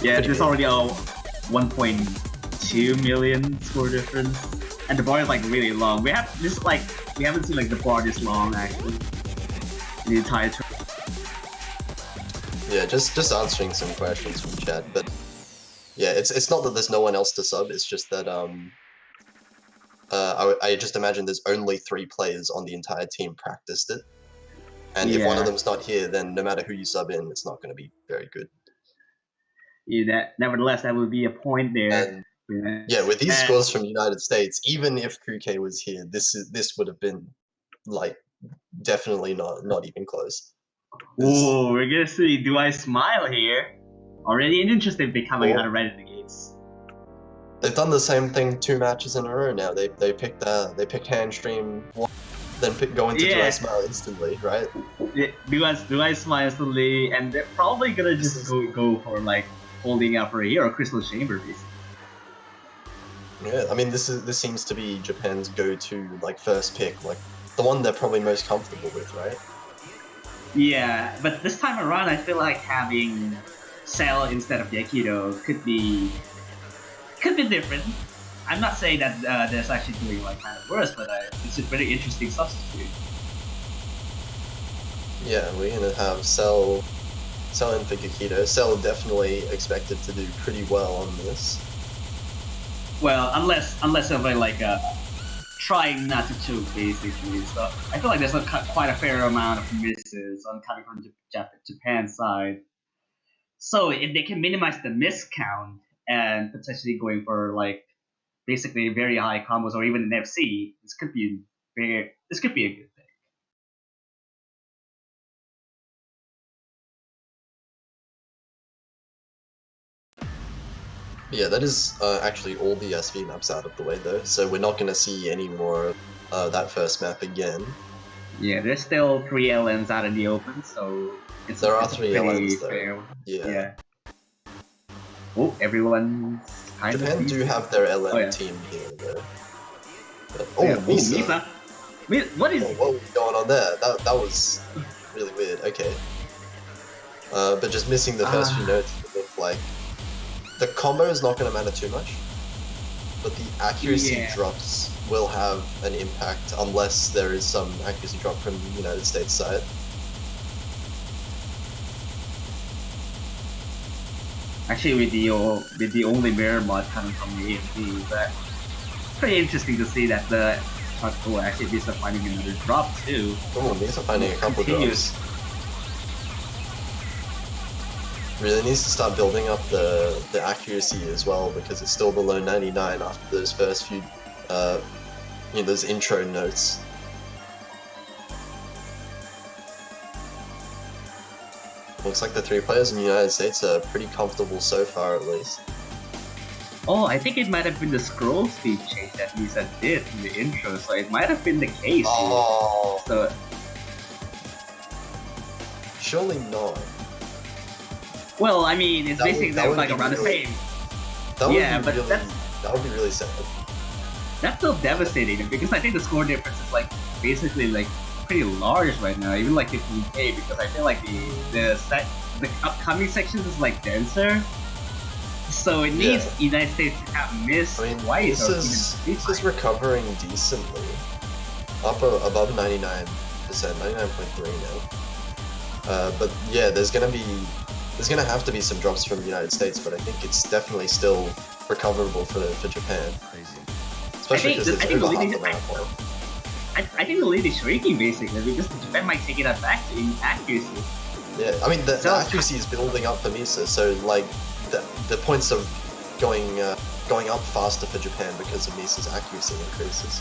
yeah, there's already a 1.2 million score difference, and the bar is like really long. We haven't seen like the bar this long actually in the entire tournament. Yeah, just answering some questions from chat, but yeah, it's not that there's no one else to sub. It's just that I just imagine there's only 3 players on the entire team practiced it. And if one of them's not here, then no matter who you sub in, it's not going to be very good. Yeah, nevertheless, that would be a point there. And, yeah, with these scores from the United States, even if Crew K was here, this would have been like definitely not even close. Oh, we're gonna see. Do I smile here? Already an interesting pick coming out of right at the gates. They've done the same thing 2 matches in a row now. They picked Handstream, then go into Do I Smile instantly, right? Yeah, do I Smile instantly, and they're probably gonna just go for like holding out for a hero, Crystal Chamber, basically. Yeah, I mean this seems to be Japan's go-to like first pick, like the one they're probably most comfortable with, right? Yeah, but this time around, I feel like having Cell instead of Yakido could be different. I'm not saying that there's actually doing like kind of worse, but it's a pretty interesting substitute. Yeah, we're gonna have Cell in for Yakido. Cell definitely expected to do pretty well on this. Well, unless they're like trying not to choke, basically. So I feel like there's quite a fair amount of misses on coming from Japan's side. So if they can minimize the miss count and potentially going for like basically very high combos or even an FC, this could be a good thing. Yeah, that is actually all the SV maps out of the way though, so we're not going to see any more of that first map again. Yeah, there's still 3 LNs out in the open, so there are 3 LNs though. Fair. Yeah. Oh, everyone's kind Japan of do have their LN team here though. But, Misa. What is what was going on there? That was really weird. Okay. But just missing the first few notes look like the combo is not going to matter too much, but the accuracy drops will have an impact unless there is some accuracy drop from the United States side. Actually, with the only mirror mod coming from the AFD, but pretty interesting to see that the Charcoal actually Misa finding another drop too. Oh, Misa finding a couple drops. Really needs to start building up the accuracy as well, because it's still below 99 after those first few, those intro notes. Looks like the 3 players in the United States are pretty comfortable so far, at least. Oh, I think it might have been the scroll speed change that Lisa did in the intro, so it might have been the case. Oh, So surely not. well, I mean, it's That would- basically that would like be around the really- same. That would Yeah, be but really, that would be really sad. That's still devastating because I think the score difference is like basically like pretty large right now, even like 15k, because I feel like the upcoming sections is like denser. So it needs United States to have missed I mean, twice. or this is recovering decently, up above 99%, 99.3 now. But yeah, there's gonna have to be some drops from the United States, but I think it's definitely still recoverable for Japan. Especially because it's over half the map. I think the lead is shrinking basically because Japan might take it back to inaccuracy. Yeah, I mean the accuracy is building up for Misa, so like the points are going up faster for Japan because of Misa's accuracy increases.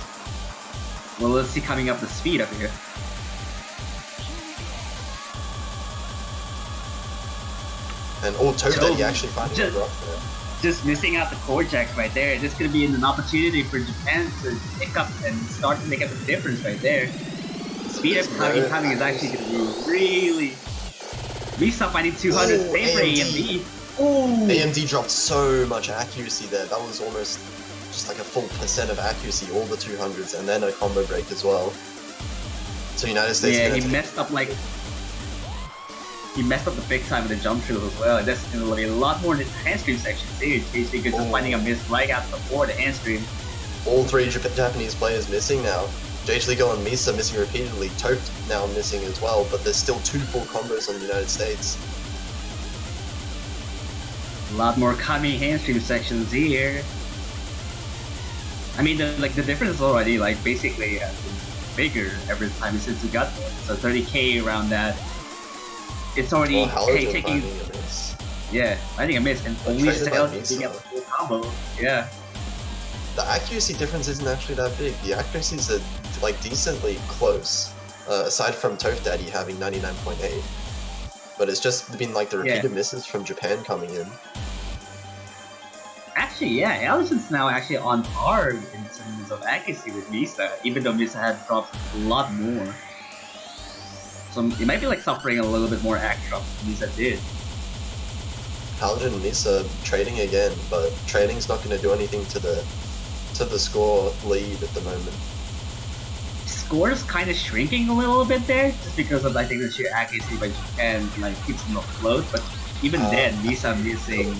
Well, let's see coming up the speed up here. And Toadaddy actually finding a drop there. Just missing out the core jacks right there. This could be an opportunity for Japan to pick up and start to make up the difference right there. Speed up coming is actually going to be really... Misa finding 200 save for AMD. Ooh. AMD dropped so much accuracy there. That was almost just like a full % of accuracy, all the 200s, and then a combo break as well. So United States... Yeah, he messed up like... He messed up the big time with the jump shield as well. That's going to be a lot more in the hand stream section too. Basically just finding a miss right out before the hand stream. All 3 Japanese players missing now. JH Legal and Misa missing repeatedly. Tope now missing as well, but there's still 2 full combos on the United States. A lot more coming hand stream sections here. I mean, the difference is already like basically bigger every time since we got there. So 30k around that. It's already taking. Yeah, finding a miss and only still getting up the full combo. Yeah. The accuracy difference isn't actually that big. The accuracies are like decently close, aside from Toadaddy having 99.8. But it's just been like the repeated misses from Japan coming in. Actually, yeah, Allison's now actually on par in terms of accuracy with Misa, even though Misa had dropped a lot more. So it might be like suffering a little bit more act drops than Misa did. Paladin and Misa trading again, but trading's not going to do anything to the score lead at the moment. Score's kind of shrinking a little bit there, just because of I think the sheer accuracy by Japan like keeps them afloat. But even then, Misa missing.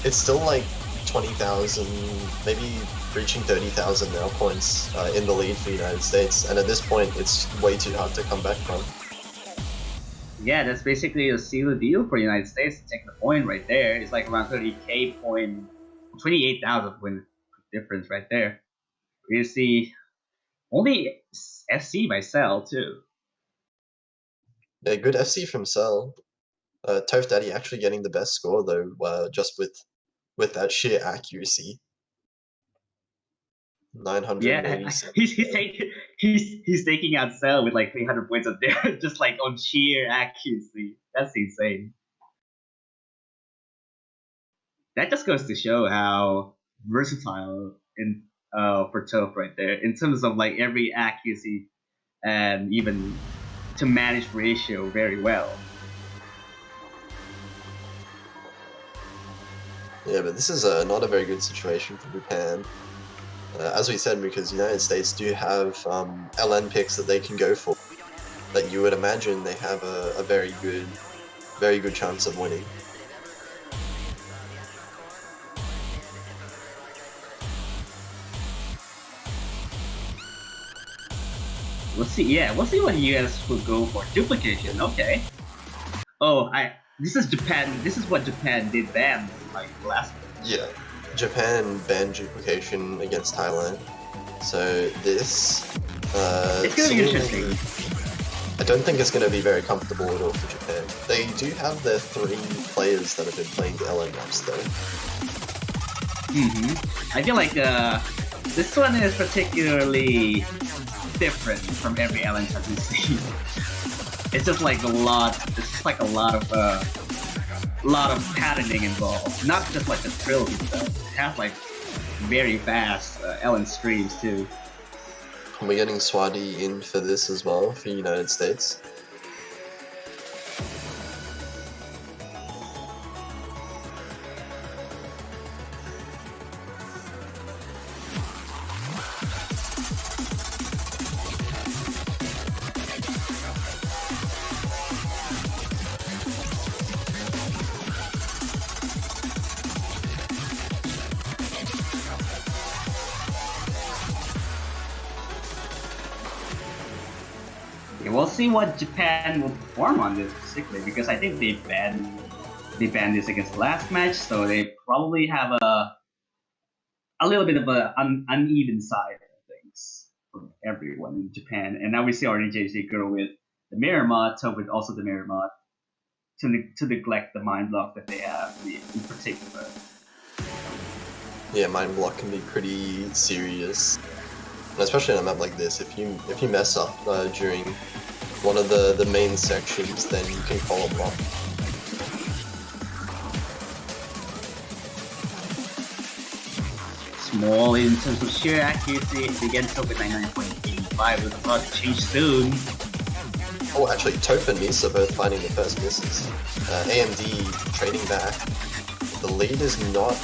It's still like 20,000, maybe reaching 30,000 now points in the lead for the United States, and at this point, it's way too hard to come back from. Yeah, that's basically a seal of deal for the United States to take the point right there. It's like around 30k point, 28,000 point difference right there. You see, only FC by Cell too. Yeah, good FC from Cell. Toadaddy actually getting the best score though, just with that sheer accuracy. 987. Yeah, he's taking out Cell with like 300 points up there, just like on sheer accuracy. That's insane. That just goes to show how versatile for Toph right there in terms of like every accuracy and even to manage ratio very well. Yeah, but this is not a very good situation for Japan. As we said, because the United States do have LN picks that they can go for, that you would imagine they have a very good chance of winning. We'll see. Yeah, we'll see what the US will go for. Duplication. Okay. Oh, this is Japan. This is what Japan did ban like last. Yeah, Japan banned duplication against Thailand. So this. It's gonna be interesting. I don't think it's going to be very comfortable at all for Japan. They do have their 3 players that have been playing the LN maps though. I feel like this one is particularly different from every LN map we've seen. it's just like a lot. It's just like a lot of patterning involved. Not just like the thrills and stuff. It has like very fast Ellen streams too. We're getting Swati in for this as well for United States. Yeah, we'll see what Japan will perform on this particularly, because I think they banned this against the last match, so they probably have a little bit of an uneven side of things for everyone in Japan. And now we see already JC Girl with the mirror mod, so with also the mirror mod, to neglect the mind block that they have in particular. Yeah, mind block can be pretty serious, and especially on a map like this. If you mess up during one of the main sections, then you can call a block. Small in terms of sheer accuracy, it begins up with 99.85 with about to change soon. Oh, actually, Toph and Misa both finding the first misses. AMD trading back. The lead is not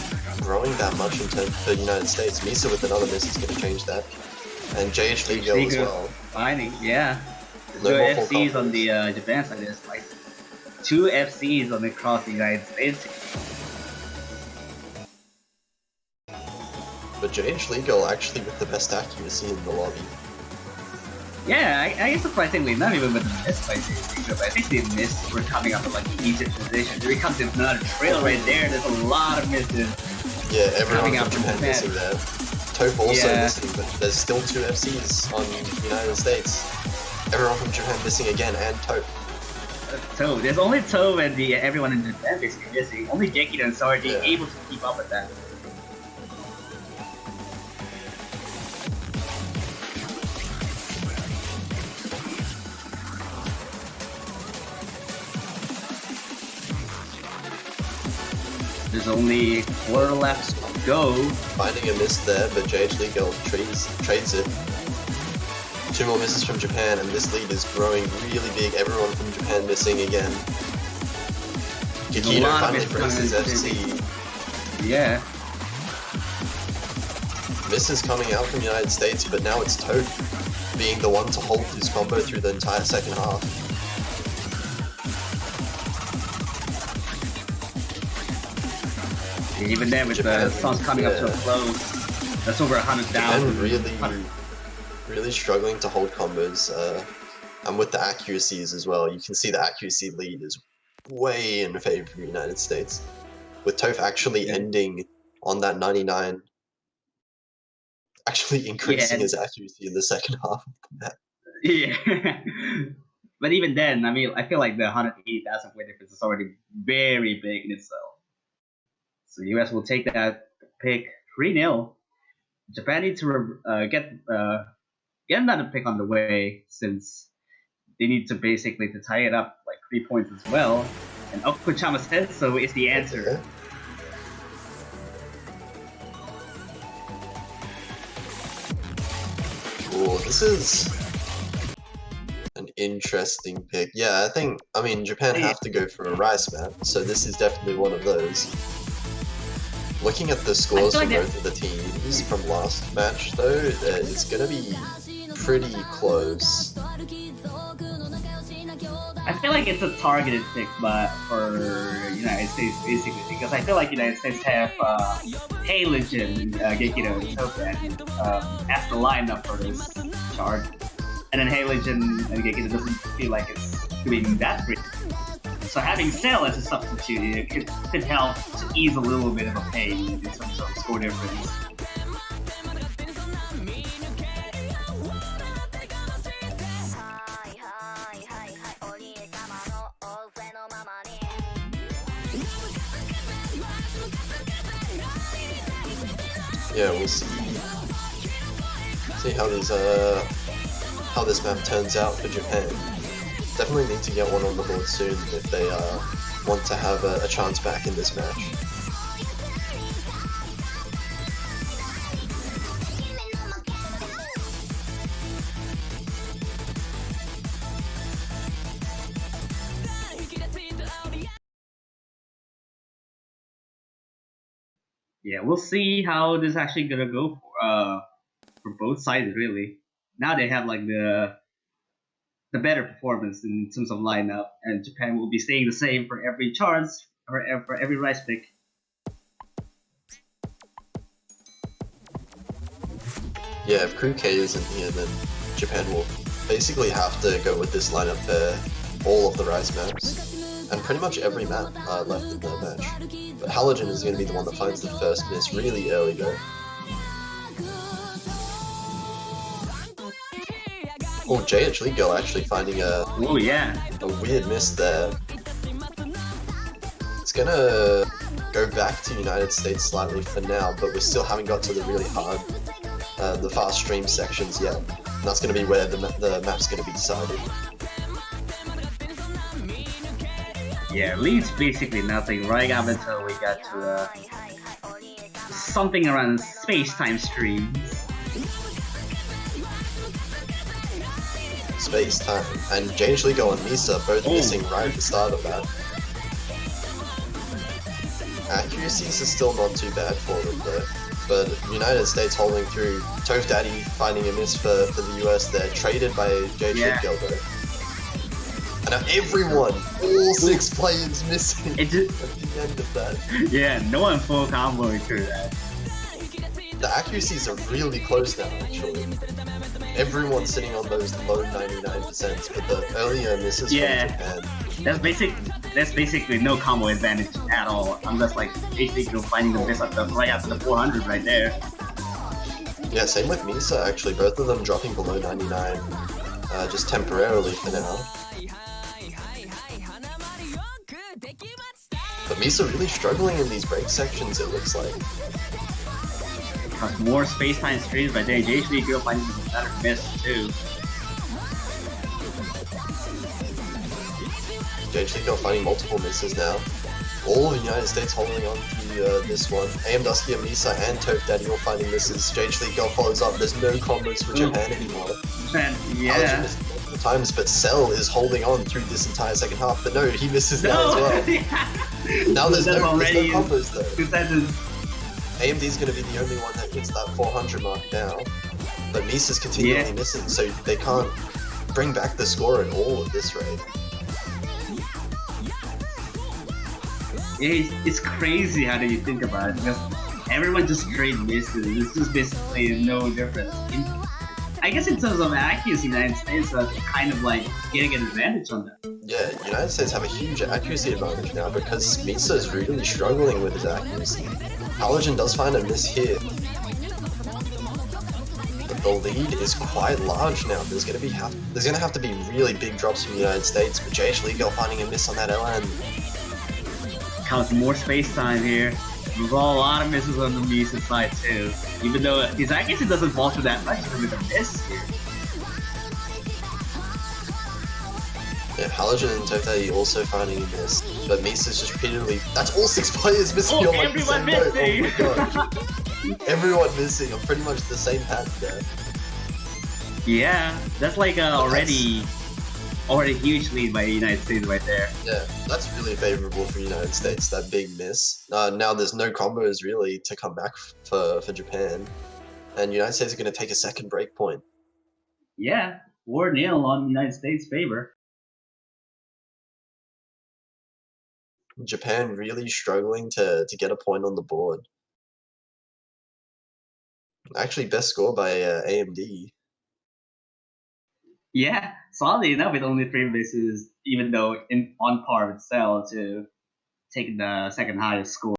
growing that much in terms of the United States. Misa with another miss is going to change that. And JH Ligo as well. Finding, yeah. No Two more full FCs on combos. the Japan side. There's like 2 FCs on across the United States. But JH Ligo actually with the best accuracy in the lobby. Yeah, I guess surprisingly, not even with the miss by JC, but I think the miss were coming up with like the easiest position. There becomes another trail right there. There's a lot of misses. Yeah, everyone Coming from out from Japan Japan. missing there. Toph also Yeah. missing, but there's still 2 FCs on the United States. Everyone from Japan missing again, and Toph. So there's only Toe and everyone in Japan basically missing. Only Gekido and Sardi Yeah. able to keep up with that. There's only 4 left to go. Finding a miss there, but JH Ligo trades it. 2 more misses from Japan, and this lead is growing really big. Everyone from Japan missing again. a Gekido lot of finally misses brings his coming in. FC. Yeah. Misses coming out from the United States, but now it's Toph being the one to hold his combo through the entire second half. And even then, with Japan, the songs coming up to a yeah. close, that's over 100,000. And really struggling to hold combos, and with the accuracies as well. You can see the accuracy lead is way in favor of the United States, with Toph actually ending on that 99, actually increasing his accuracy in the second half of the map. Yeah. But even then, I mean, I feel like the 180,000 point difference is already very big in itself. So US will take that pick 3-0. Japan needs to get another pick on the way, since they need to basically to tie it up like 3 points as well. And Okuchama said so is the answer. Cool. This is an interesting pick. Yeah, I mean, Japan have to go for a rice map, so this is definitely one of those. Looking at the scores I from feel like both of the teams from last match, though, it's gonna be pretty close. I feel like it's a targeted pick, but for United States basically, because I feel like United States have Hey Legend, Gekido, and Token as the lineup for this chart, and then Hey Legend and Gekido doesn't feel like it's doing that great. So having Cell as a substitute, it could help to ease a little bit of a pain in terms of score difference. Yeah, we'll see. See how this map turns out for Japan. definitely need to get one on the board soon if they want to have a chance back in this match. Yeah, we'll see how this is actually gonna go for both sides really. Now they have like the better performance in terms of lineup, and Japan will be staying the same for every chance for every rice pick. Yeah, if Crew K isn't here, then Japan will basically have to go with this lineup for all of the Rise maps, and pretty much every map left in the match. But Halogen is going to be the one that finds the first miss really early though. Oh, JH Legal actually finding a weird miss there. It's gonna go back to United States slightly for now, but we still haven't got to the really hard, the fast stream sections yet. And that's gonna be where the map's gonna be decided. Yeah, leads basically nothing right up until we got to something around space-time streams. Space time, and JH Legal and Misa both missing right at the start of that. Accuracies are still not too bad for them though, but United States holding through. Toph Daddy finding a miss for the US there, traded by JH Legal though. And now everyone, all 6 players missing at the end of that. Yeah, no one full comboing through that. The accuracies are really close now actually. Everyone's sitting on those low 99%, but the earlier misses from Japan. That's basically no combo advantage at all, unless like JH finding the miss right after the 400 right there. Yeah, same with Misa actually, both of them dropping below 99 just temporarily for now. But Misa really struggling in these break sections, it looks like. More space-time streams by JH Legal finding the better miss too. JH Legal finding multiple misses now. All of the United States holding on to this one. AM Dusky and Misa and Toph Daddy all finding misses. JH Legal follows up. There's no combos for Japan anymore. Yeah. Times, but Cell is holding on through this entire second half. But no, he misses now as well. Now there's no combos though. AMD's going to be the only one that hits that 400 mark now, but Misa's continually missing, so they can't bring back the score at all at this rate. It's crazy how do you think about it, because everyone just straight misses. It's just basically no difference. I guess in terms of accuracy, United States are kind of like getting an advantage on that. Yeah, United States have a huge accuracy advantage now because Misa is really struggling with his accuracy. Halogen does find a miss here, but the lead is quite large now. There's gonna have to be really big drops from the United States, but JH Legal finding a miss on that LN. Counts more space time here. There's a lot of misses on the Misa side too, even though his accuracy doesn't falter that much with a miss here. Yeah, Halogen and Toph Daddy also finding a miss, but Misa's just repeatedly. That's all 6 players missing on like the same note. Oh my god. Everyone missing on pretty much the same pattern there. Yeah, that's like already a huge lead by the United States right there. Yeah, that's really favorable for the United States, that big miss. Now there's no combos really to come back for Japan, and United States are going to take a second break point. Yeah, 4-0 on United States' favor. Japan really struggling to get a point on the board. Actually, best score by AMD. Yeah, solidly enough with only 3 misses, even though on par with Cell to take the second highest score.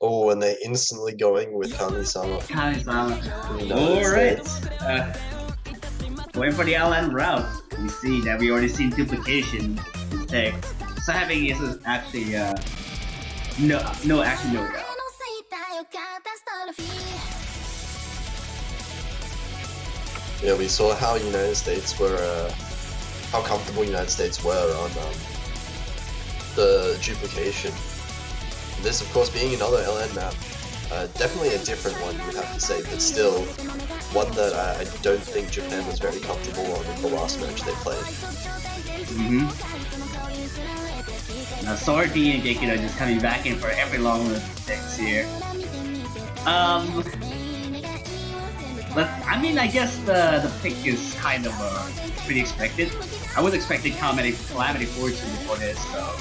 Oh, and they're instantly going with Kami-sama. Alright. Going for the LN route. We see that we already seen duplication in tech. So having is actually No, actually no doubt. Yeah, we saw how United States were, how comfortable United States were on the duplication. This, of course, being another LN map, definitely a different one, you would have to say, but still one that I don't think Japan was very comfortable on in the last match they played. Now, Sorty and Gekido just coming back in for every long list of picks here. But I mean, I guess the pick is kind of pretty expected. I was expecting Calamity Fortune before this, so.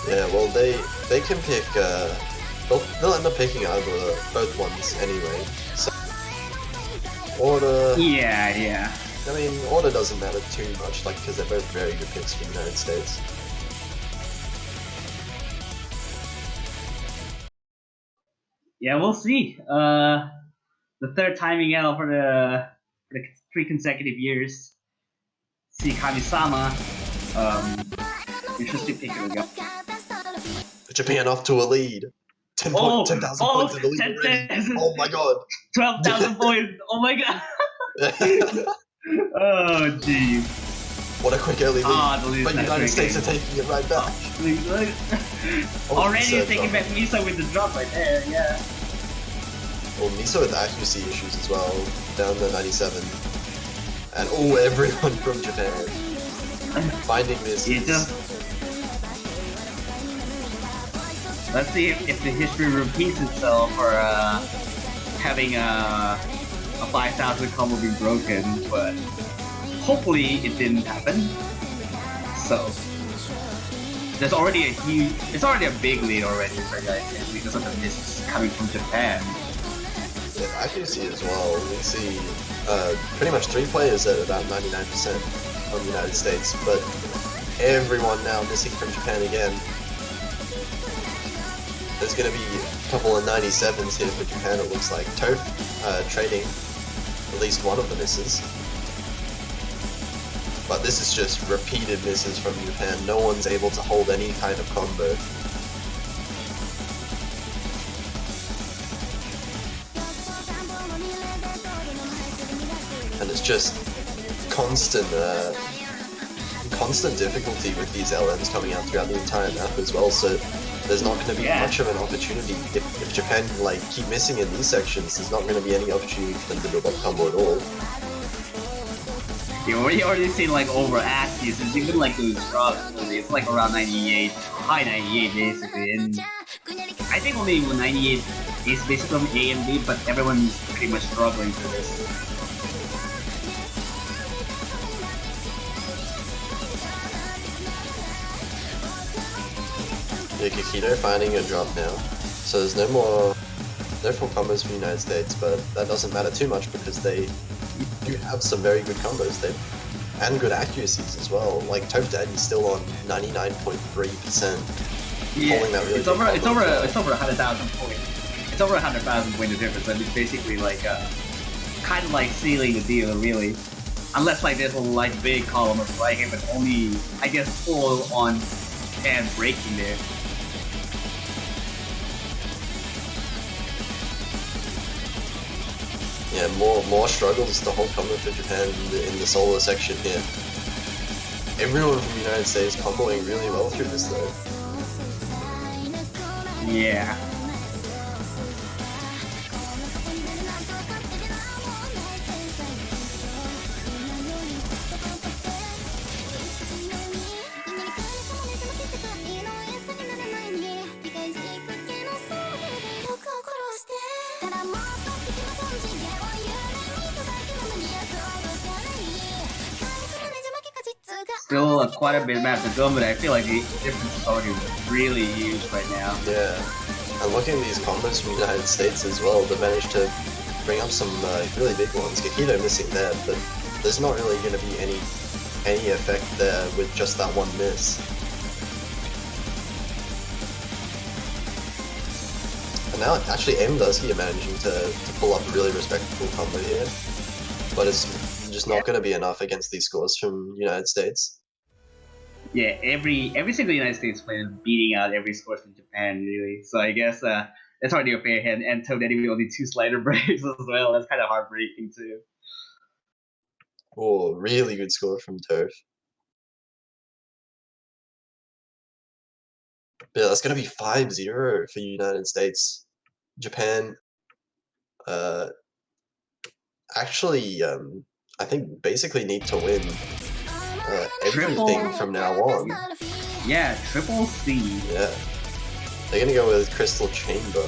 Yeah, well, they can pick. They'll end up picking either both ones anyway. So order. Yeah. I mean, order doesn't matter too much, like because they're both very good picks for the United States. Yeah, we'll see. The third timing out for the 3 consecutive years. See Kami-sama. Interesting pick here we go. Japan off to a lead. 10,000 points in the lead already. 10,000. Oh my god. 12,000 points. Oh my god. Oh jeez. What a quick early lead. The lead But is United not States are quick. taking it right back. Already Miso taking back drop. Miso with the drop right there. Yeah. Well, Miso with accuracy issues as well, down to 97. And everyone from Japan finding this. It just. Let's see if the history repeats itself for having a 5,000 combo be broken, but hopefully it didn't happen. So there's already it's already a big lead already for guys because of the misses coming from Japan. Yeah, accuracy as well. We see pretty much 3 players at about 99% on the United States, but everyone now missing from Japan again. There's going to be a couple of 97s here for Japan, it looks like. Toph trading at least one of the misses. But this is just repeated misses from Japan. No one's able to hold any kind of combo. And it's just constant difficulty with these LMs coming out throughout the entire map as well, so there's not going to be much of an opportunity. If Japan can like keep missing in these sections, there's not going to be any opportunity for them to build up combo at all. You already seen like over Axis, it's even like those drops, it's like around 98, high 98 basically, and I think only 98 is basically from A and B, but everyone's pretty much struggling for this. Yeah, Kikido finding a drop now, so there's no full combos for the United States, but that doesn't matter too much because they do have some very good combos there, and good accuracies as well. Like Toph Daddy's still on 99.3%. Yeah, Holding that really it's over 100,000 points. It's over 100,000 point of difference, and it's basically like kind of like sealing the deal, really. Unless like there's a like big column of right here, but only I guess full on and breaking there. Yeah, more struggles to hold combo for Japan in the solo section here. Everyone from the United States comboing really well through this though. Yeah. Still quite a bit of map to go, but I feel like the difference is already really huge right now. Yeah, and looking at these combos from the United States as well, they managed to bring up some really big ones. Kikido missing there, but there's not really going to be any effect there with just that one miss. And now actually M does here managing to pull up a really respectable combo here, but it's just not going to be enough against these scores from United States. Yeah, every single United States player is beating out every score from Japan, really. So I guess it's hard to compare him and Toad with only 2 slider breaks as well. That's kind of heartbreaking too. Oh, really good score from Turf. Yeah, that's going to be 5-0 for United States. Japan, actually, I think basically need to win everything Triple. from now on. Yeah, triple C. Yeah. They're going to go with Crystal Chamber.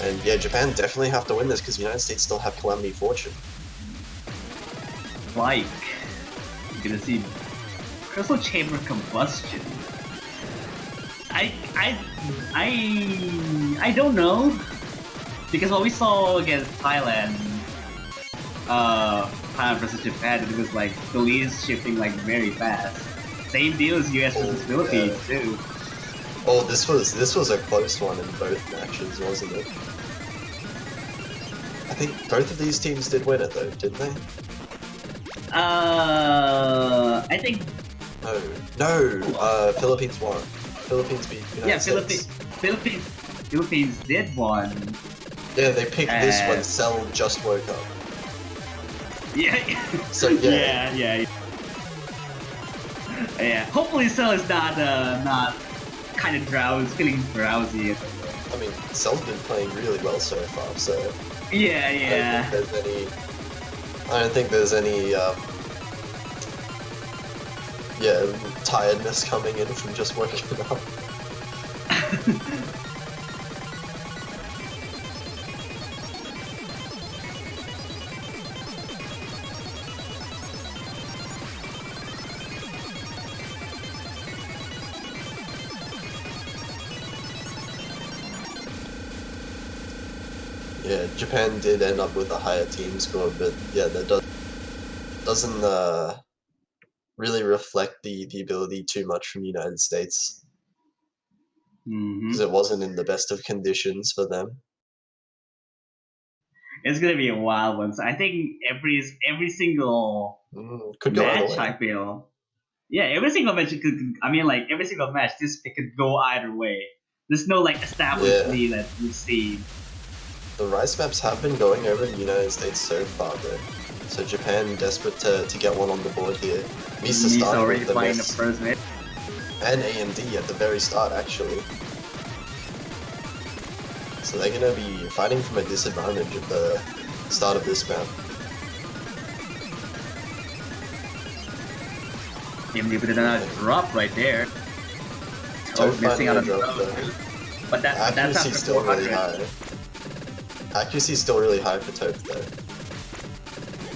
And yeah, Japan definitely have to win this because the United States still have Calamity Fortune. Like, you're gonna see Crystal Chamber Combustion. I don't know, because what we saw against Thailand versus Japan, it was like the leads shifting like very fast. Same deal as US versus Philippines too. Oh, this was a close one in both matches, wasn't it? I think both of these teams did win it though, didn't they? I think. No. Philippines won. Philippines beat United States. Philippines did one. Yeah, they picked this one. Cell just woke up. Yeah. So yeah. Yeah. Hopefully, Cell is not kind of feeling drowsy. I mean, Cell's been playing really well so far, so yeah. I don't think there's any tiredness coming in from just waking up. Yeah, Japan did end up with a higher team score, but yeah, that doesn't really reflect the ability too much from the United States, because it wasn't in the best of conditions for them. It's gonna be a wild one. So I think every single Could go either match, way. I feel. Yeah, every single match could. I mean, like every single match, this could go either way. There's no like established lead that we've seen. The Rice maps have been going over the United States so far, though. So Japan desperate to get one on the board here. Misa starting already with the playing the miss. first match. And AMD at the very start, actually. So they're going to be fighting from a disadvantage at the start of this map. AMD with another drop right there. Toad missing out on the drop, drop. though. But that's Accuracy's after still 400. really high. Accuracy's still really high for Toad, though.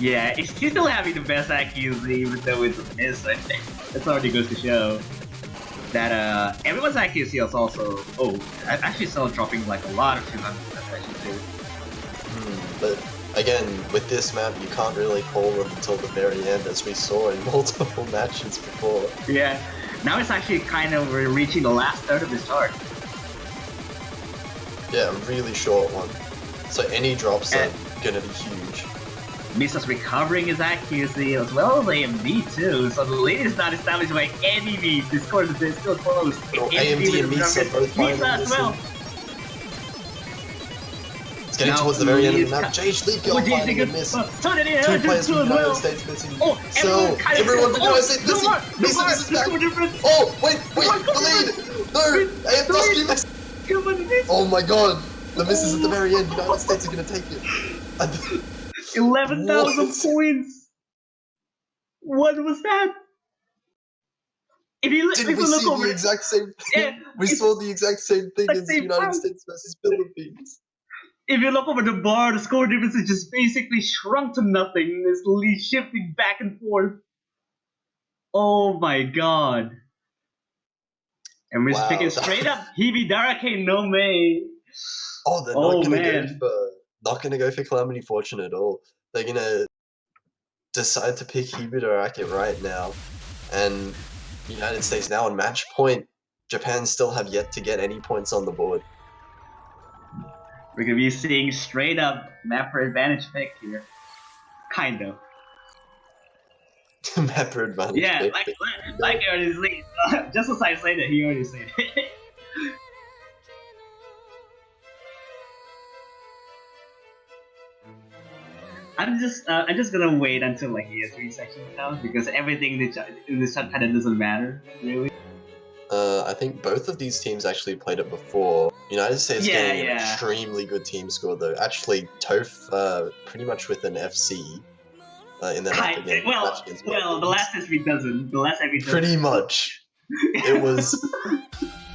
Yeah, he's still having the best accuracy, even though it's a miss. That's already goes to show that everyone's accuracy is also. Oh, I actually saw dropping like a lot of 200. That's actually too. But again, with this map, you can't really call them until the very end, as we saw in multiple matches before. Yeah, now it's actually kind of reaching the last third of this chart. Yeah, a really short one. So any drops are gonna be huge. Misa's recovering his accuracy as well as AMD too, so the lead is not established by any means. The score is still close. Oh, AMD and Misa both finding Misa as well. It's getting Now towards the very end of the Lee map. is Jage Lee finding a miss. Two players from the United States missing. Oh, So everyone from the United States missing. Misa misses back. Oh, wait, the lead! No! AMD missed! Oh my god! The misses at the very end. United States are gonna take it. 11,000 points! What was that? If you Didn't we look see over the exact same thing? Yeah, We saw the exact same thing as same United time. States versus Philippines. If you look over the bar, the score difference is just basically shrunk to nothing. It's lead shifting back and forth. Oh my god. And we're speaking straight up, Hibidarake no Mei. Oh, they're not gonna go for Calamity Fortune at all. They're gonna decide to pick Hibidarake right now, and United States now on match point. Japan still have yet to get any points on the board. We're gonna be seeing straight up map for advantage pick here. Kind of. Mapper advantage. Yeah, pick. like I already said. Just as I said it, he already said it. I'm just gonna wait until like the S3 section comes because everything in this chat kind of doesn't matter really. I think both of these teams actually played it before. United States Yeah, getting an yeah. extremely good team score though. Actually, Toph pretty much with an FC in their match against The last S3 doesn't. The last S3 doesn't. Pretty much. It was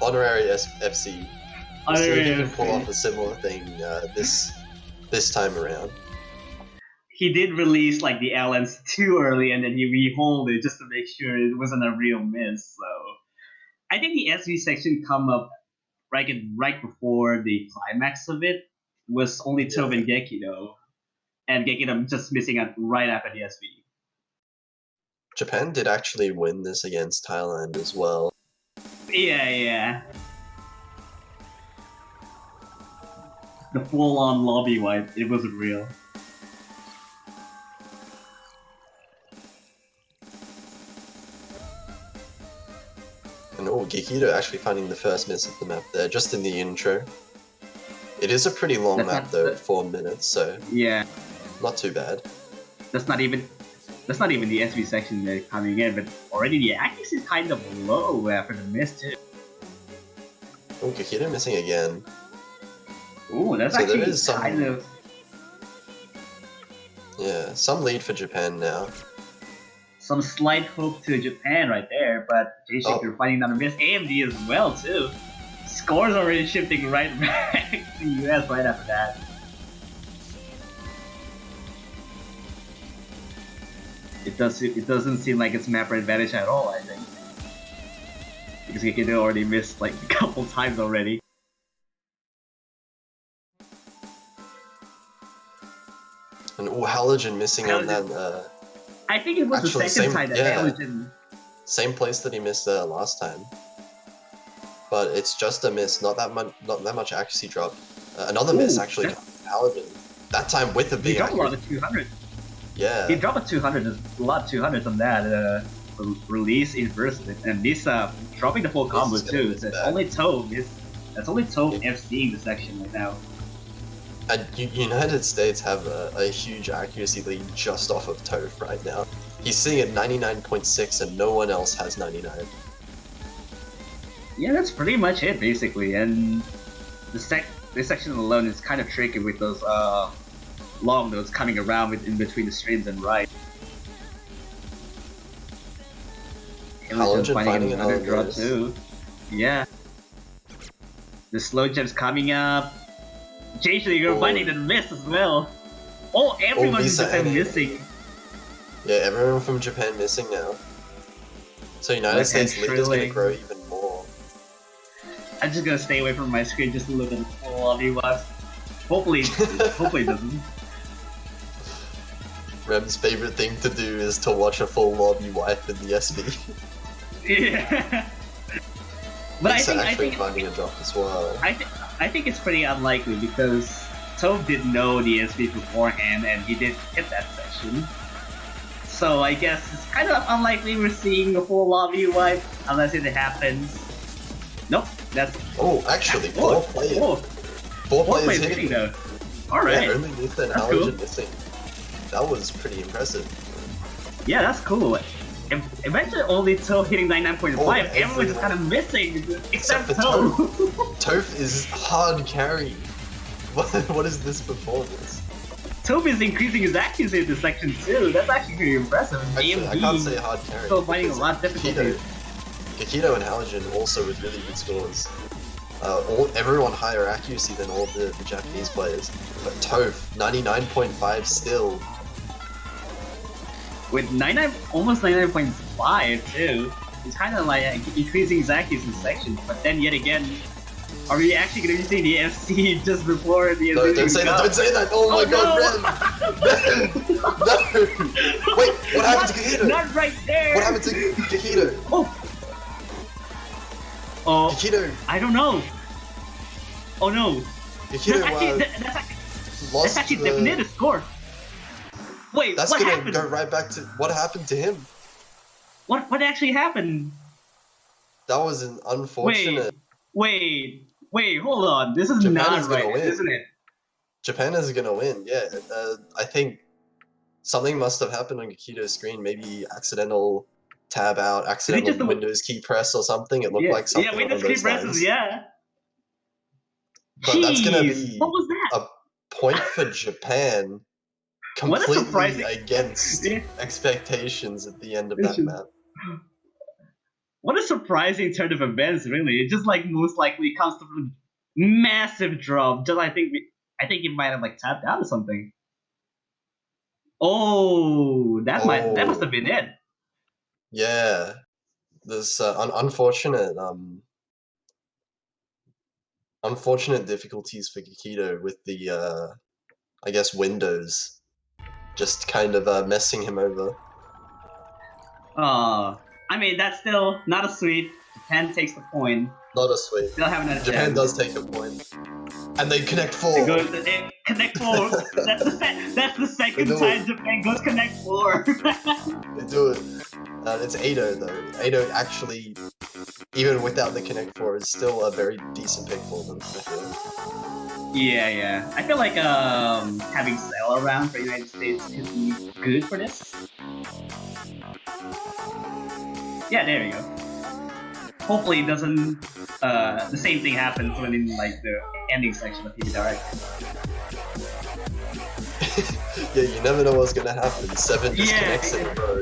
honorary FC. We'll see if he can pull off a similar thing this time around. He did release like the LNs too early, and then he rehold it just to make sure it wasn't a real miss. So I think the SV section come up right before the climax of it was only Toph and Gekido, and Gekido just missing out right after the SV. Japan did actually win this against Thailand as well. Yeah. The full-on lobby wipe, it wasn't real. And Gekido actually finding the first miss of the map there, just in the intro. It is a pretty long map though, 4 minutes, so yeah, not too bad. That's not even the SV section they're coming in, but already the accuracy is kind of low after the miss too. Oh, Gekido missing again. Ooh, that's So there actually is some- kind of... Yeah, some lead for Japan now. Some slight hope to Japan right there, but J-Shaker finding another miss. AMD as well too. Scores already shifting right back to US right after that. It doesn't seem like it's mapper advantage at all, I think. Because Gekido already missed like a couple times already. And Halogen missing on that I think it was Actually, the second same- time that yeah. Halogen... same place that he missed last time. But it's just a miss, not that much accuracy drop. Another miss actually, Halogen. That time with a He big dropped a lot accuracy. of 200. Yeah. He dropped a 200, a lot of 200s on that release inverse, and this dropping the full combo is gonna too. miss That's back. only Toph FCing the section right now. And United States have a huge accuracy lead just off of Toph right now. He's sitting at 99.6 and no one else has 99. Yeah, that's pretty much it basically. And this section alone is kind of tricky with those long nodes coming around in between the streams and right. Halogen finding another another draw miss. too. Yeah. The slow gems coming up. J-Shaker finding the miss as well. Oh, everyone is Lisa and- missing. Yeah, everyone from Japan missing now. So United Left hand States lead is going to trailing. grow even more. I'm just gonna stay away from my screen just to look at the full lobby watch. Hopefully it doesn't. Rem's favorite thing to do is to watch a full lobby wipe in the SB. Yeah. But Lisa I actually think finding a drop as well. I think it's pretty unlikely because Toph did know the SB beforehand and he did hit that section. So I guess it's kind of unlikely we're seeing a full lobby wipe unless it happens. Nope, that's... Oh, actually, four players. Four players hitting. though. Alright. Yeah, only Lisa and That's Halogen cool. missing. That was pretty impressive. Yeah, that's cool. Eventually only Toph hitting 99.5, Oh, everyone's just kind of missing, except for Toph. Toph is hard carry. What is this performance? Toph is increasing his accuracy in this section too, that's actually pretty impressive. Actually, I can't say hard carry. Still finding a lot of because difficulties. Gekido and Halogen also with really good scores. Everyone higher accuracy than all the Japanese players. But Toph, 99.5 still. With almost 99.5 too. It's kind of like increasing his accuracy in sections, but then yet again, are we actually going to be seeing the FC just before the No, don't say that, don't say that! Oh my god, Ren! No! Wait, what happened to Gekido? Not right there! What happened to Gekido? Oh, Gekido! I don't know. Oh no. Gekido That's lost actually definitely a score. Wait, That's what gonna happened? go right back to what happened to him. What actually happened? That was an unfortunate. Wait, hold on. This is Japan not is gonna right, win. isn't it? Japan is gonna win. Yeah, I think something must have happened on Kikito's screen. Maybe accidental tab out, accidental just- Windows key press or something. It looked like something Windows along key those presses, lines. yeah. But that's gonna Jeez, be what was that? a point for Japan, What a completely surprising- against Yeah. expectations at the end of that map. What a surprising turn of events, really. It just like most likely comes from massive drop. Just I think it might have like tapped out or something. Oh, that must have been it. Yeah, this unfortunate difficulties for Kikito with the I guess Windows just kind of messing him over. I mean that's still not a sweep. Japan takes the point. Not a sweep. Still haven't had a Japan chance. does take a point, and they connect It 4. goes connect 4. That's the second do time it. Japan goes connect 4. They do it. It's 8-0 though. 8-0 actually, even without the connect 4, is still a very decent pick for them. I feel. Yeah. I feel like having Cell around for United States could be good for this. Yeah, there you go. Hopefully it doesn't the same thing happens when in like the ending section of TV Direct. Yeah, you never know what's gonna happen. 7 disconnects Yeah. in a row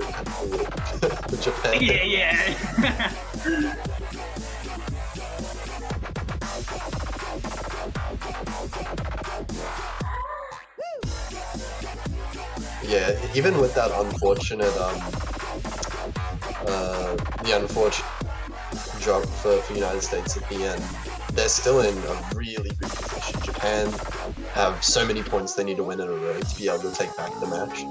for Japan. Yeah. Yeah, even with that unfortunate the unfortunate drop for United States at the end, they're still in a really good position. Japan have so many points they need to win in a row to be able to take back the match.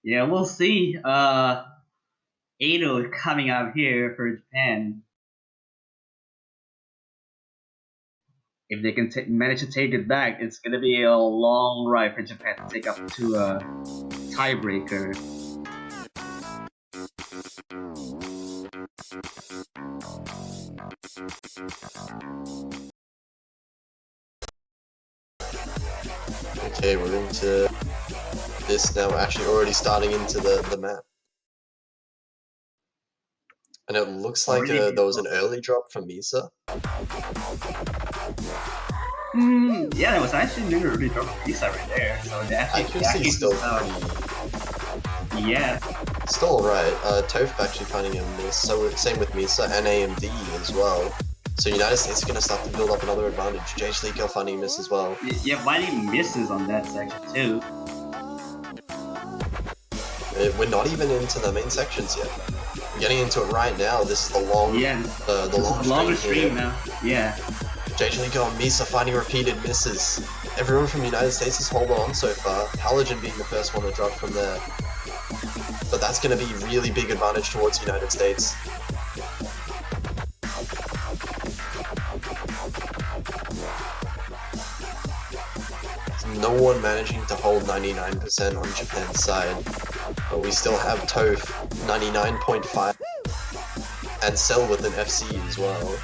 Yeah, we'll see. 8-0 coming out here for Japan. If they can manage to take it back, it's gonna be a long ride for Japan to take up to a tiebreaker. Okay, we're into this now. We're actually already starting into the map. And it looks like there was an early drop from Misa. Yeah, that was actually never really dropped a piece right there. So the Accuracy is still pretty... yeah. Still alright. Toph actually finding a miss. So same with Misa and AMD as well. So United States are going to start to build up another advantage. JH Liko finding a miss as well. Yeah, Mighty misses on that section too. We're not even into the main sections yet. We're getting into it right now. This is the long, the longer stream now. Yeah. JH Liko and Misa finding repeated misses. Everyone from the United States has held on so far. Halogen being the first one to drop from there. But that's going to be really big advantage towards the United States. No one managing to hold 99% on Japan's side, but we still have Toph 99.5 and Cell with an FC as well.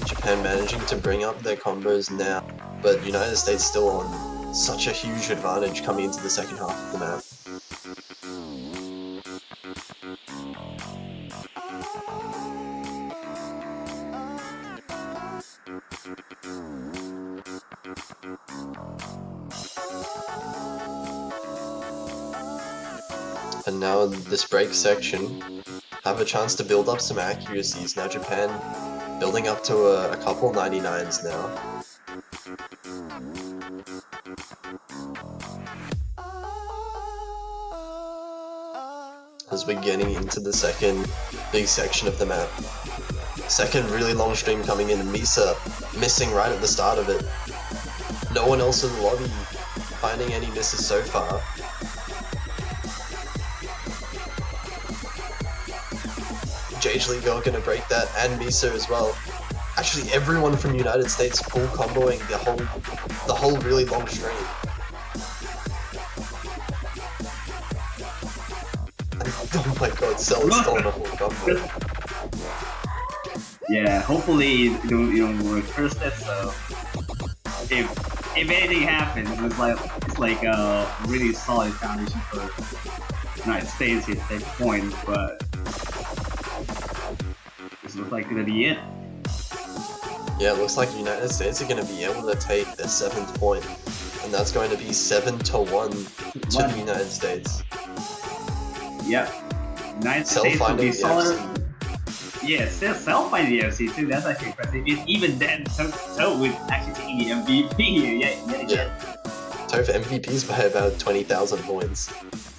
Japan managing to bring up their combos now, but United States still on such a huge advantage coming into the second half of the map. And now in this break section, have a chance to build up some accuracies. Now Japan building up to a couple 99s now. As we're getting into the second big section of the map. Second really long stream coming in, and Misa missing right at the start of it. No one else in the lobby finding any misses so far. Jage League are gonna break that, and Miso as well. Actually, everyone from United States full comboing the whole really long stream. Oh my god, Cell is still in a full combo. Yeah, hopefully you don't curse it. So if anything happens, it's like a really solid foundation for United States here to take points. But this looks like gonna be it. Yeah, it looks like United States are going to be able to take their 7th point, and that's going to be 7-1 to the United States. Yep. United Cell States will finding be the solid. FC. Yeah, still Cell finding the FC too. That's actually impressive. Even then, So with actually taking the MVP. Yeah. Toph MVPs by about 20,000 points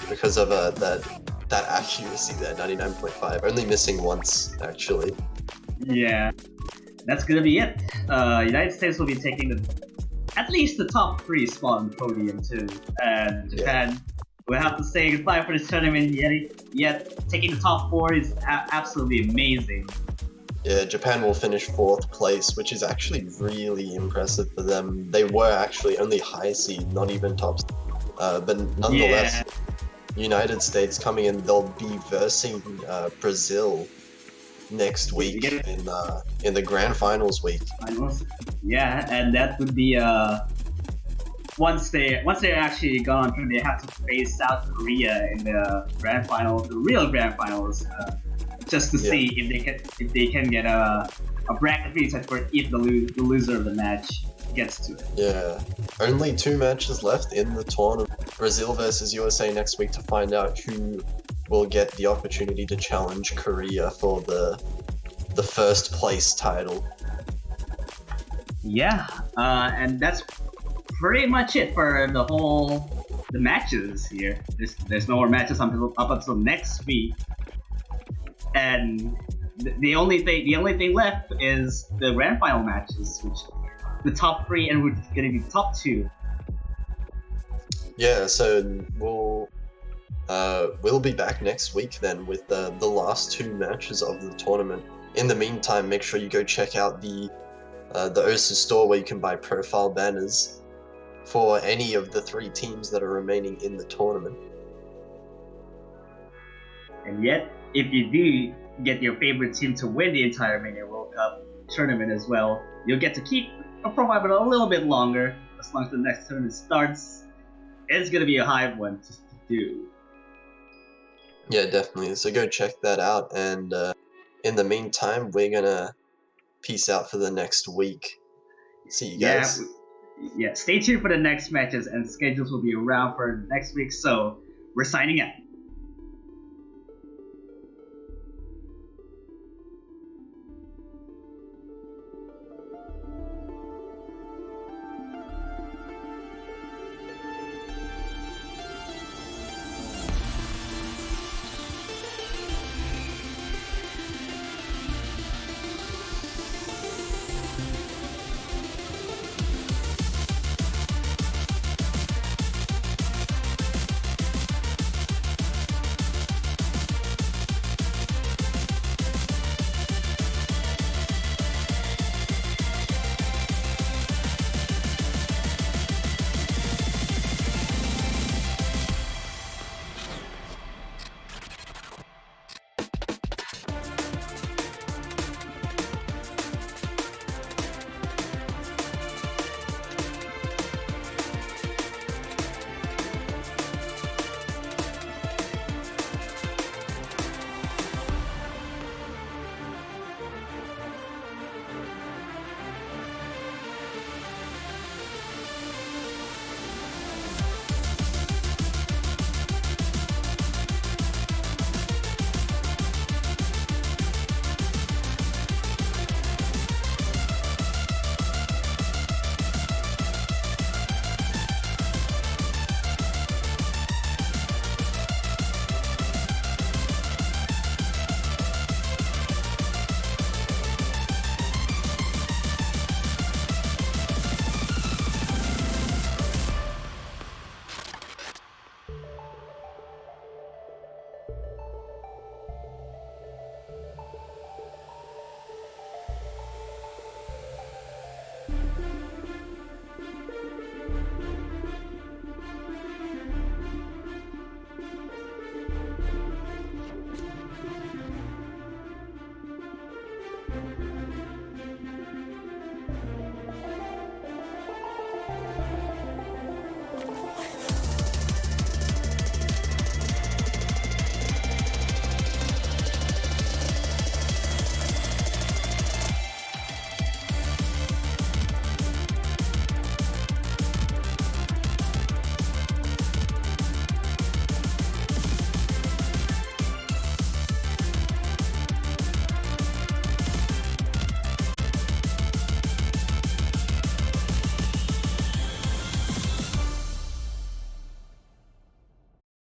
because of that accuracy there, 99.5. Only missing once, actually. Yeah. That's gonna be it. United States will be taking at least the top 3 spot on the podium too, and Japan will have to say goodbye for this tournament. Yet taking the top 4 is absolutely amazing. Yeah, Japan will finish 4th place, which is actually really impressive for them. They were actually only high seed, not even top. But nonetheless, United States coming in, they'll be versing Brazil next week in the grand finals week. Yeah, and that would be once they're actually gone through, they have to face South Korea in the grand finals, the real grand finals, just to see if they can get a bracket reset for if the loser of the match gets to it. Yeah, only 2 matches left in the tournament. Brazil versus USA next week to find out who will get the opportunity to challenge Korea for the first place title. Yeah, and that's pretty much it for the matches here. There's no more matches up until next week, and the only thing left is the grand final matches, which the top 3 and we're gonna be the top 2. Yeah, so we'll be back next week then with the last 2 matches of the tournament. In the meantime, make sure you go check out the OSA store where you can buy profile banners for any of the 3 teams that are remaining in the tournament. And yet, if you do get your favorite team to win the entire Mania World Cup tournament as well, you'll get to keep a profile banner a little bit longer as long as the next tournament starts. It's gonna be a high one to do. Yeah, definitely. So go check that out, and in the meantime, we're gonna peace out for the next week. See you guys. Yeah, stay tuned for the next matches, and schedules will be around for next week, so we're signing out.